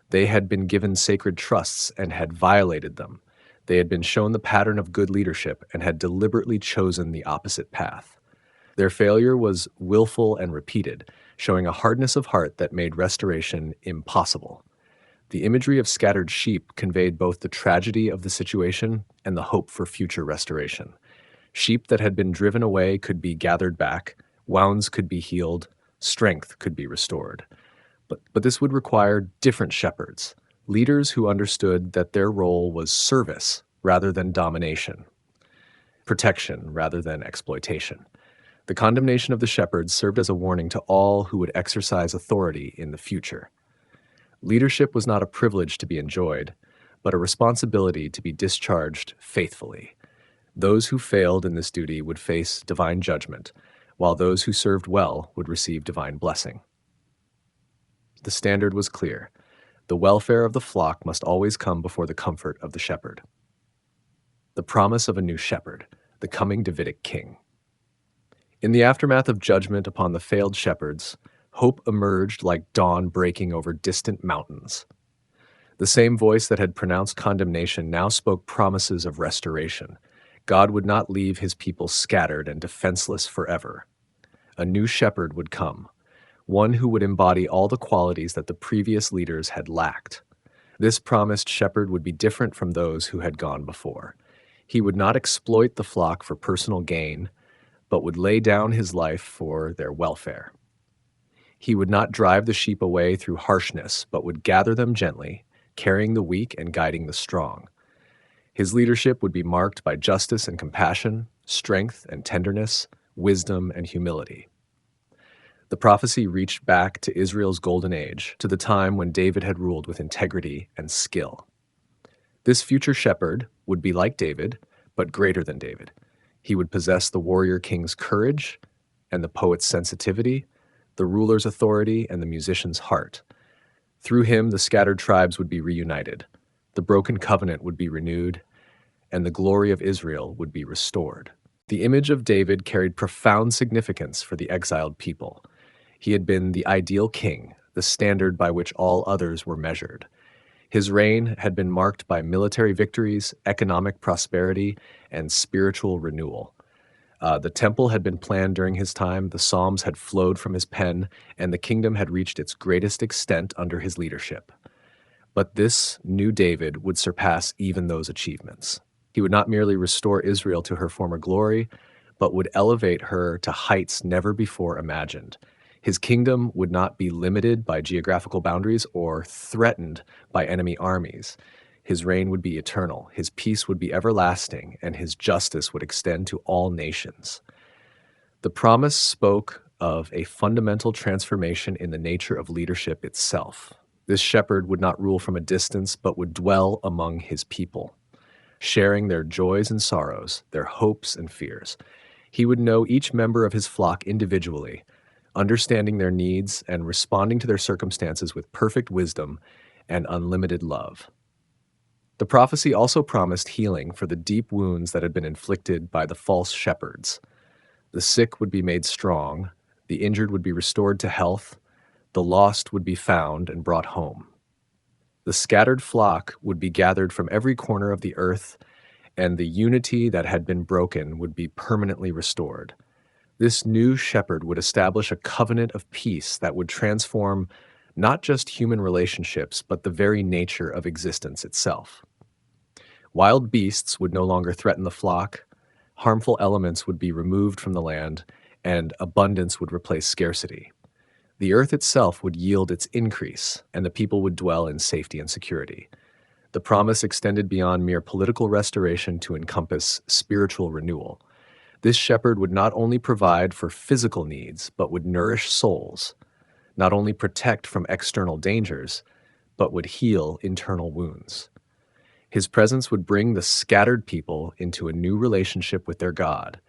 They had been given sacred trusts and had violated them. They had been shown the pattern of good leadership and had deliberately chosen the opposite path. Their failure was willful and repeated, showing a hardness of heart that made restoration impossible. The imagery of scattered sheep conveyed both the tragedy of the situation and the hope for future restoration. Sheep that had been driven away could be gathered back, wounds could be healed, strength could be restored. But this would require different shepherds, leaders who understood that their role was service rather than domination, protection rather than exploitation. The condemnation of the shepherds served as a warning to all who would exercise authority in the future. Leadership was not a privilege to be enjoyed, but a responsibility to be discharged faithfully. Those who failed in this duty would face divine judgment, while those who served well would receive divine blessing. The standard was clear. The welfare of the flock must always come before the comfort of the shepherd. The promise of a new shepherd, the coming Davidic king. In the aftermath of judgment upon the failed shepherds, hope emerged like dawn breaking over distant mountains. The same voice that had pronounced condemnation now spoke promises of restoration. God would not leave his people scattered and defenseless forever. A new shepherd would come, one who would embody all the qualities that the previous leaders had lacked. This promised shepherd would be different from those who had gone before. He would not exploit the flock for personal gain, but would lay down his life for their welfare. He would not drive the sheep away through harshness, but would gather them gently, carrying the weak and guiding the strong. His leadership would be marked by justice and compassion, strength and tenderness, wisdom and humility. The prophecy reached back to Israel's golden age, to the time when David had ruled with integrity and skill. This future shepherd would be like David, but greater than David. He would possess the warrior king's courage and the poet's sensitivity, the ruler's authority and the musician's heart. Through him, the scattered tribes would be reunited, the broken covenant would be renewed, and the glory of Israel would be restored. The image of David carried profound significance for the exiled people. He had been the ideal king, the standard by which all others were measured. His reign had been marked by military victories, economic prosperity, and spiritual renewal. The temple had been planned during his time, the Psalms had flowed from his pen, and the kingdom had reached its greatest extent under his leadership. But this new David would surpass even those achievements. He would not merely restore Israel to her former glory, but would elevate her to heights never before imagined. His kingdom would not be limited by geographical boundaries or threatened by enemy armies. His reign would be eternal, his peace would be everlasting, and his justice would extend to all nations. The promise spoke of a fundamental transformation in the nature of leadership itself. This shepherd would not rule from a distance, but would dwell among his people, sharing their joys and sorrows, their hopes and fears. He would know each member of his flock individually, understanding their needs and responding to their circumstances with perfect wisdom and unlimited love. The prophecy also promised healing for the deep wounds that had been inflicted by the false shepherds. The sick would be made strong, the injured would be restored to health, the lost would be found and brought home. The scattered flock would be gathered from every corner of the earth, and the unity that had been broken would be permanently restored. This new shepherd would establish a covenant of peace that would transform not just human relationships, but the very nature of existence itself. Wild beasts would no longer threaten the flock, harmful elements would be removed from the land, and abundance would replace scarcity. The earth itself would yield its increase, and the people would dwell in safety and security. The promise extended beyond mere political restoration to encompass spiritual renewal. This shepherd would not only provide for physical needs, but would nourish souls, not only protect from external dangers, but would heal internal wounds. His presence would bring the scattered people into a new relationship with their God,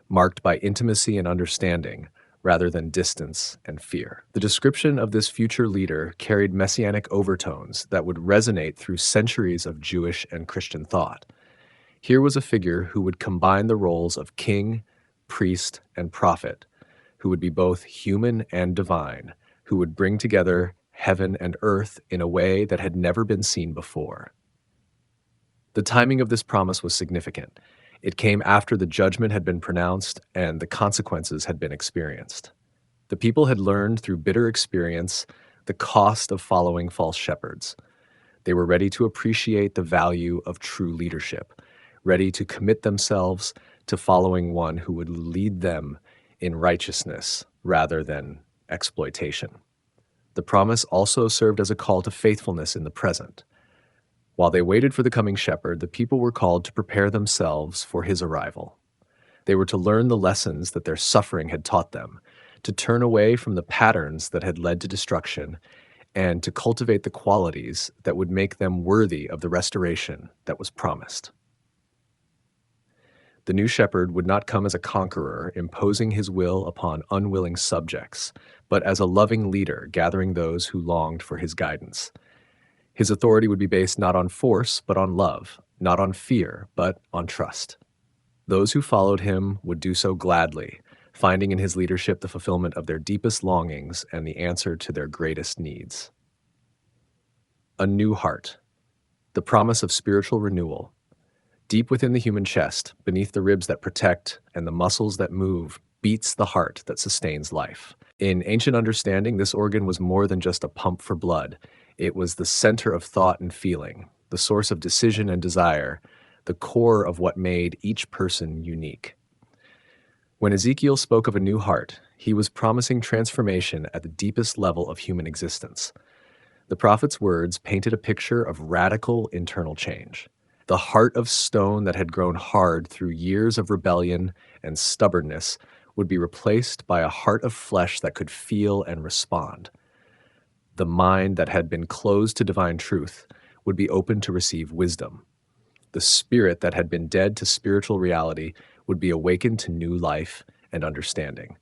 marked by intimacy and understanding rather than distance and fear. The description of this future leader carried messianic overtones that would resonate through centuries of Jewish and Christian thought. Here was a figure who would combine the roles of king, priest, and prophet, who would be both human and divine, who would bring together heaven and earth in a way that had never been seen before. The timing of this promise was significant. It came after the judgment had been pronounced and the consequences had been experienced. The people had learned through bitter experience the cost of following false shepherds. They were ready to appreciate the value of true leadership, ready to commit themselves to following one who would lead them in righteousness rather than exploitation. The promise also served as a call to faithfulness in the present. While they waited for the coming shepherd, the people were called to prepare themselves for his arrival. They were to learn the lessons that their suffering had taught them, to turn away from the patterns that had led to destruction, and to cultivate the qualities that would make them worthy of the restoration that was promised. The new shepherd would not come as a conqueror, imposing his will upon unwilling subjects, but as a loving leader, gathering those who longed for his guidance. His authority would be based not on force, but on love, not on fear, but on trust. Those who followed him would do so gladly, finding in his leadership the fulfillment of their deepest longings and the answer to their greatest needs. A new heart, the promise of spiritual renewal. Deep within the human chest, beneath the ribs that protect and the muscles that move, beats the heart that sustains life. In ancient understanding, this organ was more than just a pump for blood. It was the center of thought and feeling, the source of decision and desire, the core of what made each person unique. When Ezekiel spoke of a new heart, he was promising transformation at the deepest level of human existence. The prophet's words painted a picture of radical internal change. The heart of stone that had grown hard through years of rebellion and stubbornness would be replaced by a heart of flesh that could feel and respond. The mind that had been closed to divine truth would be open to receive wisdom. The spirit that had been dead to spiritual reality would be awakened to new life and understanding.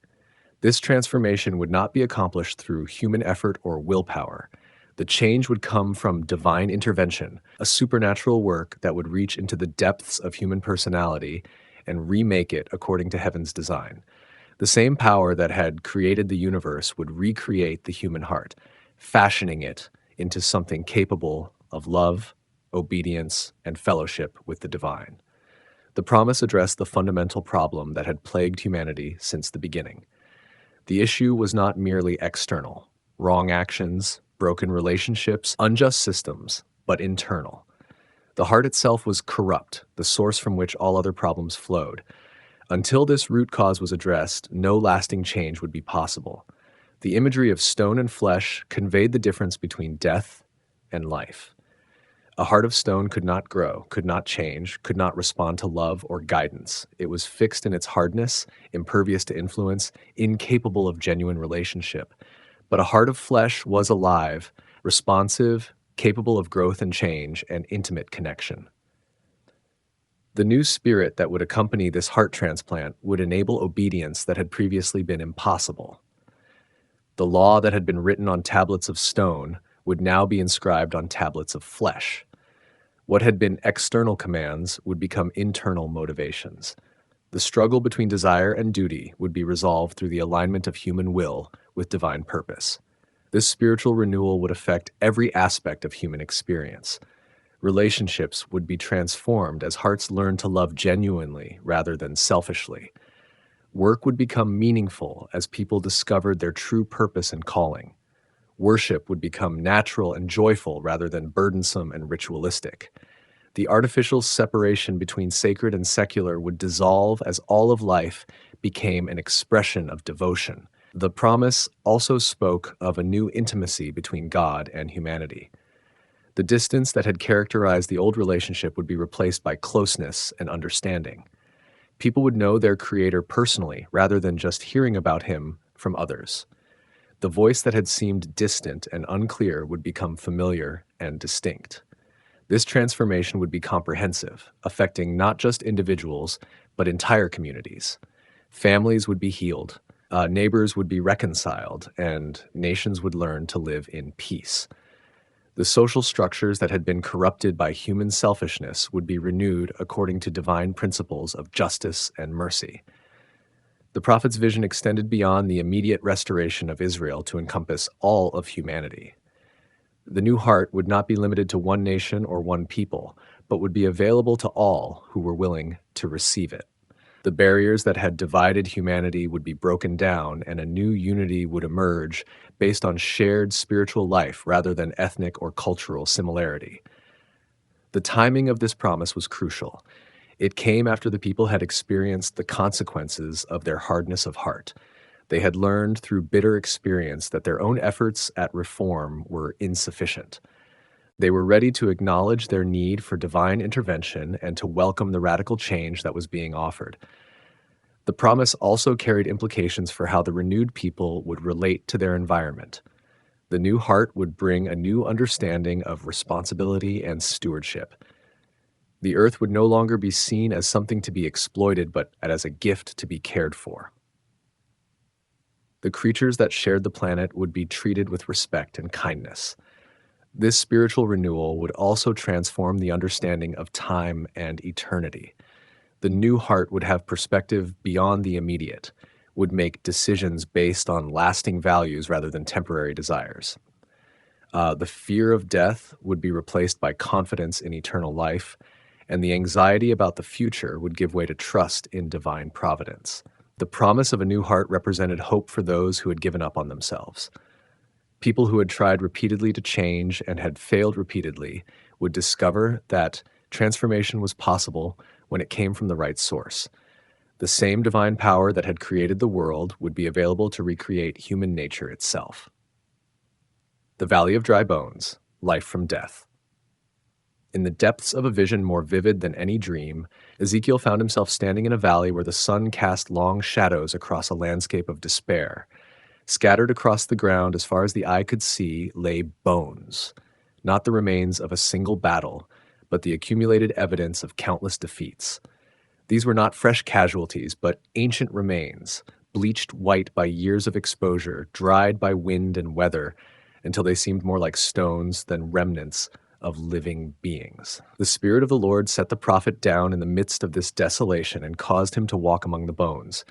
This transformation would not be accomplished through human effort or willpower. The change would come from divine intervention, a supernatural work that would reach into the depths of human personality and remake it according to heaven's design. The same power that had created the universe would recreate the human heart, fashioning it into something capable of love, obedience, and fellowship with the divine. The promise addressed the fundamental problem that had plagued humanity since the beginning. The issue was not merely external, wrong actions, broken relationships, unjust systems, but internal. The heart itself was corrupt, the source from which all other problems flowed. Until this root cause was addressed, no lasting change would be possible. The imagery of stone and flesh conveyed the difference between death and life. A heart of stone could not grow, could not change, could not respond to love or guidance. It was fixed in its hardness, impervious to influence, incapable of genuine relationship. But a heart of flesh was alive, responsive, capable of growth and change, and intimate connection. The new spirit that would accompany this heart transplant would enable obedience that had previously been impossible. The law that had been written on tablets of stone would now be inscribed on tablets of flesh. What had been external commands would become internal motivations. The struggle between desire and duty would be resolved through the alignment of human will with divine purpose. This spiritual renewal would affect every aspect of human experience. Relationships would be transformed as hearts learned to love genuinely rather than selfishly. Work would become meaningful as people discovered their true purpose and calling. Worship would become natural and joyful rather than burdensome and ritualistic. The artificial separation between sacred and secular would dissolve as all of life became an expression of devotion. The promise also spoke of a new intimacy between God and humanity. The distance that had characterized the old relationship would be replaced by closeness and understanding. People would know their Creator personally rather than just hearing about Him from others. The voice that had seemed distant and unclear would become familiar and distinct. This transformation would be comprehensive, affecting not just individuals, but entire communities. Families would be healed, neighbors would be reconciled, and nations would learn to live in peace. The social structures that had been corrupted by human selfishness would be renewed according to divine principles of justice and mercy. The prophet's vision extended beyond the immediate restoration of Israel to encompass all of humanity. The new heart would not be limited to one nation or one people, but would be available to all who were willing to receive it. The barriers that had divided humanity would be broken down, and a new unity would emerge based on shared spiritual life rather than ethnic or cultural similarity. The timing of this promise was crucial. It came after the people had experienced the consequences of their hardness of heart. They had learned through bitter experience that their own efforts at reform were insufficient. They were ready to acknowledge their need for divine intervention and to welcome the radical change that was being offered. The promise also carried implications for how the renewed people would relate to their environment. The new heart would bring a new understanding of responsibility and stewardship. The earth would no longer be seen as something to be exploited, but as a gift to be cared for. The creatures that shared the planet would be treated with respect and kindness. This spiritual renewal would also transform the understanding of time and eternity. The new heart would have perspective beyond the immediate, would make decisions based on lasting values rather than temporary desires. The fear of death would be replaced by confidence in eternal life, and the anxiety about the future would give way to trust in divine providence. The promise of a new heart represented hope for those who had given up on themselves. People who had tried repeatedly to change and had failed repeatedly would discover that transformation was possible when it came from the right source. The same divine power that had created the world would be available to recreate human nature itself. The Valley of Dry Bones, Life from Death. In the depths of a vision more vivid than any dream, Ezekiel found himself standing in a valley where the sun cast long shadows across a landscape of despair. Scattered across the ground as far as the eye could see lay bones, not the remains of a single battle, but the accumulated evidence of countless defeats. These were not fresh casualties, but ancient remains, bleached white by years of exposure, dried by wind and weather, until they seemed more like stones than remnants of living beings. The Spirit of the Lord set the prophet down in the midst of this desolation and caused him to walk among the bones.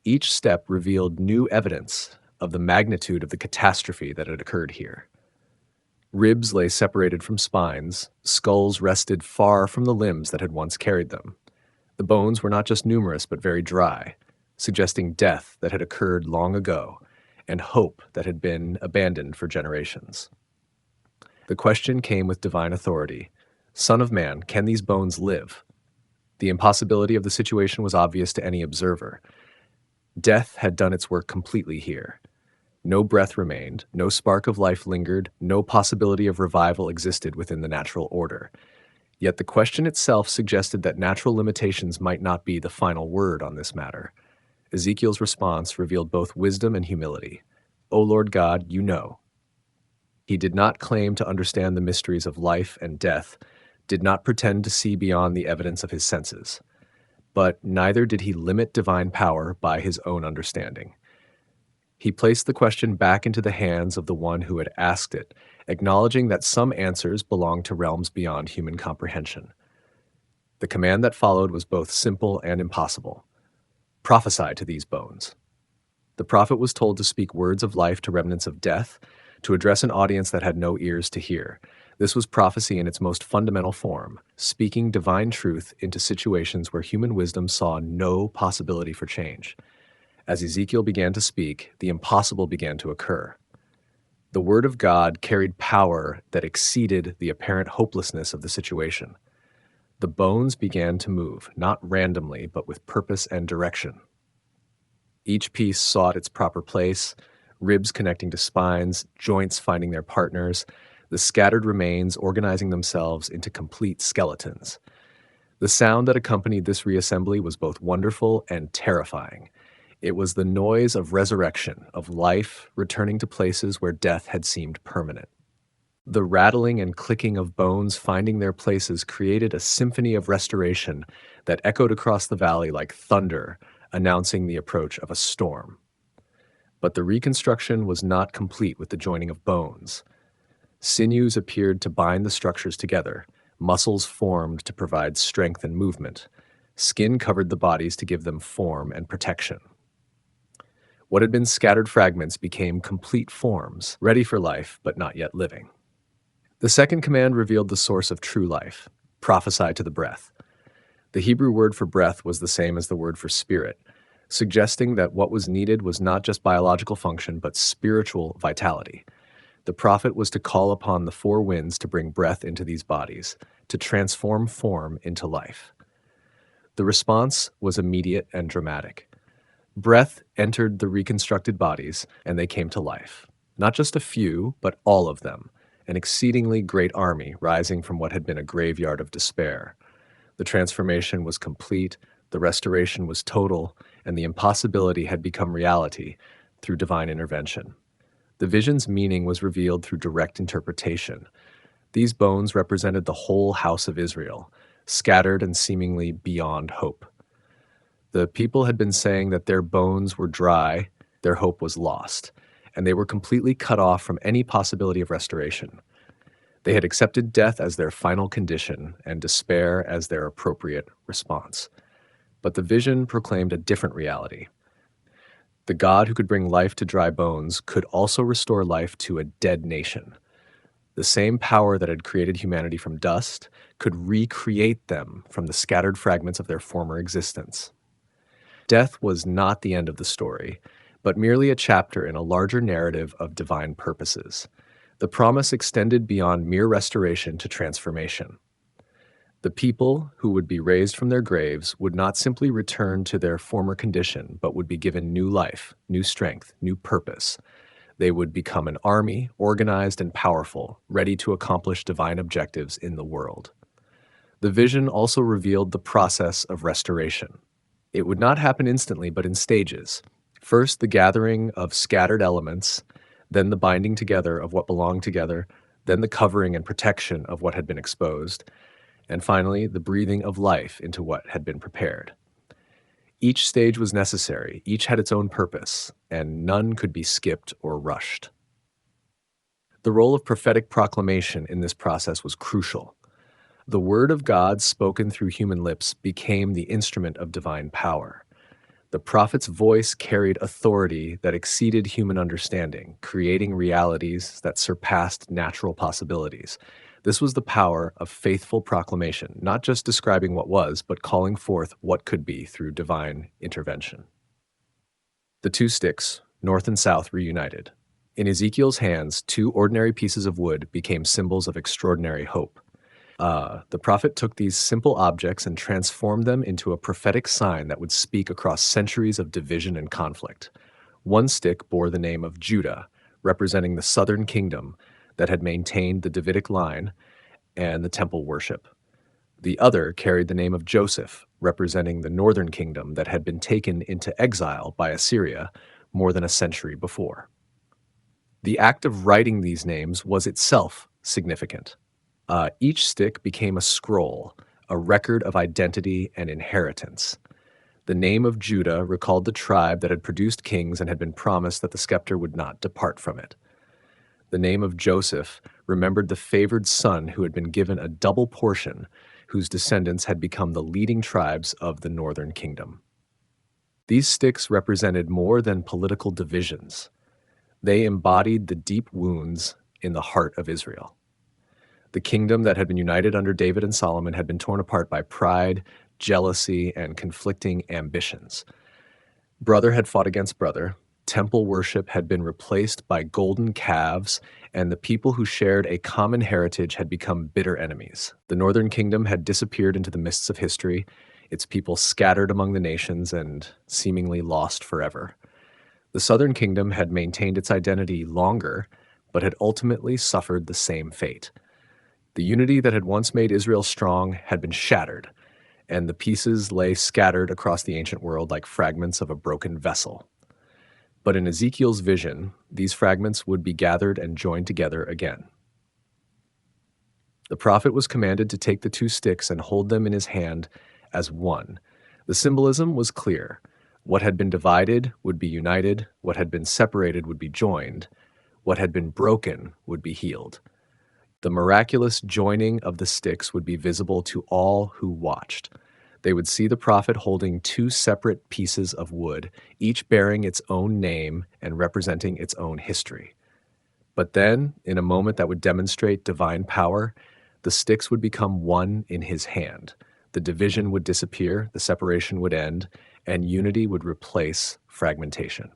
Each step revealed new evidence of the magnitude of the catastrophe that had occurred here. Ribs lay separated from spines, skulls rested far from the limbs that had once carried them. The bones were not just numerous but very dry, suggesting death that had occurred long ago and hope that had been abandoned for generations. The question came with divine authority. Son of man, can these bones live? The impossibility of the situation was obvious to any observer. Death had done its work completely here. No breath remained, no spark of life lingered, no possibility of revival existed within the natural order. Yet the question itself suggested that natural limitations might not be the final word on this matter. Ezekiel's response revealed both wisdom and humility. O Lord God, you know. He did not claim to understand the mysteries of life and death, did not pretend to see beyond the evidence of his senses. But neither did he limit divine power by his own understanding. He placed the question back into the hands of the one who had asked it, acknowledging that some answers belonged to realms beyond human comprehension. The command that followed was both simple and impossible. Prophesy to these bones. The prophet was told to speak words of life to remnants of death, to address an audience that had no ears to hear. This was prophecy in its most fundamental form, speaking divine truth into situations where human wisdom saw no possibility for change. As Ezekiel began to speak, the impossible began to occur. The word of God carried power that exceeded the apparent hopelessness of the situation. The bones began to move, not randomly, but with purpose and direction. Each piece sought its proper place, ribs connecting to spines, joints finding their partners, the scattered remains organizing themselves into complete skeletons. The sound that accompanied this reassembly was both wonderful and terrifying. It was the noise of resurrection, of life returning to places where death had seemed permanent. The rattling and clicking of bones finding their places created a symphony of restoration that echoed across the valley like thunder announcing the approach of a storm. But the reconstruction was not complete with the joining of bones. Sinews appeared to bind the structures together, muscles formed to provide strength and movement, skin covered the bodies to give them form and protection. What had been scattered fragments became complete forms, ready for life but not yet living. The second command revealed the source of true life: prophesy to the breath. The Hebrew word for breath was the same as the word for spirit, suggesting that what was needed was not just biological function but spiritual vitality. The prophet was to call upon the four winds to bring breath into these bodies, to transform form into life. The response was immediate and dramatic. Breath entered the reconstructed bodies, and they came to life. Not just a few, but all of them, an exceedingly great army rising from what had been a graveyard of despair. The transformation was complete, the restoration was total, and the impossibility had become reality through divine intervention. The vision's meaning was revealed through direct interpretation. These bones represented the whole house of Israel, scattered and seemingly beyond hope. The people had been saying that their bones were dry, their hope was lost, and they were completely cut off from any possibility of restoration. They had accepted death as their final condition and despair as their appropriate response. But the vision proclaimed a different reality. The God who could bring life to dry bones could also restore life to a dead nation. The same power that had created humanity from dust could recreate them from the scattered fragments of their former existence. Death was not the end of the story, but merely a chapter in a larger narrative of divine purposes. The promise extended beyond mere restoration to transformation. The people who would be raised from their graves would not simply return to their former condition, but would be given new life, new strength, new purpose. They would become an army, organized and powerful, ready to accomplish divine objectives in the world. The vision also revealed the process of restoration. It would not happen instantly, but in stages. First, the gathering of scattered elements, then the binding together of what belonged together, then the covering and protection of what had been exposed, and finally, the breathing of life into what had been prepared. Each stage was necessary, each had its own purpose, and none could be skipped or rushed. The role of prophetic proclamation in this process was crucial. The word of God spoken through human lips became the instrument of divine power. The prophet's voice carried authority that exceeded human understanding, creating realities that surpassed natural possibilities. This was the power of faithful proclamation, not just describing what was, but calling forth what could be through divine intervention. The two sticks, north and south, reunited. In Ezekiel's hands, two ordinary pieces of wood became symbols of extraordinary hope. The prophet took these simple objects and transformed them into a prophetic sign that would speak across centuries of division and conflict. One stick bore the name of Judah, representing the southern kingdom that had maintained the Davidic line and the temple worship. The other carried the name of Joseph, representing the northern kingdom that had been taken into exile by Assyria more than a century before. The act of writing these names was itself significant. Each stick became a scroll, a record of identity and inheritance. The name of Judah recalled the tribe that had produced kings and had been promised that the scepter would not depart from it. The name of Joseph remembered the favored son who had been given a double portion, whose descendants had become the leading tribes of the northern kingdom. These sticks represented more than political divisions. They embodied the deep wounds in the heart of Israel. The kingdom that had been united under David and Solomon had been torn apart by pride, jealousy, and conflicting ambitions. Brother had fought against brother, temple worship had been replaced by golden calves, and the people who shared a common heritage had become bitter enemies. The northern kingdom had disappeared into the mists of history, its people scattered among the nations and seemingly lost forever. The southern kingdom had maintained its identity longer, but had ultimately suffered the same fate. The unity that had once made Israel strong had been shattered, and the pieces lay scattered across the ancient world like fragments of a broken vessel. But in Ezekiel's vision, these fragments would be gathered and joined together again. The prophet was commanded to take the two sticks and hold them in his hand as one. The symbolism was clear. What had been divided would be united, what had been separated would be joined, what had been broken would be healed. The miraculous joining of the sticks would be visible to all who watched. They would see the prophet holding two separate pieces of wood, each bearing its own name and representing its own history. But then, in a moment that would demonstrate divine power, the sticks would become one in his hand. The division would disappear, the separation would end, and unity would replace fragmentation.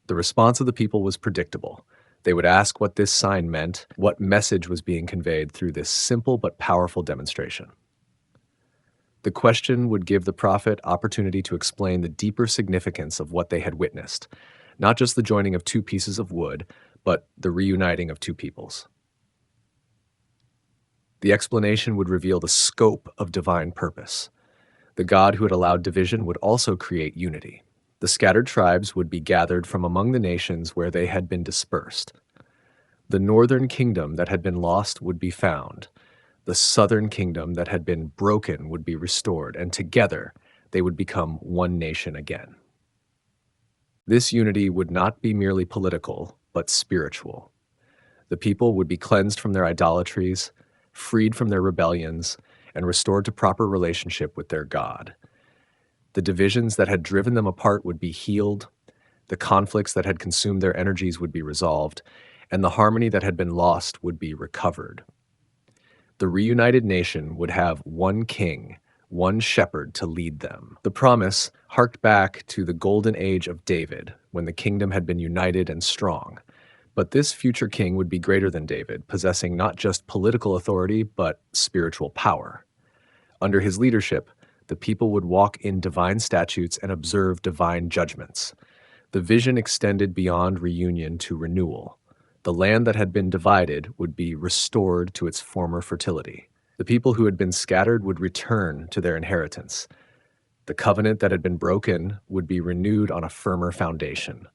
The response of the people was predictable. They would ask what this sign meant, what message was being conveyed through this simple but powerful demonstration. The question would give the prophet opportunity to explain the deeper significance of what they had witnessed, not just the joining of two pieces of wood, but the reuniting of two peoples. The explanation would reveal the scope of divine purpose. The God who had allowed division would also create unity. The scattered tribes would be gathered from among the nations where they had been dispersed. The northern kingdom that had been lost would be found. The southern kingdom that had been broken would be restored, and together they would become one nation again. This unity would not be merely political, but spiritual. The people would be cleansed from their idolatries, freed from their rebellions, and restored to proper relationship with their God. The divisions that had driven them apart would be healed, the conflicts that had consumed their energies would be resolved, and the harmony that had been lost would be recovered. The reunited nation would have one king, one shepherd to lead them. The promise harked back to the golden age of David, when the kingdom had been united and strong. But this future king would be greater than David, possessing not just political authority, but spiritual power. Under his leadership, the people would walk in divine statutes and observe divine judgments. The vision extended beyond reunion to renewal. The land that had been divided would be restored to its former fertility. The people who had been scattered would return to their inheritance. The covenant that had been broken would be renewed on a firmer foundation.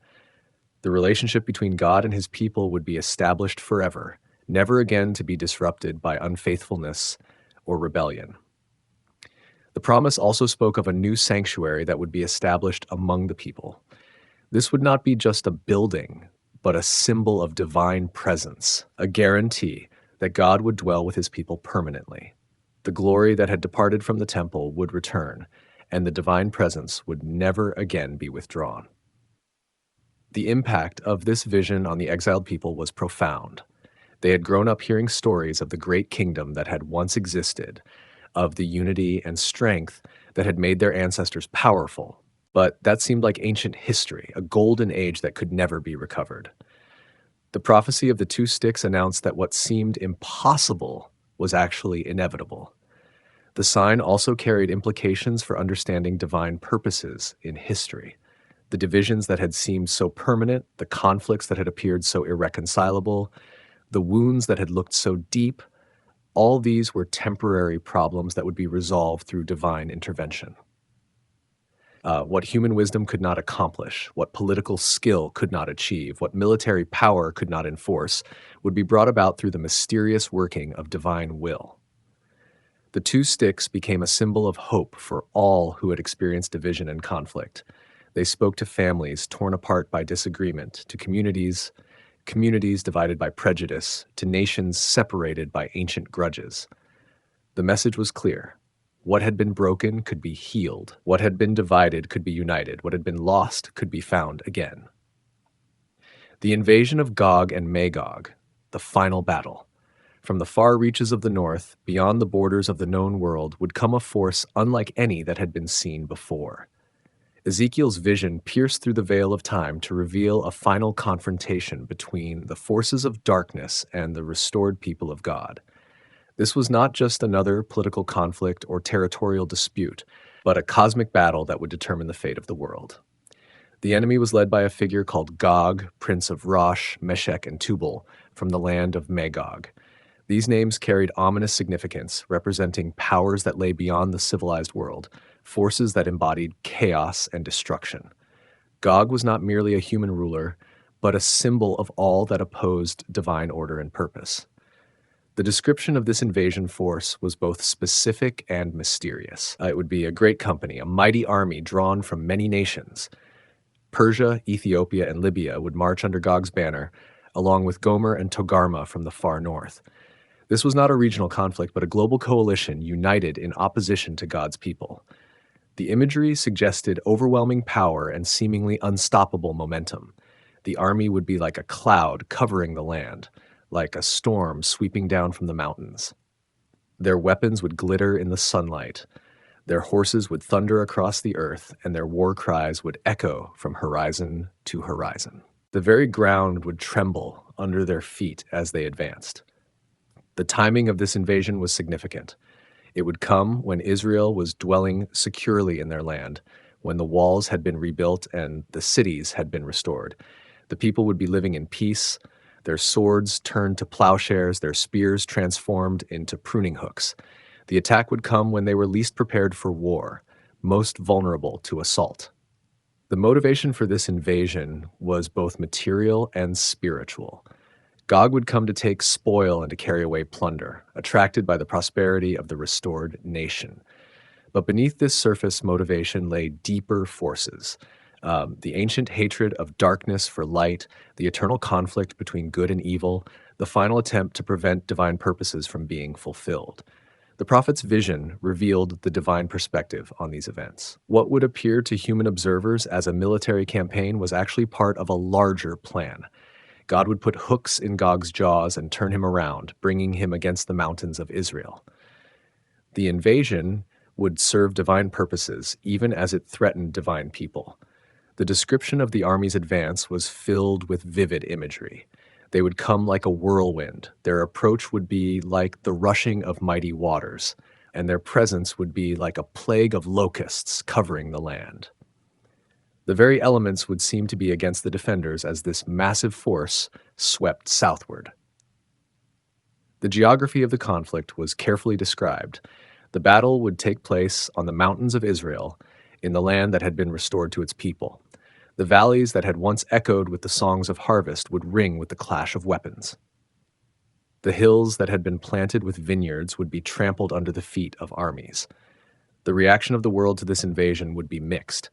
The relationship between God and his people would be established forever, never again to be disrupted by unfaithfulness or rebellion. The promise also spoke of a new sanctuary that would be established among the people. This would not be just a building, but a symbol of divine presence, a guarantee that God would dwell with his people permanently. The glory that had departed from the temple would return, and the divine presence would never again be withdrawn. The impact of this vision on the exiled people was profound. They had grown up hearing stories of the great kingdom that had once existed, of the unity and strength that had made their ancestors powerful. But that seemed like ancient history, a golden age that could never be recovered. The prophecy of the two sticks announced that what seemed impossible was actually inevitable. The sign also carried implications for understanding divine purposes in history. The divisions that had seemed so permanent, the conflicts that had appeared so irreconcilable, the wounds that had looked so deep, all these were temporary problems that would be resolved through divine intervention. What human wisdom could not accomplish, what political skill could not achieve, what military power could not enforce, would be brought about through the mysterious working of divine will. The two sticks became a symbol of hope for all who had experienced division and conflict. They spoke to families torn apart by disagreement, to communities divided by prejudice, to nations separated by ancient grudges. The message was clear. What had been broken could be healed. What had been divided could be united. What had been lost could be found again. The invasion of Gog and Magog, the final battle. From the far reaches of the north, beyond the borders of the known world, would come a force unlike any that had been seen before. Ezekiel's vision pierced through the veil of time to reveal a final confrontation between the forces of darkness and the restored people of God. This was not just another political conflict or territorial dispute, but a cosmic battle that would determine the fate of the world. The enemy was led by a figure called Gog, prince of Rosh, Meshech, and Tubal, from the land of Magog. These names carried ominous significance, representing powers that lay beyond the civilized world, forces that embodied chaos and destruction. Gog was not merely a human ruler, but a symbol of all that opposed divine order and purpose. The description of this invasion force was both specific and mysterious. It would be a great company, a mighty army drawn from many nations. Persia, Ethiopia, and Libya would march under Gog's banner, along with Gomer and Togarmah from the far north. This was not a regional conflict, but a global coalition united in opposition to God's people. The imagery suggested overwhelming power and seemingly unstoppable momentum. The army would be like a cloud covering the land, like a storm sweeping down from the mountains. Their weapons would glitter in the sunlight. Their horses would thunder across the earth, and their war cries would echo from horizon to horizon. The very ground would tremble under their feet as they advanced. The timing of this invasion was significant. It would come when Israel was dwelling securely in their land, when the walls had been rebuilt and the cities had been restored. The people would be living in peace, their swords turned to plowshares, their spears transformed into pruning hooks. The attack would come when they were least prepared for war, most vulnerable to assault. The motivation for this invasion was both material and spiritual. Gog would come to take spoil and to carry away plunder, attracted by the prosperity of the restored nation. But beneath this surface motivation lay deeper forces. The ancient hatred of darkness for light, the eternal conflict between good and evil, the final attempt to prevent divine purposes from being fulfilled. The prophet's vision revealed the divine perspective on these events. What would appear to human observers as a military campaign was actually part of a larger plan. God would put hooks in Gog's jaws and turn him around, bringing him against the mountains of Israel. The invasion would serve divine purposes, even as it threatened divine people. The description of the army's advance was filled with vivid imagery. They would come like a whirlwind. Their approach would be like the rushing of mighty waters, and their presence would be like a plague of locusts covering the land. The very elements would seem to be against the defenders as this massive force swept southward. The geography of the conflict was carefully described. The battle would take place on the mountains of Israel, in the land that had been restored to its people. The valleys that had once echoed with the songs of harvest would ring with the clash of weapons. The hills that had been planted with vineyards would be trampled under the feet of armies. The reaction of the world to this invasion would be mixed.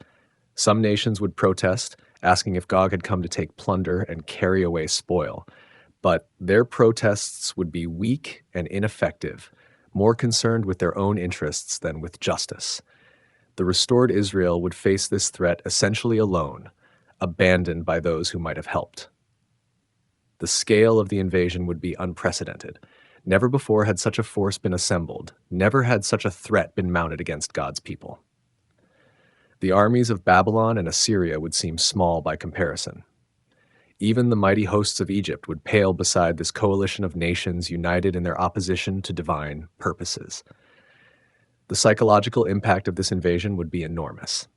Some nations would protest, asking if Gog had come to take plunder and carry away spoil. But their protests would be weak and ineffective, more concerned with their own interests than with justice. The restored Israel would face this threat essentially alone, abandoned by those who might have helped. The scale of the invasion would be unprecedented. Never before had such a force been assembled. Never had such a threat been mounted against God's people. The armies of Babylon and Assyria would seem small by comparison. Even the mighty hosts of Egypt would pale beside this coalition of nations united in their opposition to divine purposes. The psychological impact of this invasion would be enormous.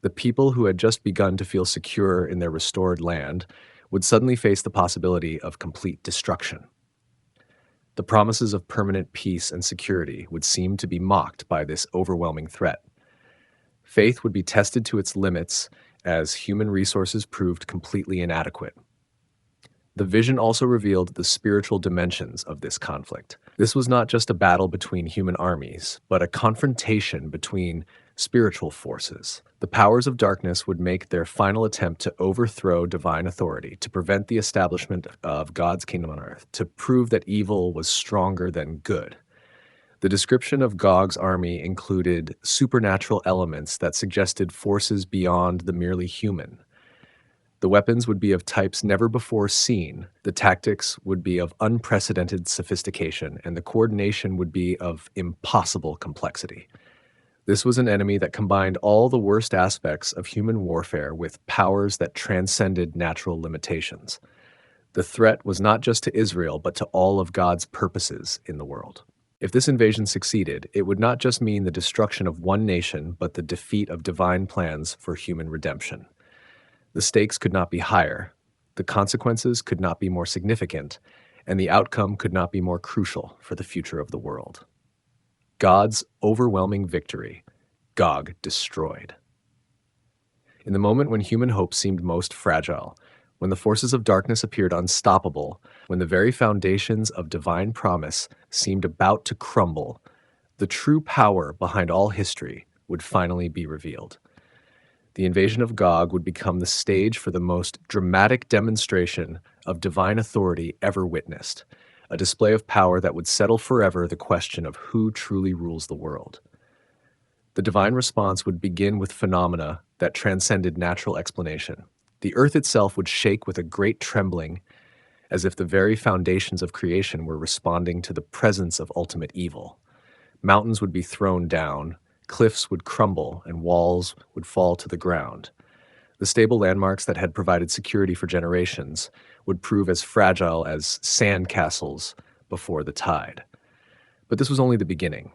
The people who had just begun to feel secure in their restored land would suddenly face the possibility of complete destruction. The promises of permanent peace and security would seem to be mocked by this overwhelming threat. Faith would be tested to its limits as human resources proved completely inadequate. The vision also revealed the spiritual dimensions of this conflict. This was not just a battle between human armies, but a confrontation between spiritual forces. The powers of darkness would make their final attempt to overthrow divine authority, to prevent the establishment of God's kingdom on earth, to prove that evil was stronger than good. The description of Gog's army included supernatural elements that suggested forces beyond the merely human. The weapons would be of types never before seen, the tactics would be of unprecedented sophistication, and the coordination would be of impossible complexity. This was an enemy that combined all the worst aspects of human warfare with powers that transcended natural limitations. The threat was not just to Israel, but to all of God's purposes in the world. If this invasion succeeded, it would not just mean the destruction of one nation, but the defeat of divine plans for human redemption. The stakes could not be higher, the consequences could not be more significant, and the outcome could not be more crucial for the future of the world. God's overwhelming victory, Gog destroyed. In the moment when human hope seemed most fragile, When the forces of darkness appeared unstoppable, when the very foundations of divine promise seemed about to crumble, the true power behind all history would finally be revealed. The invasion of Gog would become the stage for the most dramatic demonstration of divine authority ever witnessed, a display of power that would settle forever the question of who truly rules the world. The divine response would begin with phenomena that transcended natural explanation. The earth itself would shake with a great trembling, as if the very foundations of creation were responding to the presence of ultimate evil. Mountains would be thrown down, cliffs would crumble, and walls would fall to the ground. The stable landmarks that had provided security for generations would prove as fragile as sand castles before the tide. But this was only the beginning.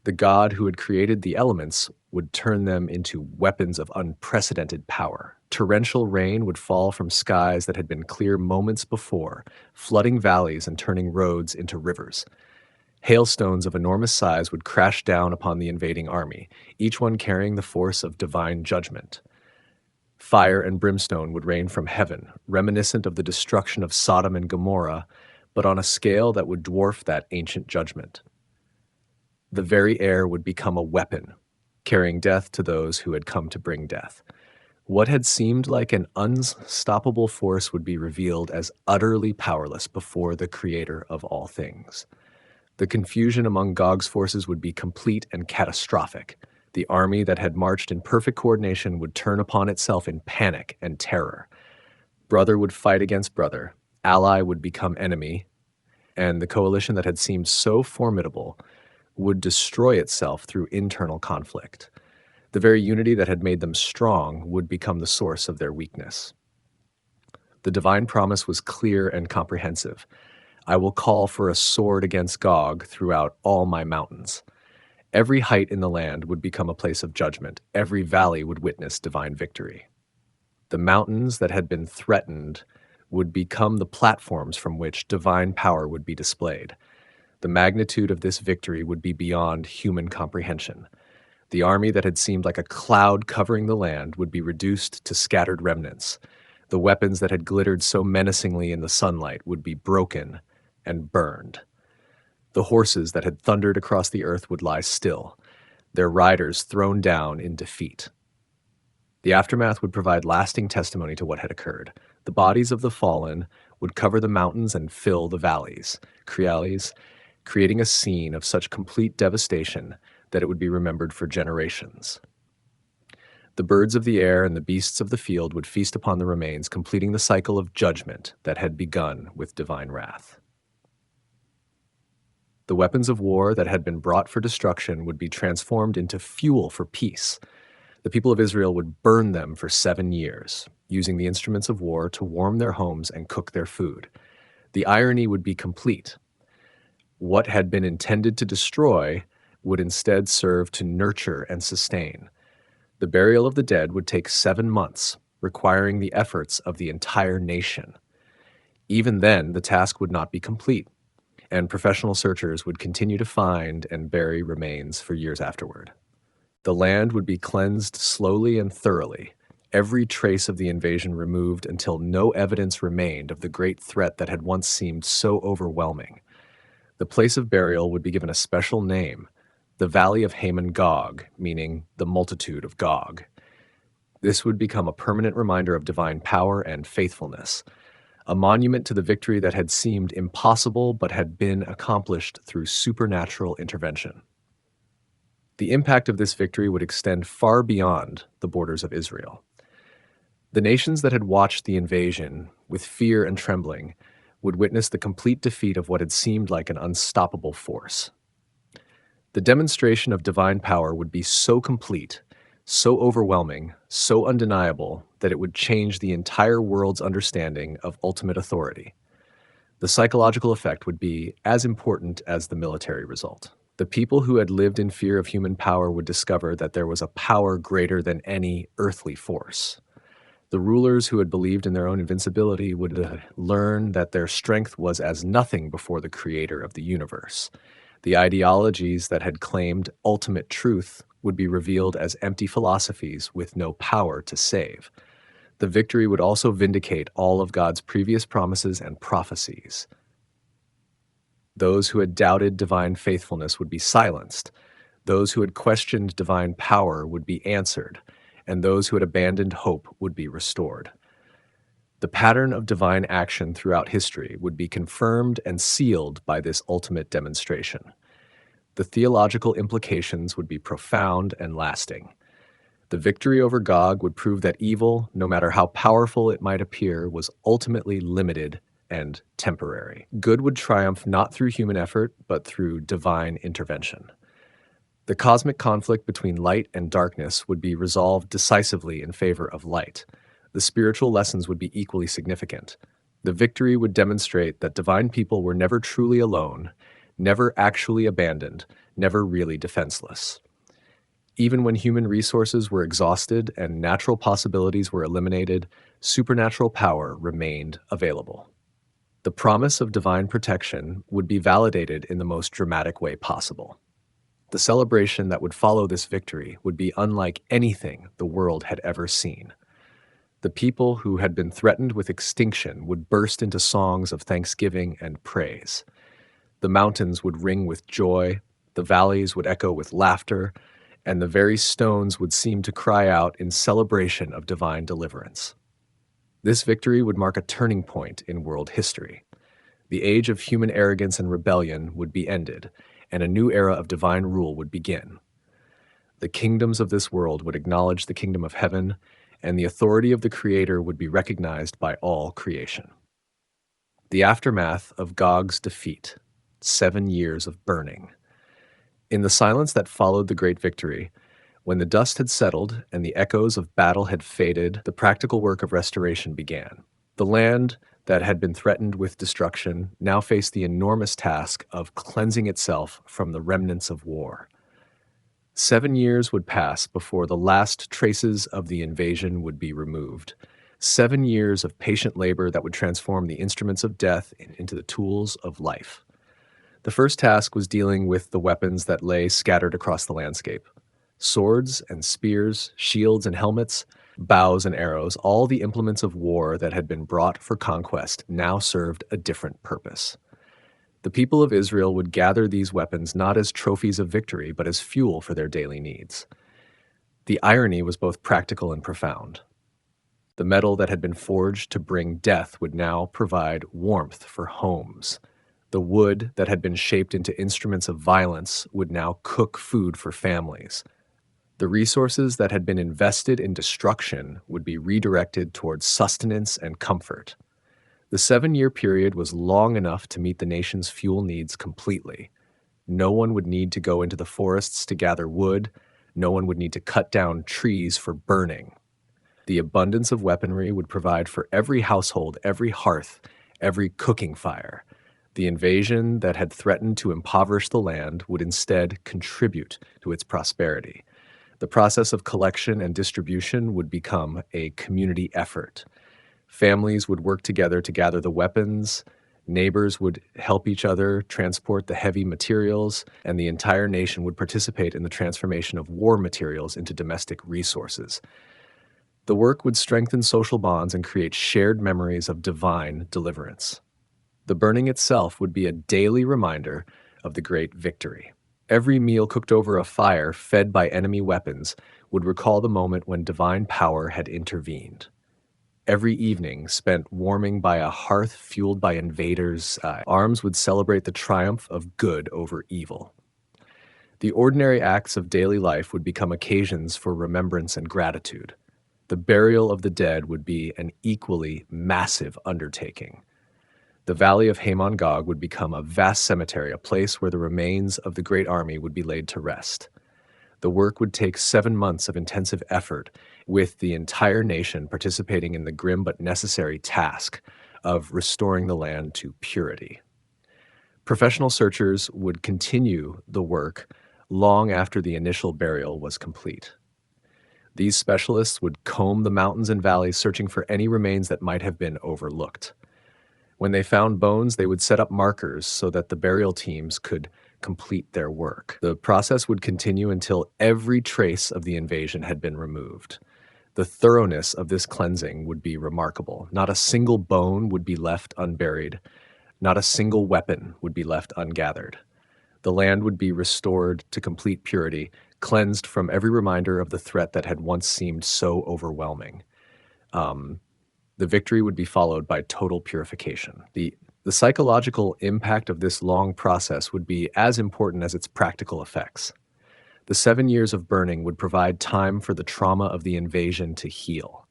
The God who had created the elements would turn them into weapons of unprecedented power. Torrential rain would fall from skies that had been clear moments before, flooding valleys and turning roads into rivers. Hailstones of enormous size would crash down upon the invading army, each one carrying the force of divine judgment. Fire and brimstone would rain from heaven, reminiscent of the destruction of Sodom and Gomorrah, but on a scale that would dwarf that ancient judgment. The very air would become a weapon, carrying death to those who had come to bring death. What had seemed like an unstoppable force would be revealed as utterly powerless before the Creator of all things. The confusion among Gog's forces would be complete and catastrophic. The army that had marched in perfect coordination would turn upon itself in panic and terror. Brother would fight against brother, ally would become enemy, and the coalition that had seemed so formidable would destroy itself through internal conflict. The very unity that had made them strong would become the source of their weakness. The divine promise was clear and comprehensive. I will call for a sword against Gog throughout all my mountains. Every height in the land would become a place of judgment. Every valley would witness divine victory. The mountains that had been threatened would become the platforms from which divine power would be displayed. The magnitude of this victory would be beyond human comprehension. The army that had seemed like a cloud covering the land would be reduced to scattered remnants. The weapons that had glittered so menacingly in the sunlight would be broken and burned. The horses that had thundered across the earth would lie still, their riders thrown down in defeat. The aftermath would provide lasting testimony to what had occurred. The bodies of the fallen would cover the mountains and fill the valleys, creating a scene of such complete devastation that it would be remembered for generations. The birds of the air and the beasts of the field would feast upon the remains, completing the cycle of judgment that had begun with divine wrath. The weapons of war that had been brought for destruction would be transformed into fuel for peace. The people of Israel would burn them for 7 years, using the instruments of war to warm their homes and cook their food. The irony would be complete. What had been intended to destroy would instead serve to nurture and sustain. The burial of the dead would take 7 months, requiring the efforts of the entire nation. Even then, the task would not be complete, and professional searchers would continue to find and bury remains for years afterward. The land would be cleansed slowly and thoroughly, every trace of the invasion removed until no evidence remained of the great threat that had once seemed so overwhelming. The place of burial would be given a special name, the Valley of Haman Gog, meaning the multitude of Gog. This would become a permanent reminder of divine power and faithfulness, a monument to the victory that had seemed impossible but had been accomplished through supernatural intervention. The impact of this victory would extend far beyond the borders of Israel. The nations that had watched the invasion with fear and trembling would witness the complete defeat of what had seemed like an unstoppable force. The demonstration of divine power would be so complete, so overwhelming, so undeniable that it would change the entire world's understanding of ultimate authority. The psychological effect would be as important as the military result. The people who had lived in fear of human power would discover that there was a power greater than any earthly force. The rulers who had believed in their own invincibility would learn that their strength was as nothing before the creator of the universe. The ideologies that had claimed ultimate truth would be revealed as empty philosophies with no power to save. The victory would also vindicate all of God's previous promises and prophecies. Those who had doubted divine faithfulness would be silenced. Those who had questioned divine power would be answered, and those who had abandoned hope would be restored. The pattern of divine action throughout history would be confirmed and sealed by this ultimate demonstration. The theological implications would be profound and lasting. The victory over Gog would prove that evil, no matter how powerful it might appear, was ultimately limited and temporary. Good would triumph not through human effort, but through divine intervention. The cosmic conflict between light and darkness would be resolved decisively in favor of light. The spiritual lessons would be equally significant. The victory would demonstrate that divine people were never truly alone, never actually abandoned, never really defenseless. Even when human resources were exhausted and natural possibilities were eliminated, supernatural power remained available. The promise of divine protection would be validated in the most dramatic way possible. The celebration that would follow this victory would be unlike anything the world had ever seen. The people who had been threatened with extinction would burst into songs of thanksgiving and praise. The mountains would ring with joy, the valleys would echo with laughter, and the very stones would seem to cry out in celebration of divine deliverance. This victory would mark a turning point in world history. The age of human arrogance and rebellion would be ended, and a new era of divine rule would begin. The kingdoms of this world would acknowledge the kingdom of heaven, and the authority of the Creator would be recognized by all creation. The aftermath of Gog's defeat, 7 years of burning. In the silence that followed the great victory, when the dust had settled and the echoes of battle had faded, the practical work of restoration began. The land that had been threatened with destruction now faced the enormous task of cleansing itself from the remnants of war. 7 years would pass before the last traces of the invasion would be removed. 7 years of patient labor that would transform the instruments of death into the tools of life. The first task was dealing with the weapons that lay scattered across the landscape. Swords and spears, shields and helmets, bows and arrows, all the implements of war that had been brought for conquest now served a different purpose. The people of Israel would gather these weapons not as trophies of victory, but as fuel for their daily needs. The irony was both practical and profound. The metal that had been forged to bring death would now provide warmth for homes. The wood that had been shaped into instruments of violence would now cook food for families. The resources that had been invested in destruction would be redirected towards sustenance and comfort. The 7-year period was long enough to meet the nation's fuel needs completely. No one would need to go into the forests to gather wood. No one would need to cut down trees for burning. The abundance of weaponry would provide for every household, every hearth, every cooking fire. The invasion that had threatened to impoverish the land would instead contribute to its prosperity. The process of collection and distribution would become a community effort. Families would work together to gather the weapons, neighbors would help each other transport the heavy materials, and the entire nation would participate in the transformation of war materials into domestic resources. The work would strengthen social bonds and create shared memories of divine deliverance. The burning itself would be a daily reminder of the great victory. Every meal cooked over a fire fed by enemy weapons would recall the moment when divine power had intervened. Every evening spent warming by a hearth fueled by invaders' arms would celebrate the triumph of good over evil. The ordinary acts of daily life would become occasions for remembrance and gratitude. The burial of the dead would be an equally massive undertaking. The valley of Hamon Gog would become a vast cemetery, a place where the remains of the great army would be laid to rest. The work would take 7 months of intensive effort, with the entire nation participating in the grim but necessary task of restoring the land to purity. Professional searchers would continue the work long after the initial burial was complete. These specialists would comb the mountains and valleys, searching for any remains that might have been overlooked. When they found bones, they would set up markers so that the burial teams could complete their work. The process would continue until every trace of the invasion had been removed. The thoroughness of this cleansing would be remarkable. Not a single bone would be left unburied, not a single weapon would be left ungathered. The land would be restored to complete purity, cleansed from every reminder of the threat that had once seemed so overwhelming. Um, the victory would be followed by total purification. The psychological impact of this long process would be as important as its practical effects. The 7 years of burning would provide time for the trauma of the invasion to heal.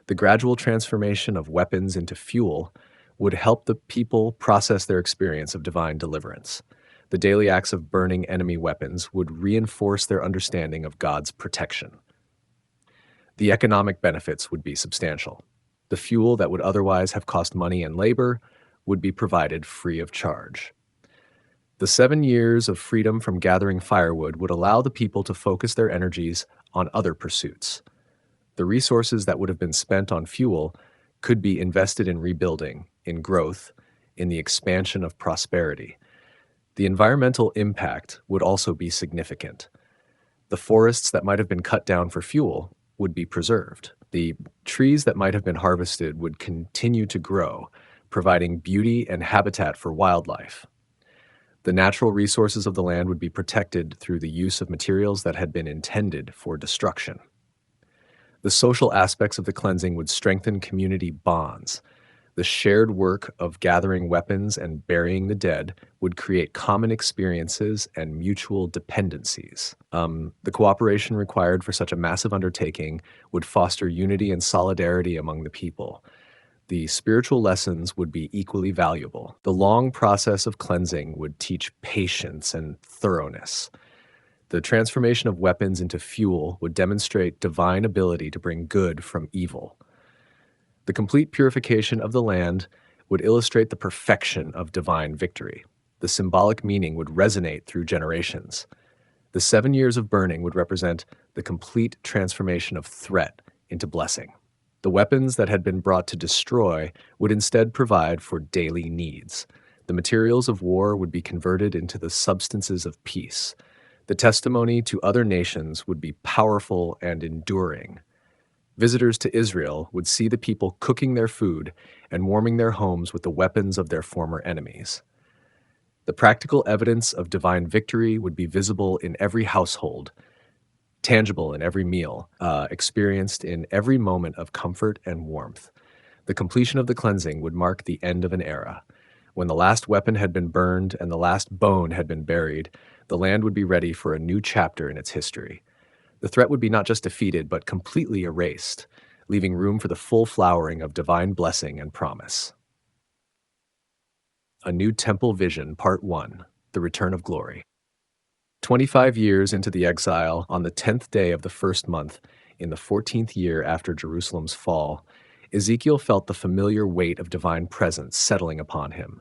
The gradual transformation of weapons into fuel would help the people process their experience of divine deliverance. The daily acts of burning enemy weapons would reinforce their understanding of God's protection. The economic benefits would be substantial. The fuel that would otherwise have cost money and labor would be provided free of charge. The 7 years of freedom from gathering firewood would allow the people to focus their energies on other pursuits. The resources that would have been spent on fuel could be invested in rebuilding, in growth, in the expansion of prosperity. The environmental impact would also be significant. The forests that might have been cut down for fuel would be preserved. The trees that might have been harvested would continue to grow, providing beauty and habitat for wildlife. The natural resources of the land would be protected through the use of materials that had been intended for destruction. The social aspects of the cleansing would strengthen community bonds. The shared work of gathering weapons and burying the dead would create common experiences and mutual dependencies. The cooperation required for such a massive undertaking would foster unity and solidarity among the people. The spiritual lessons would be equally valuable. The long process of cleansing would teach patience and thoroughness. The transformation of weapons into fuel would demonstrate divine ability to bring good from evil. The complete purification of the land would illustrate the perfection of divine victory. The symbolic meaning would resonate through generations. The 7 years of burning would represent the complete transformation of threat into blessing. The weapons that had been brought to destroy would instead provide for daily needs. The materials of war would be converted into the substances of peace. The testimony to other nations would be powerful and enduring. Visitors to Israel would see the people cooking their food and warming their homes with the weapons of their former enemies. The practical evidence of divine victory would be visible in every household, tangible in every meal, experienced in every moment of comfort and warmth. The completion of the cleansing would mark the end of an era. When the last weapon had been burned and the last bone had been buried, the land would be ready for a new chapter in its history. The threat would be not just defeated, but completely erased, leaving room for the full flowering of divine blessing and promise. A New Temple Vision, Part 1, The Return of Glory. 25 years into the exile, on the 10th day of the first month, in the 14th year after Jerusalem's fall, Ezekiel felt the familiar weight of divine presence settling upon him.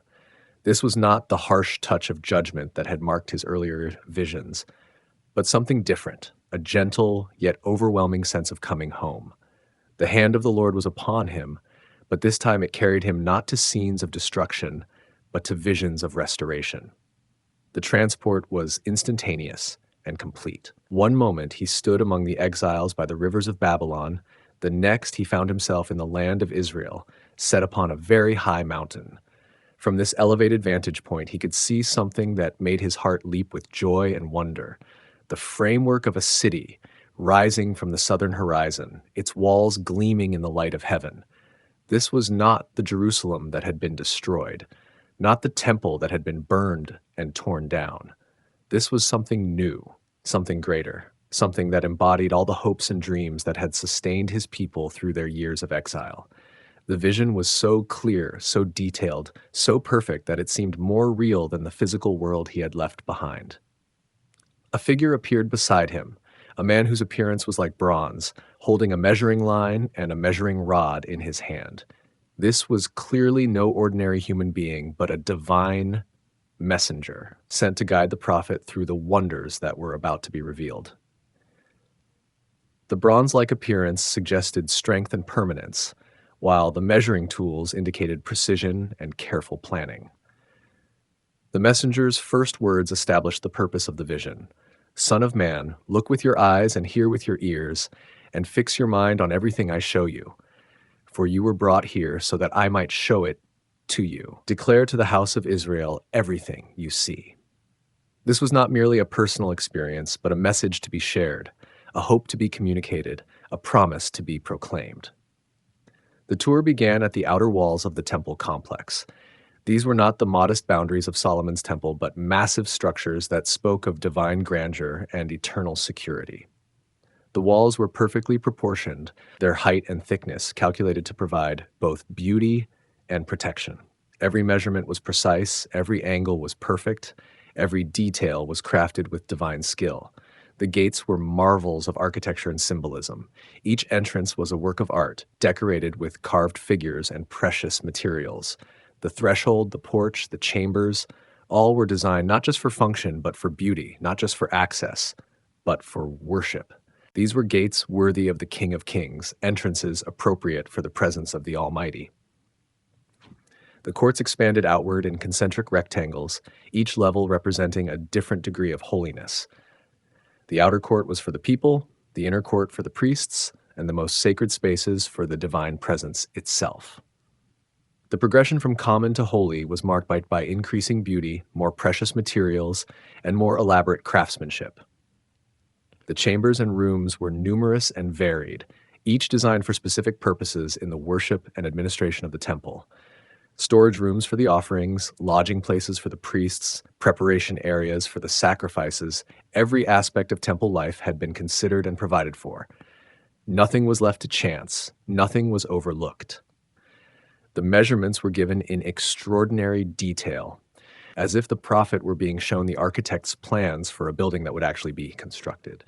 This was not the harsh touch of judgment that had marked his earlier visions, but something different, a gentle yet overwhelming sense of coming home. The hand of the Lord was upon him, but this time it carried him not to scenes of destruction, but to visions of restoration. The transport was instantaneous and complete. One moment he stood among the exiles by the rivers of Babylon. The next he found himself in the land of Israel, set upon a very high mountain. From this elevated vantage point, he could see something that made his heart leap with joy and wonder. The framework of a city rising from the southern horizon, its walls gleaming in the light of heaven. This was not the Jerusalem that had been destroyed, not the temple that had been burned and torn down. This was something new, something greater, something that embodied all the hopes and dreams that had sustained his people through their years of exile. The vision was so clear, so detailed, so perfect that it seemed more real than the physical world he had left behind. A figure appeared beside him, a man whose appearance was like bronze, holding a measuring line and a measuring rod in his hand. This was clearly no ordinary human being, but a divine messenger sent to guide the prophet through the wonders that were about to be revealed. The bronze-like appearance suggested strength and permanence, while the measuring tools indicated precision and careful planning. The messenger's first words established the purpose of the vision. "Son of man, look with your eyes and hear with your ears, and fix your mind on everything I show you. For you were brought here so that I might show it to you. Declare to the house of Israel everything you see. This was not merely a personal experience, but a message to be shared, a hope to be communicated, a promise to be proclaimed. The tour began at the outer walls of the temple complex. These were not the modest boundaries of Solomon's temple, but massive structures that spoke of divine grandeur and eternal security. The walls were perfectly proportioned, their height and thickness calculated to provide both beauty and protection. Every measurement was precise, every angle was perfect, every detail was crafted with divine skill. The gates were marvels of architecture and symbolism. Each entrance was a work of art, decorated with carved figures and precious materials. The threshold, the porch, the chambers, all were designed not just for function, but for beauty, not just for access, but for worship. These were gates worthy of the King of Kings, entrances appropriate for the presence of the Almighty. The courts expanded outward in concentric rectangles, each level representing a different degree of holiness. The outer court was for the people, the inner court for the priests, and the most sacred spaces for the divine presence itself. The progression from common to holy was marked by increasing beauty, more precious materials, and more elaborate craftsmanship. The chambers and rooms were numerous and varied, each designed for specific purposes in the worship and administration of the temple. Storage rooms for the offerings, lodging places for the priests, preparation areas for the sacrifices, every aspect of temple life had been considered and provided for. Nothing was left to chance, nothing was overlooked. The measurements were given in extraordinary detail, as if the prophet were being shown the architect's plans for a building that would actually be constructed.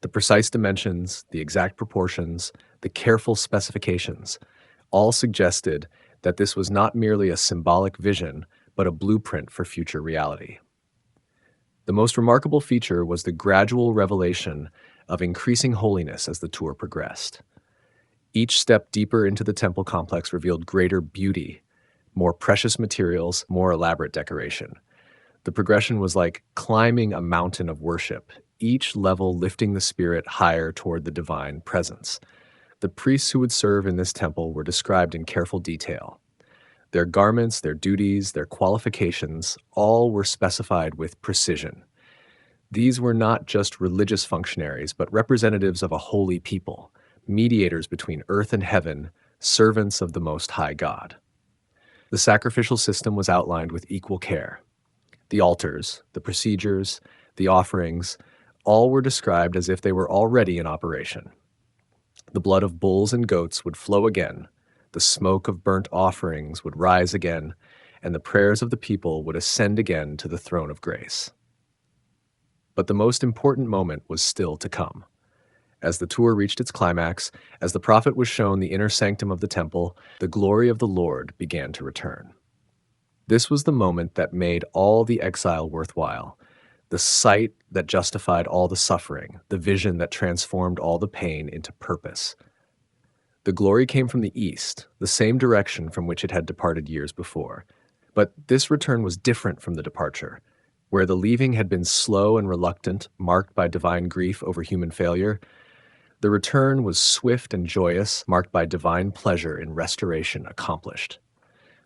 The precise dimensions, the exact proportions, the careful specifications, all suggested that this was not merely a symbolic vision, but a blueprint for future reality. The most remarkable feature was the gradual revelation of increasing holiness as the tour progressed. Each step deeper into the temple complex revealed greater beauty, more precious materials, more elaborate decoration. The progression was like climbing a mountain of worship, each level lifting the spirit higher toward the divine presence. The priests who would serve in this temple were described in careful detail. Their garments, their duties, their qualifications, all were specified with precision. These were not just religious functionaries, but representatives of a holy people, mediators between earth and heaven, servants of the Most High God. The sacrificial system was outlined with equal care. The altars, the procedures, the offerings, all were described as if they were already in operation. The blood of bulls and goats would flow again, the smoke of burnt offerings would rise again, and the prayers of the people would ascend again to the throne of grace. But the most important moment was still to come. As the tour reached its climax, as the prophet was shown the inner sanctum of the temple, the glory of the Lord began to return. This was the moment that made all the exile worthwhile, the sight that justified all the suffering, the vision that transformed all the pain into purpose. The glory came from the east, the same direction from which it had departed years before. But this return was different from the departure. Where the leaving had been slow and reluctant, marked by divine grief over human failure, the return was swift and joyous, marked by divine pleasure in restoration accomplished.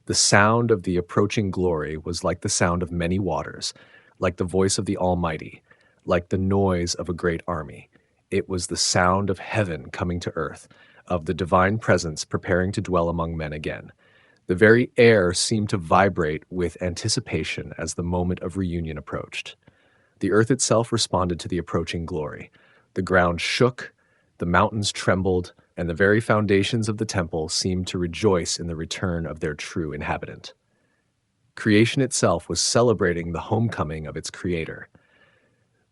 The sound of the approaching glory was like the sound of many waters, like the voice of the Almighty, like the noise of a great army. It was the sound of heaven coming to earth, of the divine presence preparing to dwell among men again. The very air seemed to vibrate with anticipation as the moment of reunion approached. The earth itself responded to the approaching glory. The ground shook, the mountains trembled, and the very foundations of the temple seemed to rejoice in the return of their true inhabitant. Creation itself was celebrating the homecoming of its creator.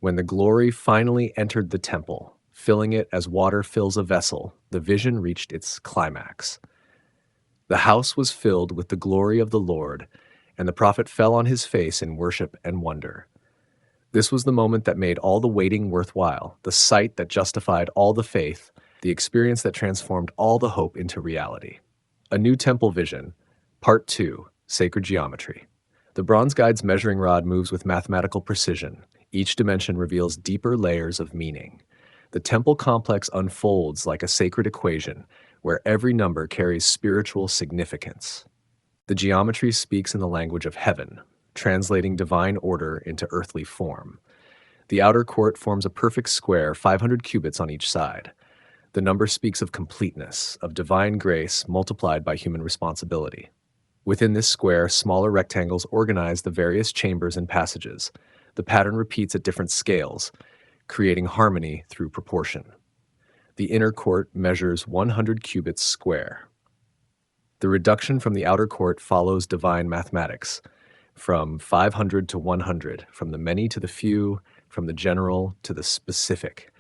When the glory finally entered the temple, filling it as water fills a vessel, the vision reached its climax. The house was filled with the glory of the Lord, and the prophet fell on his face in worship and wonder. This was the moment that made all the waiting worthwhile, the sight that justified all the faith, the experience that transformed all the hope into reality. A New Temple Vision, Part 2, Sacred Geometry. The bronze guide's measuring rod moves with mathematical precision. Each dimension reveals deeper layers of meaning. The temple complex unfolds like a sacred equation where every number carries spiritual significance. The geometry speaks in the language of heaven, translating divine order into earthly form. The outer court forms a perfect square, 500 cubits on each side. The number speaks of completeness, of divine grace multiplied by human responsibility. Within this square, smaller rectangles organize the various chambers and passages. The pattern repeats at different scales, creating harmony through proportion. The inner court measures 100 cubits square. The reduction from the outer court follows divine mathematics, from 500 to 100, from the many to the few, from the general to the specific.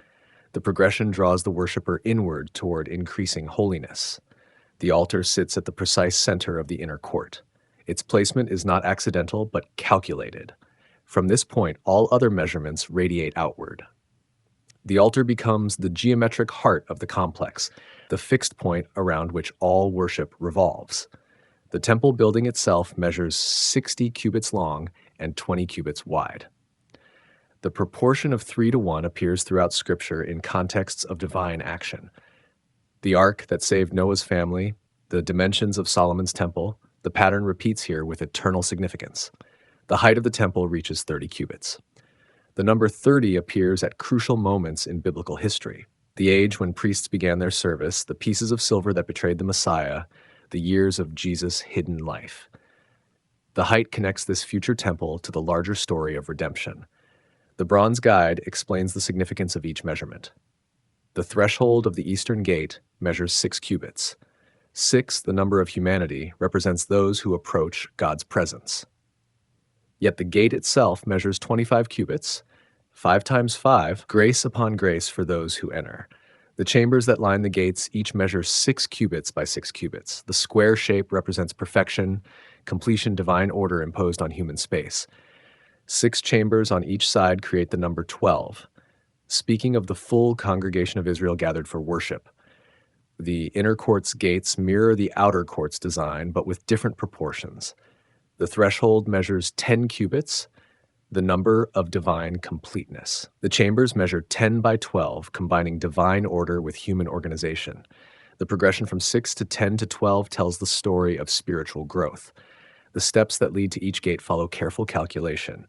The progression draws the worshiper inward toward increasing holiness. The altar sits at the precise center of the inner court. Its placement is not accidental, but calculated. From this point, all other measurements radiate outward. The altar becomes the geometric heart of the complex, the fixed point around which all worship revolves. The temple building itself measures 60 cubits long and 20 cubits wide. The proportion of 3 to 1 appears throughout Scripture in contexts of divine action. The ark that saved Noah's family, the dimensions of Solomon's temple, the pattern repeats here with eternal significance. The height of the temple reaches 30 cubits. The number 30 appears at crucial moments in biblical history. The age when priests began their service, the pieces of silver that betrayed the Messiah, the years of Jesus' hidden life. The height connects this future temple to the larger story of redemption. The bronze guide explains the significance of each measurement. The threshold of the eastern gate measures 6 cubits. 6, the number of humanity, represents those who approach God's presence. Yet the gate itself measures 25 cubits, 5 times 5, grace upon grace for those who enter. The chambers that line the gates each measure 6 cubits by 6 cubits. The square shape represents perfection, completion, divine order imposed on human space. 6 chambers on each side create the number 12, speaking of the full congregation of Israel gathered for worship. The inner court's gates mirror the outer court's design, but with different proportions. The threshold measures 10 cubits, the number of divine completeness. The chambers measure 10 by 12, combining divine order with human organization. The progression from 6 to 10 to 12 tells the story of spiritual growth. The steps that lead to each gate follow careful calculation.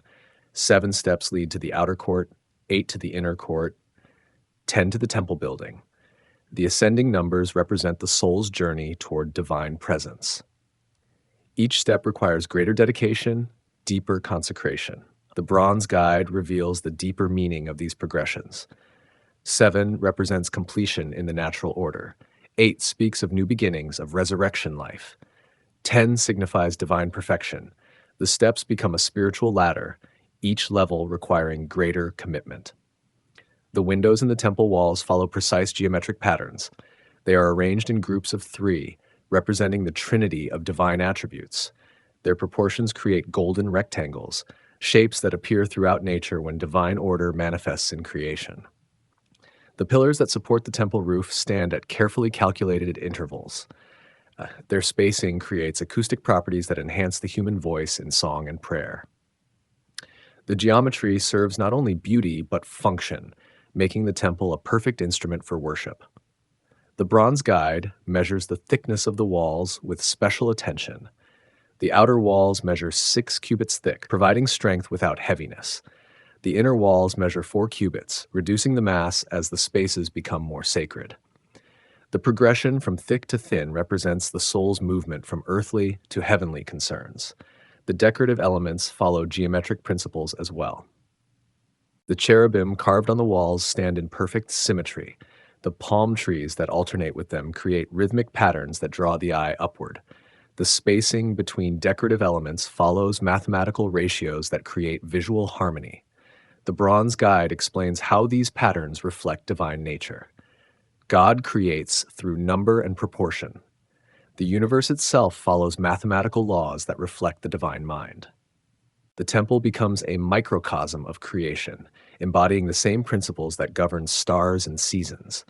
7 steps lead to the outer court, 8 to the inner court, 10 to the temple building. The ascending numbers represent the soul's journey toward divine presence. Each step requires greater dedication, deeper consecration. The bronze guide reveals the deeper meaning of these progressions. 7 represents completion in the natural order. 8 speaks of new beginnings, of resurrection life. 10 signifies divine perfection. The steps become a spiritual ladder, each level requiring greater commitment. The windows in the temple walls follow precise geometric patterns. They are arranged in groups of 3, representing the trinity of divine attributes. Their proportions create golden rectangles, shapes that appear throughout nature when divine order manifests in creation. The pillars that support the temple roof stand at carefully calculated intervals. Their spacing creates acoustic properties that enhance the human voice in song and prayer. The geometry serves not only beauty but function, making the temple a perfect instrument for worship. The bronze guide measures the thickness of the walls with special attention. The outer walls measure 6 cubits thick, providing strength without heaviness. The inner walls measure 4 cubits, reducing the mass as the spaces become more sacred. The progression from thick to thin represents the soul's movement from earthly to heavenly concerns. The decorative elements follow geometric principles as well. The cherubim carved on the walls stand in perfect symmetry. The palm trees that alternate with them create rhythmic patterns that draw the eye upward. The spacing between decorative elements follows mathematical ratios that create visual harmony. The bronze guide explains how these patterns reflect divine nature. God creates through number and proportion. The universe itself follows mathematical laws that reflect the divine mind. The temple becomes a microcosm of creation, embodying the same principles that govern stars and seasons.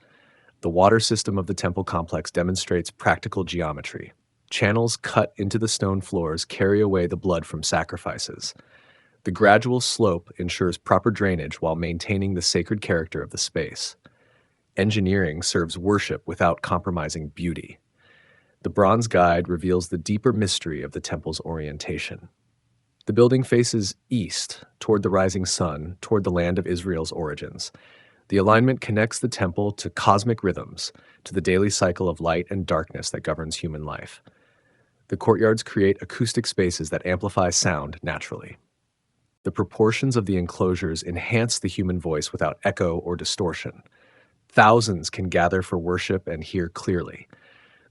The water system of the temple complex demonstrates practical geometry. Channels cut into the stone floors carry away the blood from sacrifices. The gradual slope ensures proper drainage while maintaining the sacred character of the space. Engineering serves worship without compromising beauty. The bronze guide reveals the deeper mystery of the temple's orientation. The building faces east, toward the rising sun, toward the land of Israel's origins. The alignment connects the temple to cosmic rhythms, to the daily cycle of light and darkness that governs human life. The courtyards create acoustic spaces that amplify sound naturally. The proportions of the enclosures enhance the human voice without echo or distortion. Thousands can gather for worship and hear clearly.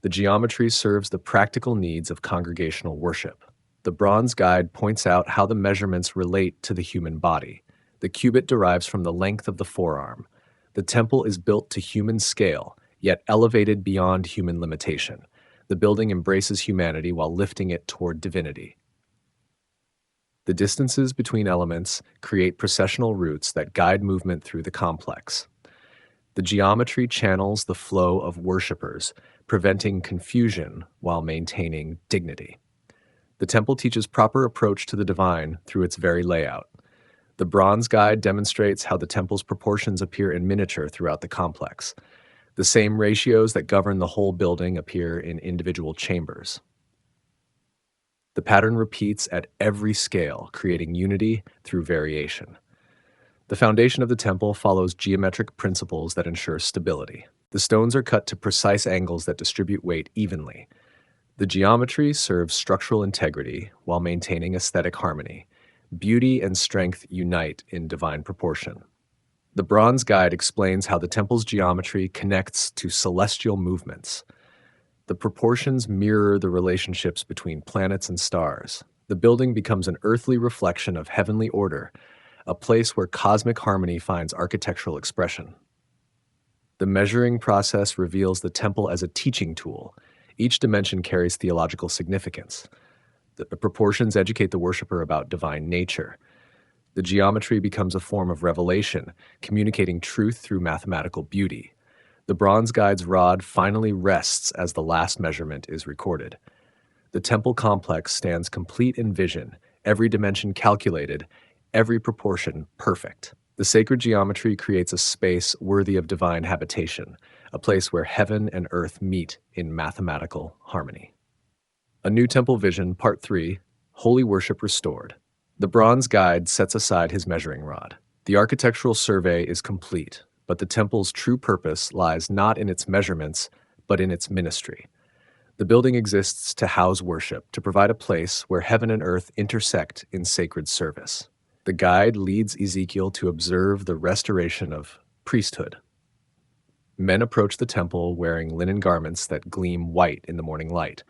The geometry serves the practical needs of congregational worship. The bronze guide points out how the measurements relate to the human body. The cubit derives from the length of the forearm. The temple is built to human scale, yet elevated beyond human limitation. The building embraces humanity while lifting it toward divinity. The distances between elements create processional routes that guide movement through the complex. The geometry channels the flow of worshippers, preventing confusion while maintaining dignity. The temple teaches proper approach to the divine through its very layout. The bronze guide demonstrates how the temple's proportions appear in miniature throughout the complex. The same ratios that govern the whole building appear in individual chambers. The pattern repeats at every scale, creating unity through variation. The foundation of the temple follows geometric principles that ensure stability. The stones are cut to precise angles that distribute weight evenly. The geometry serves structural integrity while maintaining aesthetic harmony. Beauty and strength unite in divine proportion. The bronze guide explains how the temple's geometry connects to celestial movements. The proportions mirror the relationships between planets and stars. The building becomes an earthly reflection of heavenly order, a place where cosmic harmony finds architectural expression. The measuring process reveals the temple as a teaching tool. Each dimension carries theological significance. The proportions educate the worshiper about divine nature. The geometry becomes a form of revelation, communicating truth through mathematical beauty. The bronze guide's rod finally rests as the last measurement is recorded. The temple complex stands complete in vision, every dimension calculated, every proportion perfect. The sacred geometry creates a space worthy of divine habitation, a place where heaven and earth meet in mathematical harmony. A New Temple Vision, Part 3, Holy Worship Restored. The bronze guide sets aside his measuring rod. The architectural survey is complete, but the temple's true purpose lies not in its measurements, but in its ministry. The building exists to house worship, to provide a place where heaven and earth intersect in sacred service. The guide leads Ezekiel to observe the restoration of priesthood. Men approach the temple wearing linen garments that gleam white in the morning light.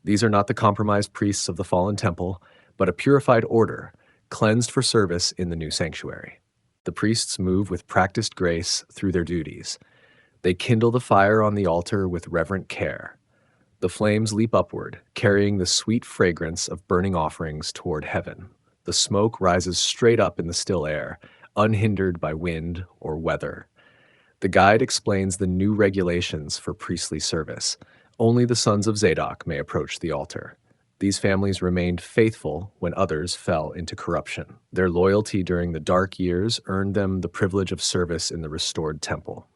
These are not the compromised priests of the fallen temple, but a purified order, cleansed for service in the new sanctuary. The priests move with practiced grace through their duties. They kindle the fire on the altar with reverent care. The flames leap upward, carrying the sweet fragrance of burning offerings toward heaven. The smoke rises straight up in the still air, unhindered by wind or weather. The guide explains the new regulations for priestly service. Only the sons of Zadok may approach the altar. These families remained faithful when others fell into corruption. Their loyalty during the dark years earned them the privilege of service in the restored temple.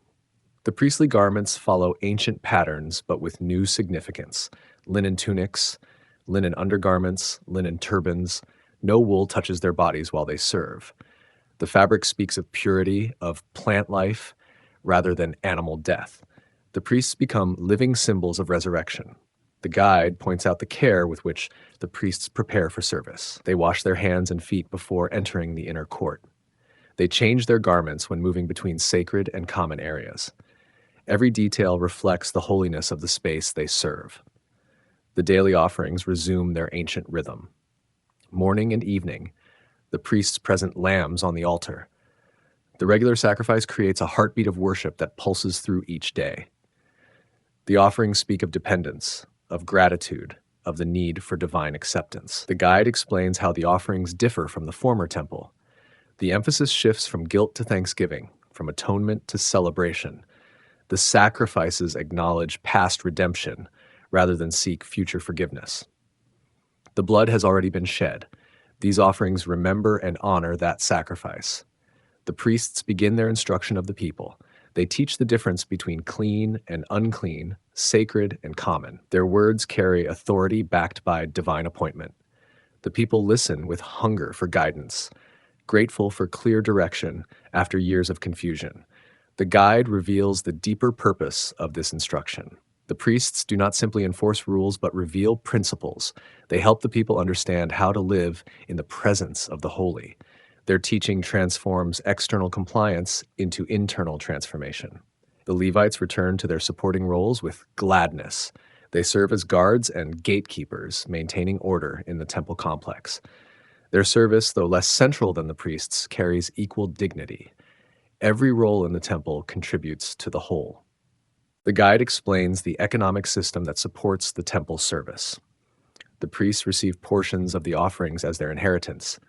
The priestly garments follow ancient patterns but with new significance. Linen tunics, linen undergarments, linen turbans. No wool touches their bodies while they serve. The fabric speaks of purity, of plant life, rather than animal death. The priests become living symbols of resurrection. The guide points out the care with which the priests prepare for service. They wash their hands and feet before entering the inner court. They change their garments when moving between sacred and common areas. Every detail reflects the holiness of the space they serve. The daily offerings resume their ancient rhythm. Morning and evening, the priests present lambs on the altar. The regular sacrifice creates a heartbeat of worship that pulses through each day. The offerings speak of dependence, of gratitude, of the need for divine acceptance. The guide explains how the offerings differ from the former temple. The emphasis shifts from guilt to thanksgiving, from atonement to celebration. The sacrifices acknowledge past redemption rather than seek future forgiveness. The blood has already been shed. These offerings remember and honor that sacrifice. The priests begin their instruction of the people. They teach the difference between clean and unclean, sacred and common. Their words carry authority backed by divine appointment. The people listen with hunger for guidance, grateful for clear direction after years of confusion. The guide reveals the deeper purpose of this instruction. The priests do not simply enforce rules but reveal principles. They help the people understand how to live in the presence of the holy. Their teaching transforms external compliance into internal transformation. The Levites return to their supporting roles with gladness. They serve as guards and gatekeepers, maintaining order in the temple complex. Their service, though less central than the priests, carries equal dignity. Every role in the temple contributes to the whole. The guide explains the economic system that supports the temple service. The priests receive portions of the offerings as their inheritance.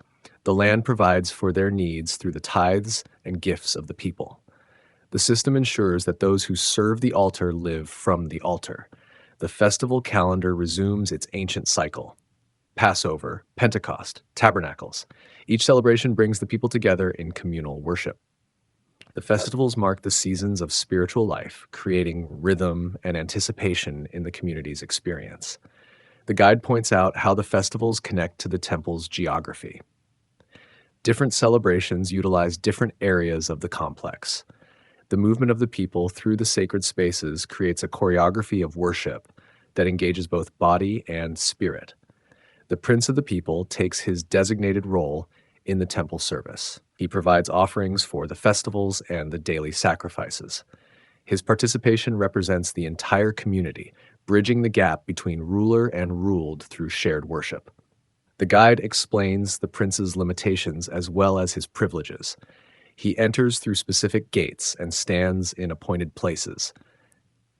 The land provides for their needs through the tithes and gifts of the people. The system ensures that those who serve the altar live from the altar. The festival calendar resumes its ancient cycle. Passover, Pentecost, Tabernacles. Each celebration brings the people together in communal worship. The festivals mark the seasons of spiritual life, creating rhythm and anticipation in the community's experience. The guide points out how the festivals connect to the temple's geography. Different celebrations utilize different areas of the complex. The movement of the people through the sacred spaces creates a choreography of worship that engages both body and spirit. The prince of the people takes his designated role in the temple service. He provides offerings for the festivals and the daily sacrifices. His participation represents the entire community, bridging the gap between ruler and ruled through shared worship. The guide explains the prince's limitations as well as his privileges. He enters through specific gates and stands in appointed places.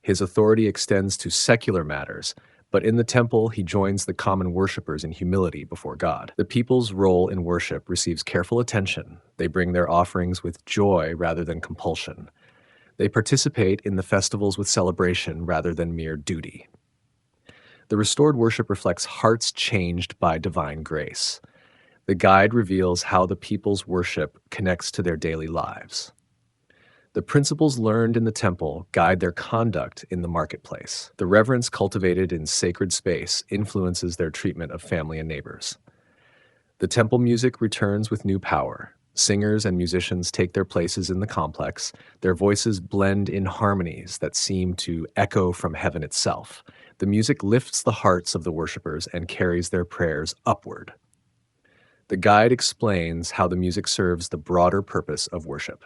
His authority extends to secular matters, but in the temple he joins the common worshipers in humility before God. The people's role in worship receives careful attention. They bring their offerings with joy rather than compulsion. They participate in the festivals with celebration rather than mere duty. The restored worship reflects hearts changed by divine grace. The guide reveals how the people's worship connects to their daily lives. The principles learned in the temple guide their conduct in the marketplace. The reverence cultivated in sacred space influences their treatment of family and neighbors. The temple music returns with new power. Singers and musicians take their places in the complex. Their voices blend in harmonies that seem to echo from heaven itself. The music lifts the hearts of the worshipers and carries their prayers upward. The guide explains how the music serves the broader purpose of worship.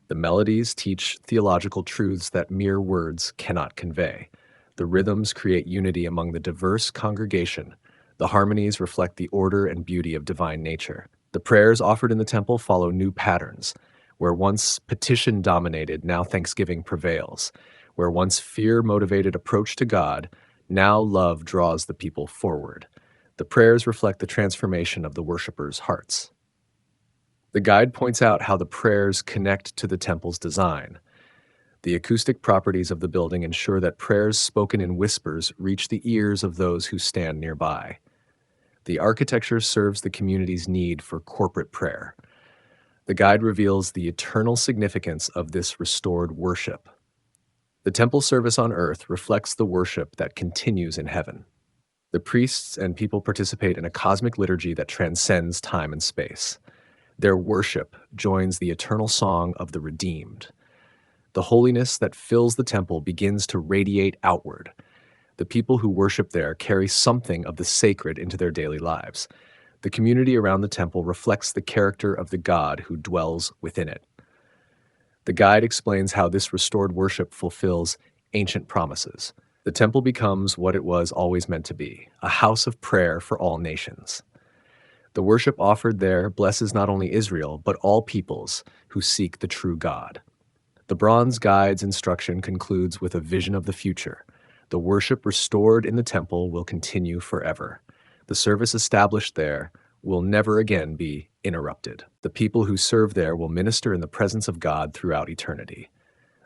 The melodies teach theological truths that mere words cannot convey. The rhythms create unity among the diverse congregation. The harmonies reflect the order and beauty of divine nature. The prayers offered in the temple follow new patterns. Where once petition dominated, now thanksgiving prevails. Where once fear-motivated approach to God, now love draws the people forward. The prayers reflect the transformation of the worshipers' hearts. The guide points out how the prayers connect to the temple's design. The acoustic properties of the building ensure that prayers spoken in whispers reach the ears of those who stand nearby. The architecture serves the community's need for corporate prayer. The guide reveals the eternal significance of this restored worship. The temple service on earth reflects the worship that continues in heaven. The priests and people participate in a cosmic liturgy that transcends time and space. Their worship joins the eternal song of the redeemed. The holiness that fills the temple begins to radiate outward. The people who worship there carry something of the sacred into their daily lives. The community around the temple reflects the character of the God who dwells within it. The guide explains how this restored worship fulfills ancient promises. The temple becomes what it was always meant to be, a house of prayer for all nations. The worship offered there blesses not only Israel, but all peoples who seek the true God. The bronze guide's instruction concludes with a vision of the future. The worship restored in the temple will continue forever. The service established there will never again be interrupted. The people who serve there will minister in the presence of God throughout eternity.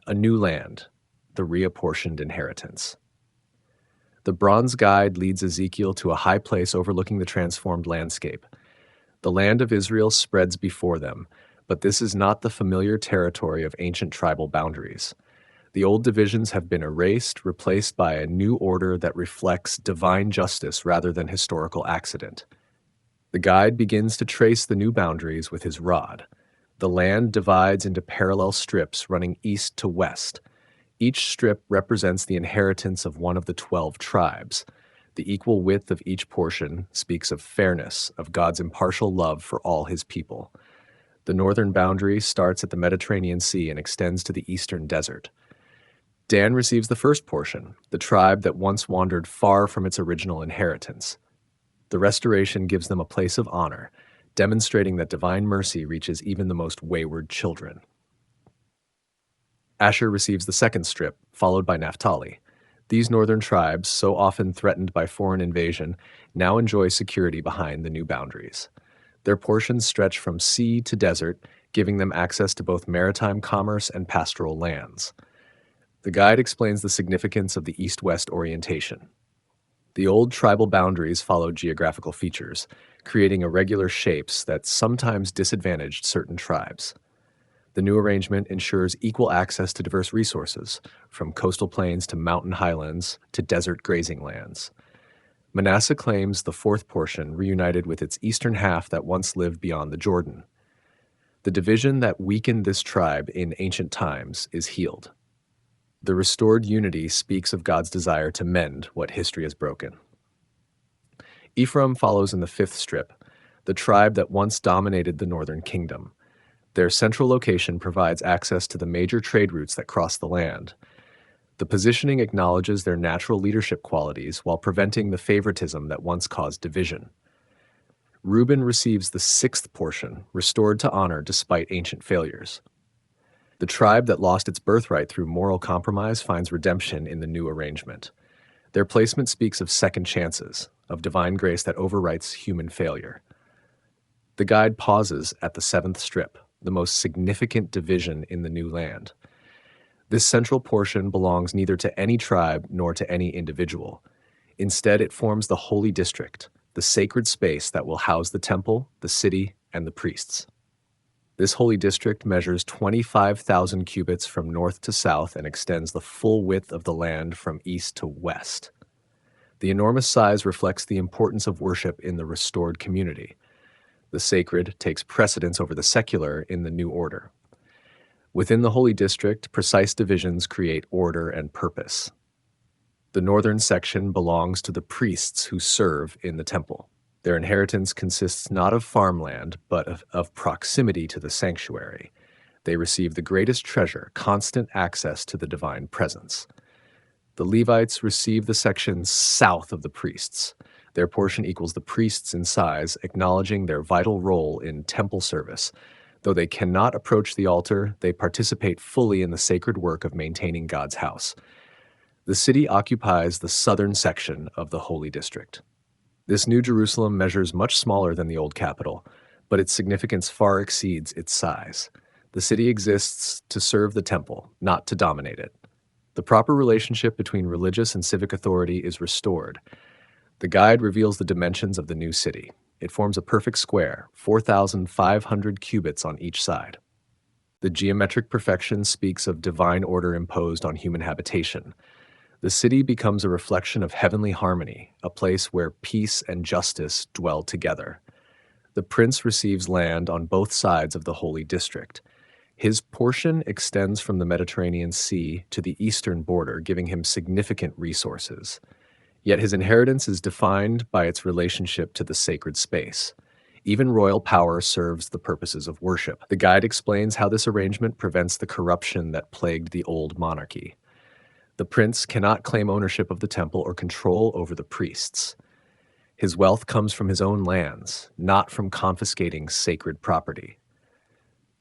A new land, the reapportioned inheritance. The bronze guide leads Ezekiel to a high place overlooking the transformed landscape. The land of Israel spreads before them, but this is not the familiar territory of ancient tribal boundaries. The old divisions have been erased, replaced by a new order that reflects divine justice rather than historical accident. The guide begins to trace the new boundaries with his rod. The land divides into parallel strips running east to west. Each strip represents the inheritance of one of the 12 tribes. The equal width of each portion speaks of fairness, of God's impartial love for all his people. The northern boundary starts at the Mediterranean Sea and extends to the eastern desert. Dan receives the first portion, the tribe that once wandered far from its original inheritance. The restoration gives them a place of honor, demonstrating that divine mercy reaches even the most wayward children. Asher receives the second strip, followed by Naphtali. These northern tribes, so often threatened by foreign invasion, now enjoy security behind the new boundaries. Their portions stretch from sea to desert, giving them access to both maritime commerce and pastoral lands. The guide explains the significance of the east-west orientation. The old tribal boundaries followed geographical features, creating irregular shapes that sometimes disadvantaged certain tribes. The new arrangement ensures equal access to diverse resources, from coastal plains to mountain highlands to desert grazing lands. Manasseh claims the fourth portion reunited with its eastern half that once lived beyond the Jordan. The division that weakened this tribe in ancient times is healed. The restored unity speaks of God's desire to mend what history has broken. Ephraim follows in the fifth strip, the tribe that once dominated the northern kingdom. Their central location provides access to the major trade routes that cross the land. The positioning acknowledges their natural leadership qualities while preventing the favoritism that once caused division. Reuben receives the sixth portion, restored to honor despite ancient failures. The tribe that lost its birthright through moral compromise finds redemption in the new arrangement. Their placement speaks of second chances, of divine grace that overwrites human failure. The guide pauses at the seventh strip, the most significant division in the new land. This central portion belongs neither to any tribe nor to any individual. Instead, it forms the holy district, the sacred space that will house the temple, the city, and the priests. This holy district measures 25,000 cubits from north to south and extends the full width of the land from east to west. The enormous size reflects the importance of worship in the restored community. The sacred takes precedence over the secular in the new order. Within the holy district, precise divisions create order and purpose. The northern section belongs to the priests who serve in the temple. Their inheritance consists not of farmland, but of proximity to the sanctuary. They receive the greatest treasure, constant access to the divine presence. The Levites receive the section south of the priests. Their portion equals the priests in size, acknowledging their vital role in temple service. Though they cannot approach the altar, they participate fully in the sacred work of maintaining God's house. The city occupies the southern section of the holy district. This new Jerusalem measures much smaller than the old capital, but its significance far exceeds its size. The city exists to serve the temple, not to dominate it. The proper relationship between religious and civic authority is restored. The guide reveals the dimensions of the new city. It forms a perfect square, 4,500 cubits on each side. The geometric perfection speaks of divine order imposed on human habitation. The city becomes a reflection of heavenly harmony, a place where peace and justice dwell together. The prince receives land on both sides of the holy district. His portion extends from the Mediterranean Sea to the eastern border, giving him significant resources. Yet his inheritance is defined by its relationship to the sacred space. Even royal power serves the purposes of worship. The guide explains how this arrangement prevents the corruption that plagued the old monarchy. The prince cannot claim ownership of the temple or control over the priests. His wealth comes from his own lands, not from confiscating sacred property.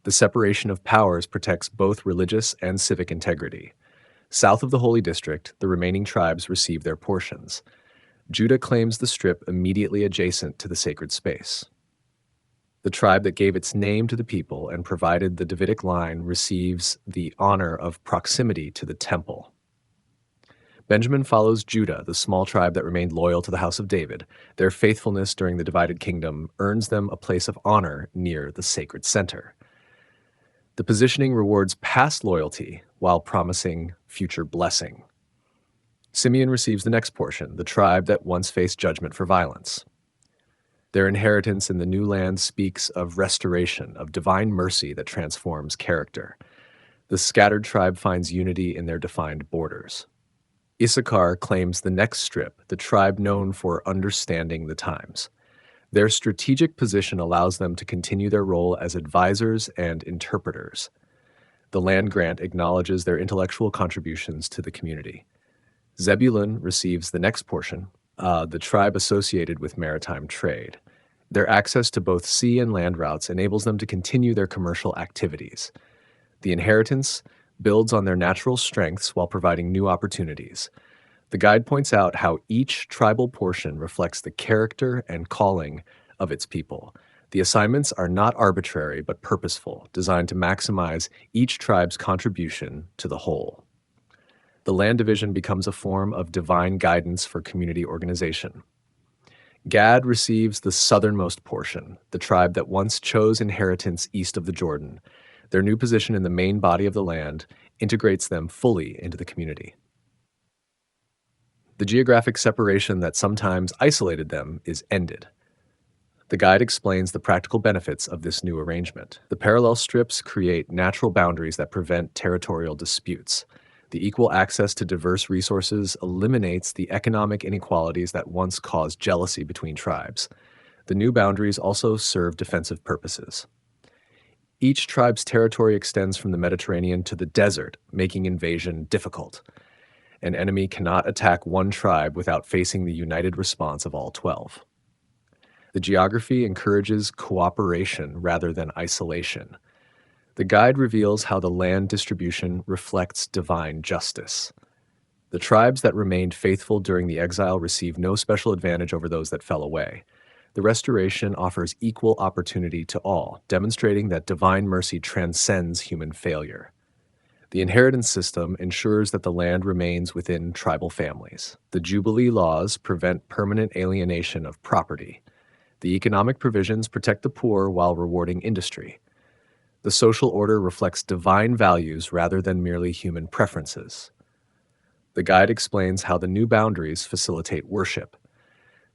The separation of powers protects both religious and civic integrity. South of the Holy District, the remaining tribes receive their portions. Judah claims the strip immediately adjacent to the sacred space. The tribe that gave its name to the people and provided the Davidic line receives the honor of proximity to the temple. Benjamin follows Judah, the small tribe that remained loyal to the house of David. Their faithfulness during the divided kingdom earns them a place of honor near the sacred center. The positioning rewards past loyalty while promising future blessing. Simeon receives the next portion, the tribe that once faced judgment for violence. Their inheritance in the new land speaks of restoration, of divine mercy that transforms character. The scattered tribe finds unity in their defined borders. Issachar claims the next strip, the tribe known for understanding the times. Their strategic position allows them to continue their role as advisors and interpreters. The land grant acknowledges their intellectual contributions to the community. Zebulun receives the next portion, the tribe associated with maritime trade. Their access to both sea and land routes enables them to continue their commercial activities. The inheritance builds on their natural strengths while providing new opportunities. The guide points out how each tribal portion reflects the character and calling of its people. The assignments are not arbitrary but purposeful, designed to maximize each tribe's contribution to the whole. The land division becomes a form of divine guidance for community organization. Gad receives the southernmost portion, the tribe that once chose inheritance east of the Jordan. Their new position in the main body of the land integrates them fully into the community. The geographic separation that sometimes isolated them is ended. The guide explains the practical benefits of this new arrangement. The parallel strips create natural boundaries that prevent territorial disputes. The equal access to diverse resources eliminates the economic inequalities that once caused jealousy between tribes. The new boundaries also serve defensive purposes. Each tribe's territory extends from the Mediterranean to the desert, making invasion difficult. An enemy cannot attack one tribe without facing the united response of all 12. The geography encourages cooperation rather than isolation. The guide reveals how the land distribution reflects divine justice. The tribes that remained faithful during the exile receive no special advantage over those that fell away. The restoration offers equal opportunity to all, demonstrating that divine mercy transcends human failure. The inheritance system ensures that the land remains within tribal families. The Jubilee laws prevent permanent alienation of property. The economic provisions protect the poor while rewarding industry. The social order reflects divine values rather than merely human preferences. The guide explains how the new boundaries facilitate worship.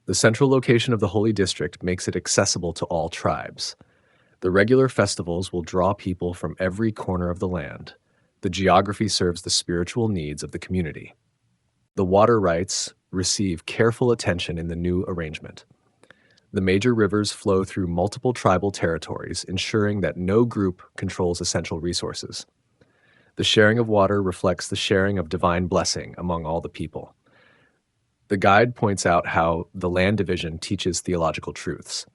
The central location of the Holy District makes it accessible to all tribes. The regular festivals will draw people from every corner of the land. The geography serves the spiritual needs of the community. The water rights receive careful attention in the new arrangement. The major rivers flow through multiple tribal territories, ensuring that no group controls essential resources. The sharing of water reflects the sharing of divine blessing among all the people. The guide points out how the land division teaches theological truths.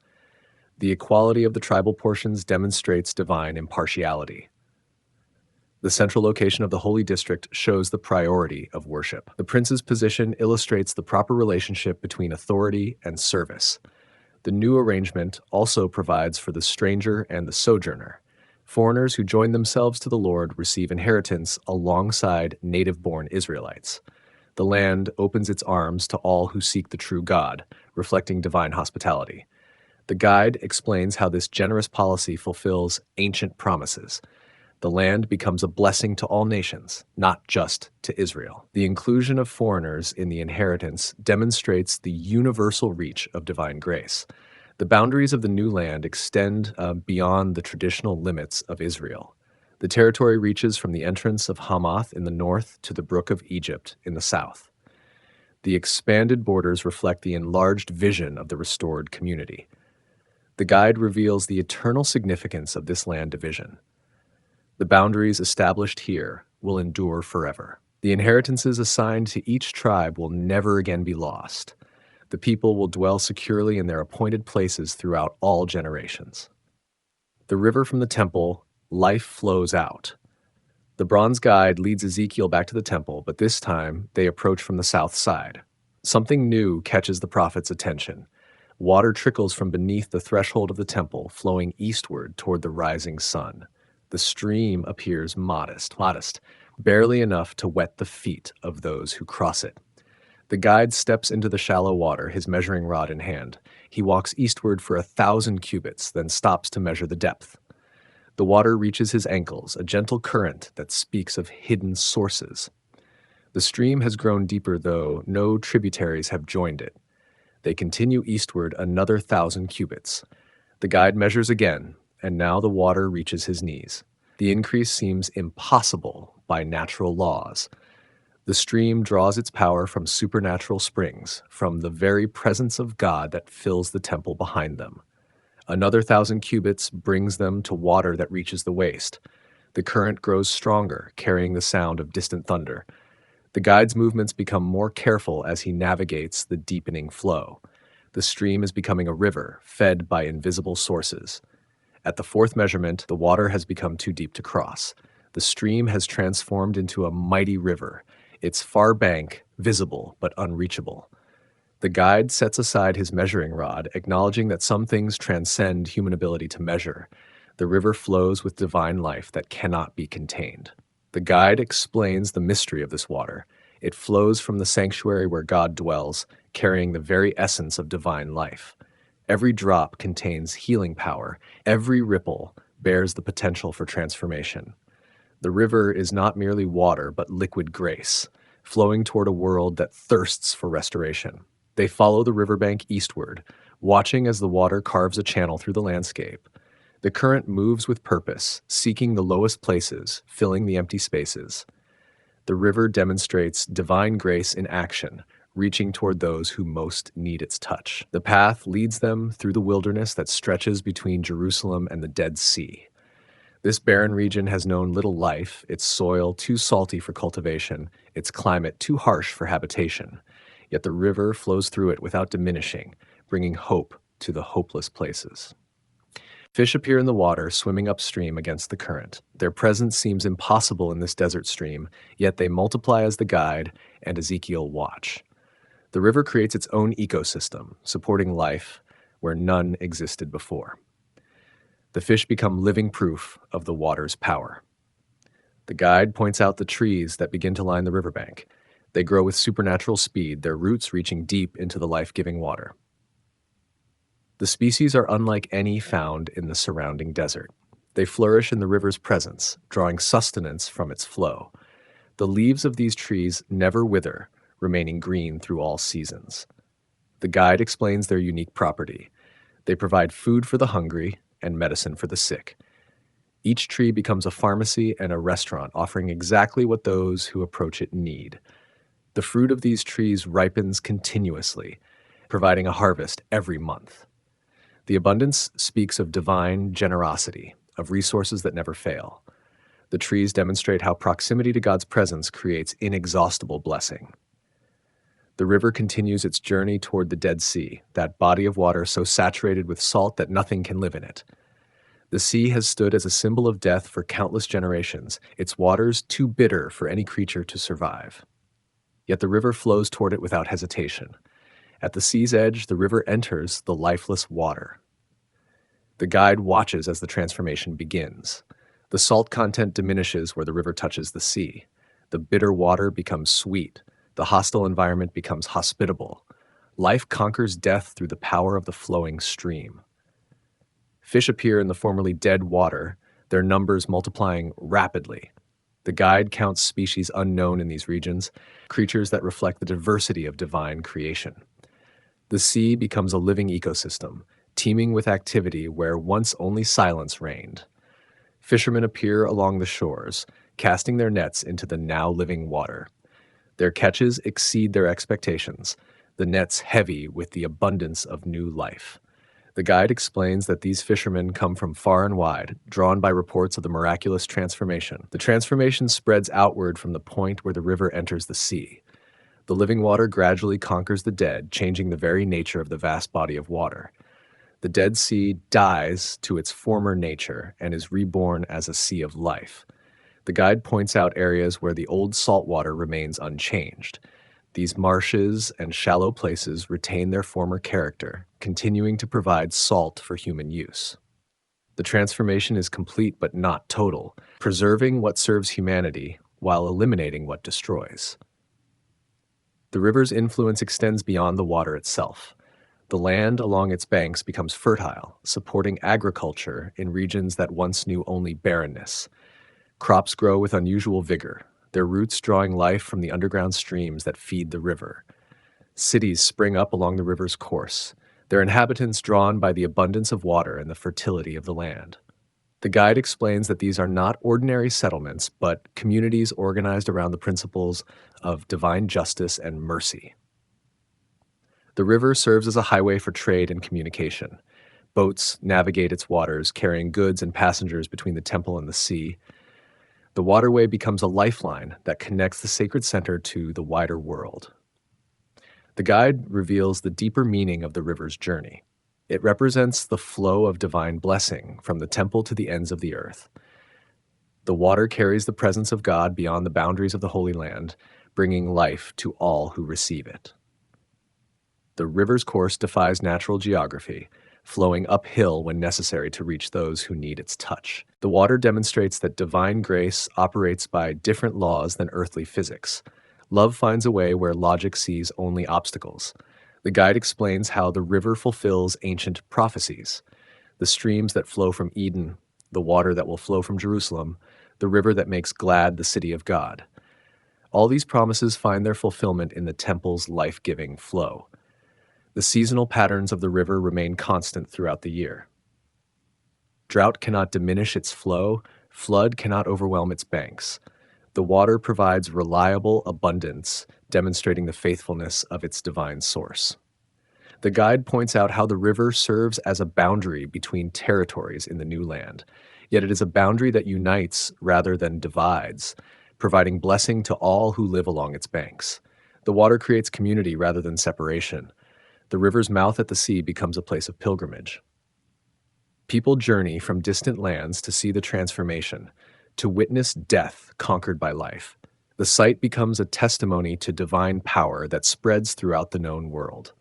The equality of the tribal portions demonstrates divine impartiality. The central location of the Holy District shows the priority of worship. The prince's position illustrates the proper relationship between authority and service. The new arrangement also provides for the stranger and the sojourner. Foreigners who join themselves to the Lord receive inheritance alongside native-born Israelites. The land opens its arms to all who seek the true God, reflecting divine hospitality. The guide explains how this generous policy fulfills ancient promises. The land becomes a blessing to all nations, not just to Israel. The inclusion of foreigners in the inheritance demonstrates the universal reach of divine grace. The boundaries of the new land extend beyond the traditional limits of Israel. The territory reaches from the entrance of Hamath in the north to the Brook of Egypt in the south. The expanded borders reflect the enlarged vision of the restored community. The guide reveals the eternal significance of this land division. The boundaries established here will endure forever. The inheritances assigned to each tribe will never again be lost. The people will dwell securely in their appointed places throughout all generations. The river from the temple, life flows out. The bronze guide leads Ezekiel back to the temple, but this time they approach from the south side. Something new catches the prophet's attention. Water trickles from beneath the threshold of the temple, flowing eastward toward the rising sun. The stream appears modest, barely enough to wet the feet of those who cross it. The guide steps into the shallow water, his measuring rod in hand. He walks eastward for 1,000 cubits, then stops to measure the depth. The water reaches his ankles, a gentle current that speaks of hidden sources. The stream has grown deeper, though no tributaries have joined it. They continue eastward another 1,000 cubits. The guide measures again, and now the water reaches his knees. The increase seems impossible by natural laws. The stream draws its power from supernatural springs, from the very presence of God that fills the temple behind them. Another 1,000 cubits brings them to water that reaches the waist. The current grows stronger, carrying the sound of distant thunder. The guide's movements become more careful as he navigates the deepening flow. The stream is becoming a river, fed by invisible sources. At the fourth measurement, the water has become too deep to cross. The stream has transformed into a mighty river, its far bank visible but unreachable. The guide sets aside his measuring rod, acknowledging that some things transcend human ability to measure. The river flows with divine life that cannot be contained. The guide explains the mystery of this water. It flows from the sanctuary where God dwells, carrying the very essence of divine life. Every drop contains healing power. Every ripple bears the potential for transformation. The river is not merely water, but liquid grace, flowing toward a world that thirsts for restoration. They follow the riverbank eastward, watching as the water carves a channel through the landscape. The current moves with purpose, seeking the lowest places, filling the empty spaces. The river demonstrates divine grace in action, reaching toward those who most need its touch. The path leads them through the wilderness that stretches between Jerusalem and the Dead Sea. This barren region has known little life, its soil too salty for cultivation, its climate too harsh for habitation. Yet the river flows through it without diminishing, bringing hope to the hopeless places. Fish appear in the water, swimming upstream against the current. Their presence seems impossible in this desert stream, yet they multiply as the guide and Ezekiel watch. The river creates its own ecosystem, supporting life where none existed before. The fish become living proof of the water's power. The guide points out the trees that begin to line the riverbank. They grow with supernatural speed, their roots reaching deep into the life-giving water. The species are unlike any found in the surrounding desert. They flourish in the river's presence, drawing sustenance from its flow. The leaves of these trees never wither, remaining green through all seasons. The guide explains their unique property. They provide food for the hungry and medicine for the sick. Each tree becomes a pharmacy and a restaurant, offering exactly what those who approach it need. The fruit of these trees ripens continuously, providing a harvest every month. The abundance speaks of divine generosity, of resources that never fail. The trees demonstrate how proximity to God's presence creates inexhaustible blessing. The river continues its journey toward the Dead Sea, that body of water so saturated with salt that nothing can live in it. The sea has stood as a symbol of death for countless generations, its waters too bitter for any creature to survive. Yet the river flows toward it without hesitation. At the sea's edge, the river enters the lifeless water. The guide watches as the transformation begins. The salt content diminishes where the river touches the sea. The bitter water becomes sweet. The hostile environment becomes hospitable. Life conquers death through the power of the flowing stream. Fish appear in the formerly dead water, their numbers multiplying rapidly. The guide counts species unknown in these regions, creatures that reflect the diversity of divine creation. The sea becomes a living ecosystem, teeming with activity where once only silence reigned. Fishermen appear along the shores, casting their nets into the now living water. Their catches exceed their expectations, the nets heavy with the abundance of new life. The guide explains that these fishermen come from far and wide, drawn by reports of the miraculous transformation. The transformation spreads outward from the point where the river enters the sea. The living water gradually conquers the dead, changing the very nature of the vast body of water. The Dead Sea dies to its former nature and is reborn as a sea of life. The guide points out areas where the old salt water remains unchanged. These marshes and shallow places retain their former character, continuing to provide salt for human use. The transformation is complete but not total, preserving what serves humanity while eliminating what destroys. The river's influence extends beyond the water itself. The land along its banks becomes fertile, supporting agriculture in regions that once knew only barrenness. Crops grow with unusual vigor, their roots drawing life from the underground streams that feed the river. Cities spring up along the river's course, their inhabitants drawn by the abundance of water and the fertility of the land. The guide explains that these are not ordinary settlements, but communities organized around the principles of divine justice and mercy. The river serves as a highway for trade and communication. Boats navigate its waters, carrying goods and passengers between the temple and the sea. The waterway becomes a lifeline that connects the sacred center to the wider world. The guide reveals the deeper meaning of the river's journey. It represents the flow of divine blessing from the temple to the ends of the earth. The water carries the presence of God beyond the boundaries of the Holy Land, bringing life to all who receive it. The river's course defies natural geography, flowing uphill when necessary to reach those who need its touch. The water demonstrates that divine grace operates by different laws than earthly physics. Love finds a way where logic sees only obstacles. The guide explains how the river fulfills ancient prophecies. The streams that flow from Eden, the water that will flow from Jerusalem, the river that makes glad the city of God. All these promises find their fulfillment in the temple's life-giving flow. The seasonal patterns of the river remain constant throughout the year. Drought cannot diminish its flow, flood cannot overwhelm its banks. The water provides reliable abundance, demonstrating the faithfulness of its divine source. The guide points out how the river serves as a boundary between territories in the new land, yet it is a boundary that unites rather than divides, providing blessing to all who live along its banks. The water creates community rather than separation. The river's mouth at the sea becomes a place of pilgrimage. People journey from distant lands to see the transformation, to witness death conquered by life. The sight becomes a testimony to divine power that spreads throughout the known world.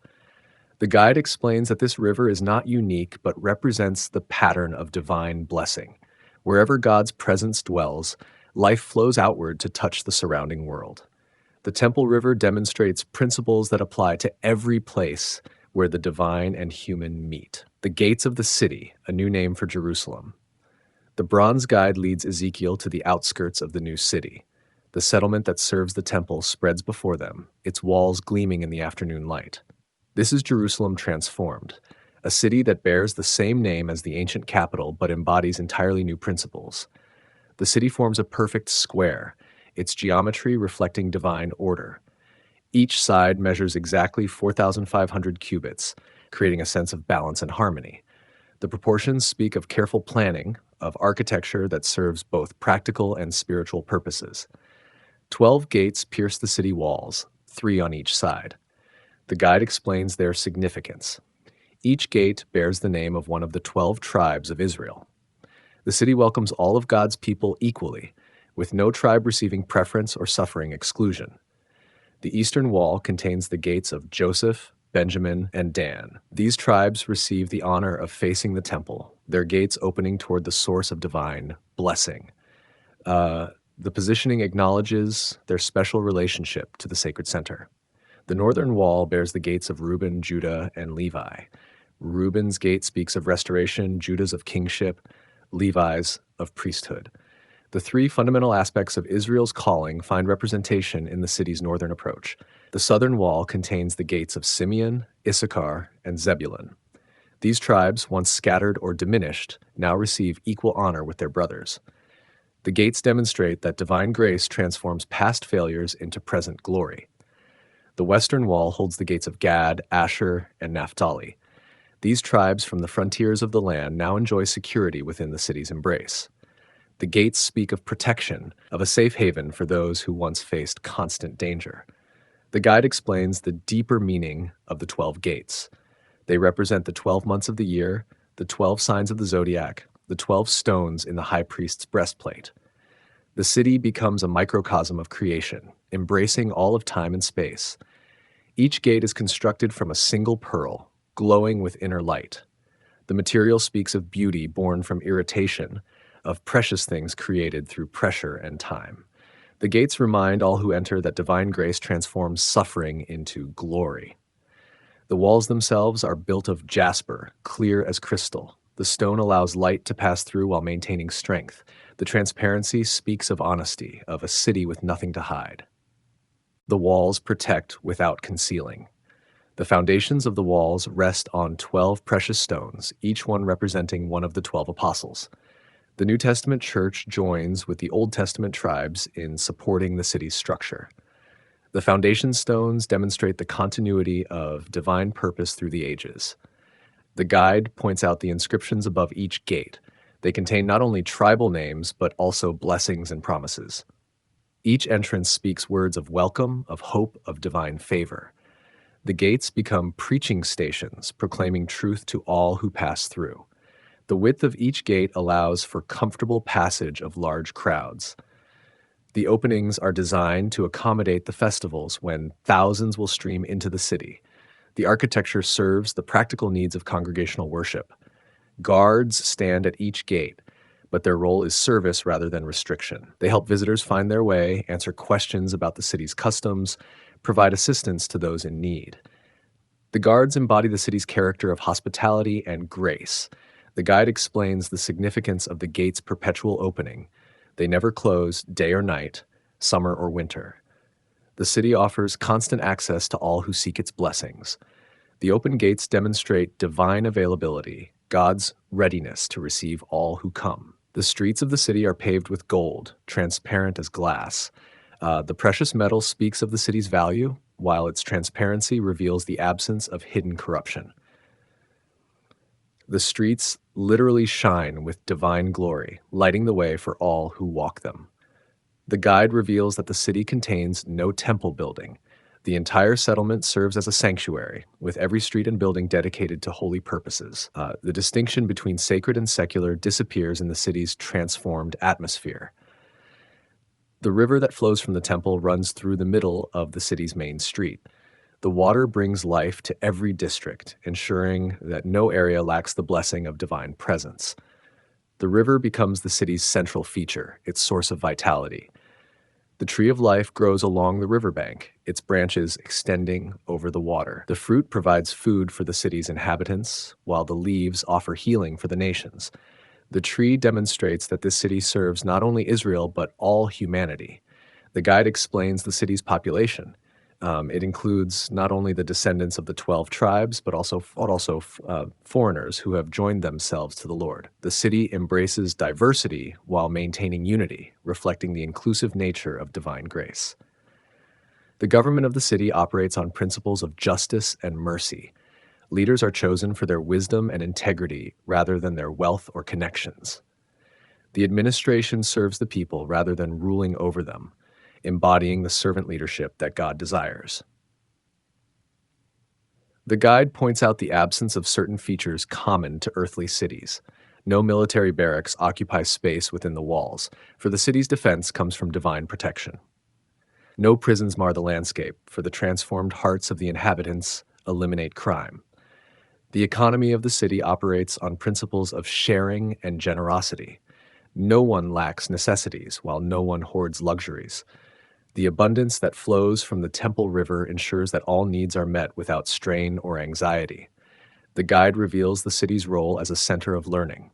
The guide explains that this river is not unique but represents the pattern of divine blessing. Wherever God's presence dwells, life flows outward to touch the surrounding world. The Temple River demonstrates principles that apply to every place where the divine and human meet. The gates of the city, a new name for Jerusalem. The bronze guide leads Ezekiel to the outskirts of the new city. The settlement that serves the temple spreads before them, its walls gleaming in the afternoon light. This is Jerusalem transformed, a city that bears the same name as the ancient capital but embodies entirely new principles. The city forms a perfect square, its geometry reflecting divine order. Each side measures exactly 4,500 cubits, creating a sense of balance and harmony. The proportions speak of careful planning, of architecture that serves both practical and spiritual purposes. 12 gates pierce the city walls, 3 on each side. The guide explains their significance. Each gate bears the name of one of the 12 tribes of Israel. The city welcomes all of God's people equally, with no tribe receiving preference or suffering exclusion. The eastern wall contains the gates of Joseph, Benjamin, and Dan. These tribes receive the honor of facing the temple, their gates opening toward the source of divine blessing. The positioning acknowledges their special relationship to the sacred center. The northern wall bears the gates of Reuben, Judah, and Levi. Reuben's gate speaks of restoration, Judah's of kingship, Levi's of priesthood. The 3 fundamental aspects of Israel's calling find representation in the city's northern approach. The southern wall contains the gates of Simeon, Issachar, and Zebulun. These tribes, once scattered or diminished, now receive equal honor with their brothers. The gates demonstrate that divine grace transforms past failures into present glory. The western wall holds the gates of Gad, Asher, and Naphtali. These tribes from the frontiers of the land now enjoy security within the city's embrace. The gates speak of protection, of a safe haven for those who once faced constant danger. The guide explains the deeper meaning of the 12 gates. They represent the 12 months of the year, the 12 signs of the zodiac, the 12 stones in the high priest's breastplate. The city becomes a microcosm of creation, embracing all of time and space. Each gate is constructed from a single pearl, glowing with inner light. The material speaks of beauty born from irritation, of precious things created through pressure and time. The gates remind all who enter that divine grace transforms suffering into glory. The walls themselves are built of jasper, clear as crystal. The stone allows light to pass through while maintaining strength. The transparency speaks of honesty, of a city with nothing to hide. The walls protect without concealing. The foundations of the walls rest on 12 precious stones, each one representing one of the 12 apostles. The New Testament church joins with the Old Testament tribes in supporting the city's structure. The foundation stones demonstrate the continuity of divine purpose through the ages. The guide points out the inscriptions above each gate. They contain not only tribal names, but also blessings and promises. Each entrance speaks words of welcome, of hope, of divine favor. The gates become preaching stations, proclaiming truth to all who pass through. The width of each gate allows for comfortable passage of large crowds. The openings are designed to accommodate the festivals when thousands will stream into the city. The architecture serves the practical needs of congregational worship. Guards stand at each gate, but their role is service rather than restriction. They help visitors find their way, answer questions about the city's customs, provide assistance to those in need. The guards embody the city's character of hospitality and grace. The guide explains the significance of the gate's perpetual opening. They never close day or night, summer or winter. The city offers constant access to all who seek its blessings. The open gates demonstrate divine availability, God's readiness to receive all who come. The streets of the city are paved with gold, transparent as glass. The precious metal speaks of the city's value, while its transparency reveals the absence of hidden corruption. The streets literally shine with divine glory, lighting the way for all who walk them. The guide reveals that the city contains no temple building. The entire settlement serves as a sanctuary, with every street and building dedicated to holy purposes. The distinction between sacred and secular disappears in the city's transformed atmosphere. The river that flows from the temple runs through the middle of the city's main street. The water brings life to every district, ensuring that no area lacks the blessing of divine presence. The river becomes the city's central feature, its source of vitality. The tree of life grows along the riverbank, its branches extending over the water. The fruit provides food for the city's inhabitants, while the leaves offer healing for the nations. The tree demonstrates that this city serves not only Israel, but all humanity. The guide explains the city's population. It includes not only the descendants of the 12 tribes, but also foreigners who have joined themselves to the Lord. The city embraces diversity while maintaining unity, reflecting the inclusive nature of divine grace. The government of the city operates on principles of justice and mercy. Leaders are chosen for their wisdom and integrity rather than their wealth or connections. The administration serves the people rather than ruling over them, embodying the servant leadership that God desires. The guide points out the absence of certain features common to earthly cities. No military barracks occupy space within the walls, for the city's defense comes from divine protection. No prisons mar the landscape, for the transformed hearts of the inhabitants eliminate crime. The economy of the city operates on principles of sharing and generosity. No one lacks necessities, while no one hoards luxuries. The abundance that flows from the Temple River ensures that all needs are met without strain or anxiety. The guide reveals the city's role as a center of learning.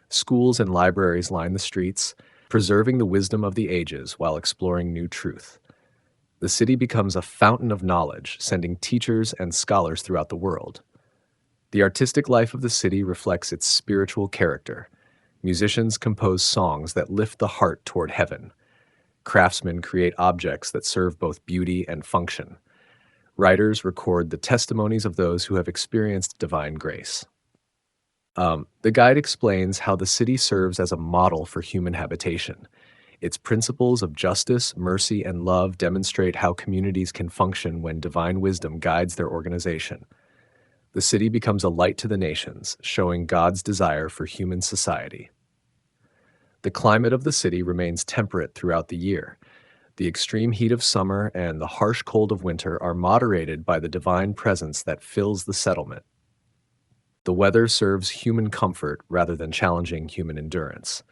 Schools and libraries line the streets, preserving the wisdom of the ages while exploring new truth. The city becomes a fountain of knowledge, sending teachers and scholars throughout the world. The artistic life of the city reflects its spiritual character. Musicians compose songs that lift the heart toward heaven. Craftsmen create objects that serve both beauty and function. Writers record the testimonies of those who have experienced divine grace. The guide explains how the city serves as a model for human habitation. Its principles of justice, mercy, and love demonstrate how communities can function when divine wisdom guides their organization. The city becomes a light to the nations, showing God's desire for human society. The climate of the city remains temperate throughout the year. The extreme heat of summer and the harsh cold of winter are moderated by the divine presence that fills the settlement. The weather serves human comfort rather than challenging human endurance.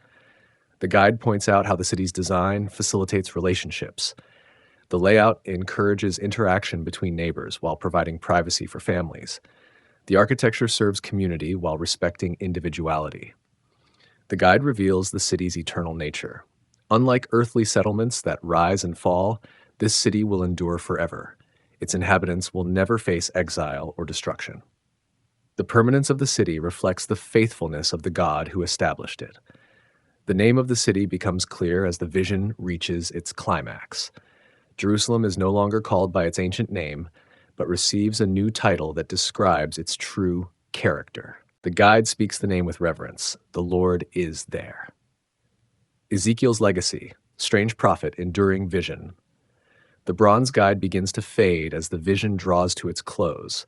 The guide points out how the city's design facilitates relationships. The layout encourages interaction between neighbors while providing privacy for families. The architecture serves community while respecting individuality. The guide reveals the city's eternal nature. Unlike earthly settlements that rise and fall, this city will endure forever. Its inhabitants will never face exile or destruction. The permanence of the city reflects the faithfulness of the God who established it. The name of the city becomes clear as the vision reaches its climax. Jerusalem is no longer called by its ancient name, but receives a new title that describes its true character. The guide speaks the name with reverence. The Lord is there. Ezekiel's legacy, strange prophet, enduring vision. The bronze guide begins to fade as the vision draws to its close.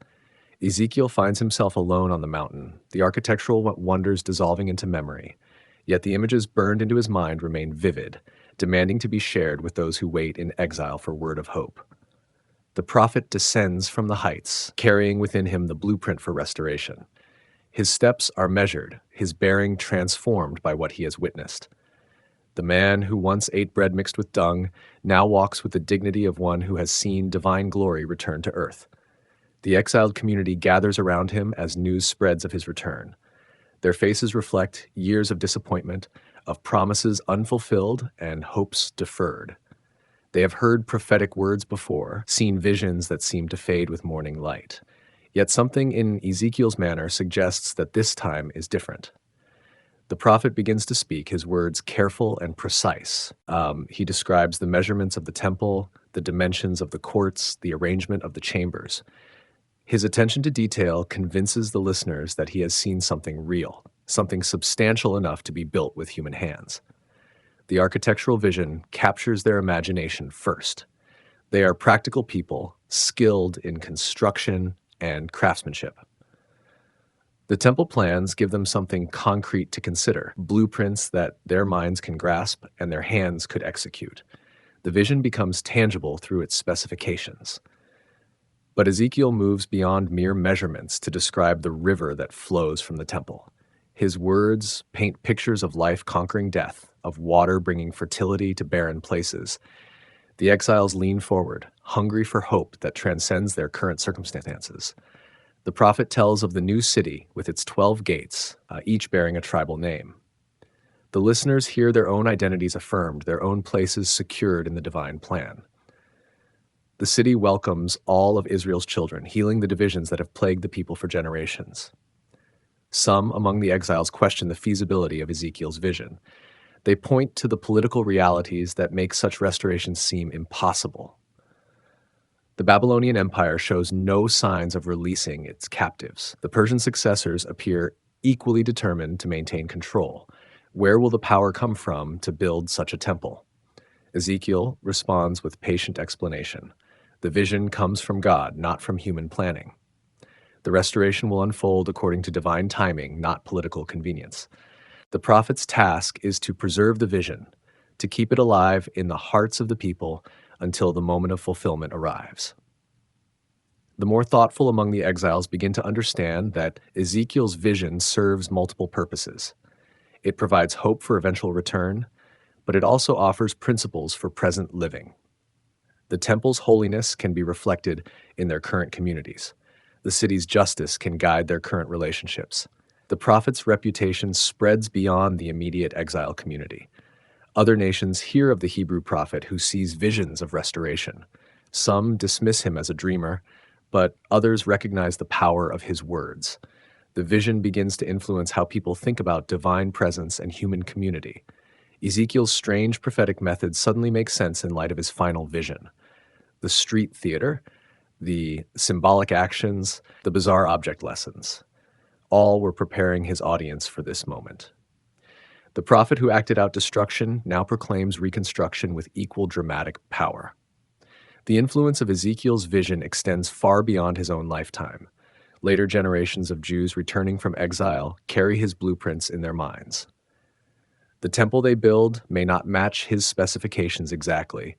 Ezekiel finds himself alone on the mountain, the architectural wonders dissolving into memory. Yet the images burned into his mind remain vivid, demanding to be shared with those who wait in exile for word of hope. The prophet descends from the heights, carrying within him the blueprint for restoration. His steps are measured, his bearing transformed by what he has witnessed. The man who once ate bread mixed with dung now walks with the dignity of one who has seen divine glory return to earth. The exiled community gathers around him as news spreads of his return. Their faces reflect years of disappointment, of promises unfulfilled and hopes deferred. They have heard prophetic words before, seen visions that seem to fade with morning light. Yet something in Ezekiel's manner suggests that this time is different. The prophet begins to speak, his words careful and precise. He describes the measurements of the temple, the dimensions of the courts, the arrangement of the chambers. His attention to detail convinces the listeners that he has seen something real, something substantial enough to be built with human hands. The architectural vision captures their imagination first. They are practical people, skilled in construction and craftsmanship. The temple plans give them something concrete to consider, blueprints that their minds can grasp and their hands could execute. The vision becomes tangible through its specifications. But Ezekiel moves beyond mere measurements to describe the river that flows from the temple. His words paint pictures of life conquering death, of water bringing fertility to barren places. The exiles lean forward, hungry for hope that transcends their current circumstances. The prophet tells of the new city with its 12 gates, each bearing a tribal name. The listeners hear their own identities affirmed, their own places secured in the divine plan. The city welcomes all of Israel's children, healing the divisions that have plagued the people for generations. Some among the exiles question the feasibility of Ezekiel's vision. They point to the political realities that make such restorations seem impossible. The Babylonian Empire shows no signs of releasing its captives. The Persian successors appear equally determined to maintain control. Where will the power come from to build such a temple? Ezekiel responds with patient explanation. The vision comes from God, not from human planning. The restoration will unfold according to divine timing, not political convenience. The prophet's task is to preserve the vision, to keep it alive in the hearts of the people until the moment of fulfillment arrives. The more thoughtful among the exiles begin to understand that Ezekiel's vision serves multiple purposes. It provides hope for eventual return, but it also offers principles for present living. The temple's holiness can be reflected in their current communities. The city's justice can guide their current relationships. The prophet's reputation spreads beyond the immediate exile community. Other nations hear of the Hebrew prophet who sees visions of restoration. Some dismiss him as a dreamer, but others recognize the power of his words. The vision begins to influence how people think about divine presence and human community. Ezekiel's strange prophetic methods suddenly make sense in light of his final vision. The street theater, the symbolic actions, the bizarre object lessons, all were preparing his audience for this moment. The prophet who acted out destruction now proclaims reconstruction with equal dramatic power. The influence of Ezekiel's vision extends far beyond his own lifetime. Later generations of Jews returning from exile carry his blueprints in their minds. The temple they build may not match his specifications exactly,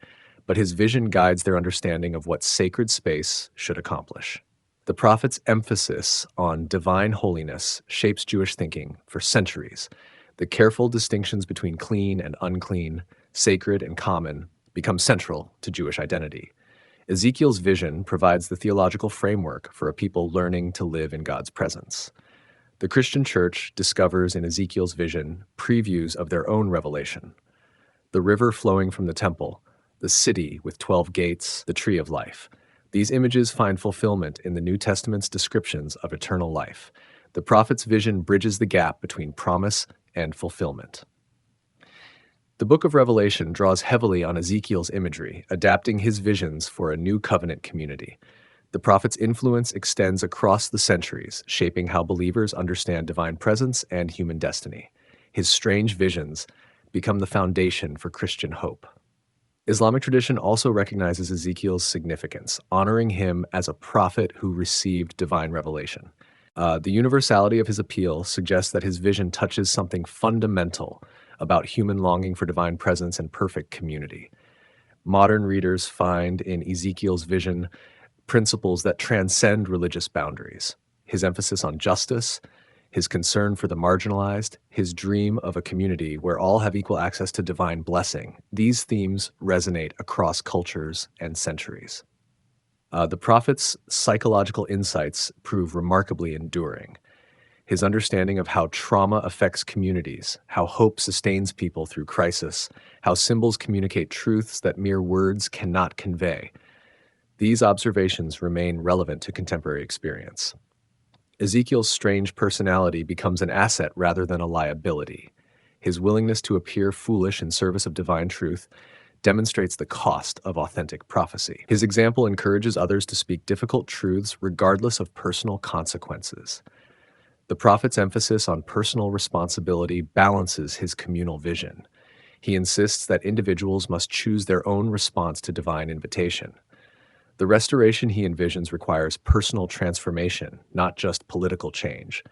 but his vision guides their understanding of what sacred space should accomplish. The prophet's emphasis on divine holiness shapes Jewish thinking for centuries. The careful distinctions between clean and unclean, sacred and common, become central to Jewish identity. Ezekiel's vision provides the theological framework for a people learning to live in God's presence. The Christian church discovers in Ezekiel's vision previews of their own revelation: the river flowing from the temple, the city with 12 gates, the tree of life. These images find fulfillment in the New Testament's descriptions of eternal life. The prophet's vision bridges the gap between promise and fulfillment. The book of Revelation draws heavily on Ezekiel's imagery, adapting his visions for a new covenant community. The prophet's influence extends across the centuries, shaping how believers understand divine presence and human destiny. His strange visions become the foundation for Christian hope. Islamic tradition also recognizes Ezekiel's significance, honoring him as a prophet who received divine revelation. The universality of his appeal suggests that his vision touches something fundamental about human longing for divine presence and perfect community. Modern readers find in Ezekiel's vision principles that transcend religious boundaries: his emphasis on justice, his concern for the marginalized, his dream of a community where all have equal access to divine blessing. These themes resonate across cultures and centuries. The prophet's psychological insights prove remarkably enduring. His understanding of how trauma affects communities, how hope sustains people through crisis, how symbols communicate truths that mere words cannot convey. These observations remain relevant to contemporary experience. Ezekiel's strange personality becomes an asset rather than a liability. His willingness to appear foolish in service of divine truth demonstrates the cost of authentic prophecy. His example encourages others to speak difficult truths regardless of personal consequences. The prophet's emphasis on personal responsibility balances his communal vision. He insists that individuals must choose their own response to divine invitation. The restoration he envisions requires personal transformation, not just political change.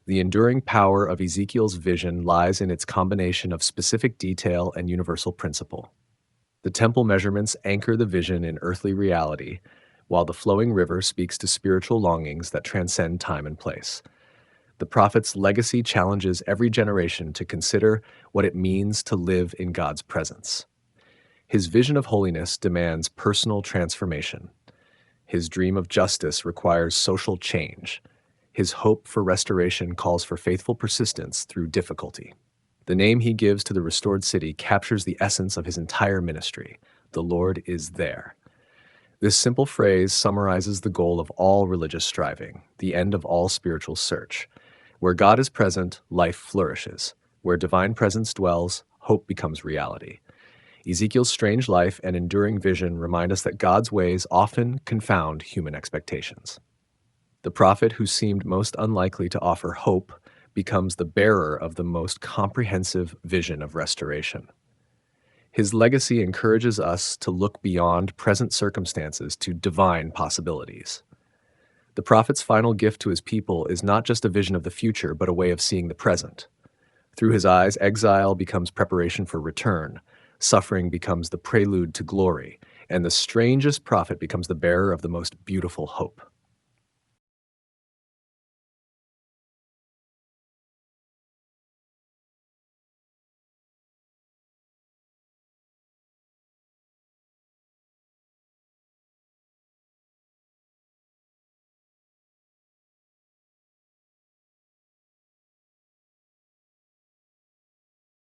The enduring power of Ezekiel's vision lies in its combination of specific detail and universal principle. The temple measurements anchor the vision in earthly reality, while the flowing river speaks to spiritual longings that transcend time and place. The prophet's legacy challenges every generation to consider what it means to live in God's presence. His vision of holiness demands personal transformation. His dream of justice requires social change. His hope for restoration calls for faithful persistence through difficulty. The name he gives to the restored city captures the essence of his entire ministry: the Lord is there. This simple phrase summarizes the goal of all religious striving, the end of all spiritual search. Where God is present, life flourishes. Where divine presence dwells, hope becomes reality. Ezekiel's strange life and enduring vision remind us that God's ways often confound human expectations. The prophet who seemed most unlikely to offer hope becomes the bearer of the most comprehensive vision of restoration. His legacy encourages us to look beyond present circumstances to divine possibilities. The prophet's final gift to his people is not just a vision of the future, but a way of seeing the present. Through his eyes, exile becomes preparation for return, suffering becomes the prelude to glory, and the strangest prophet becomes the bearer of the most beautiful hope.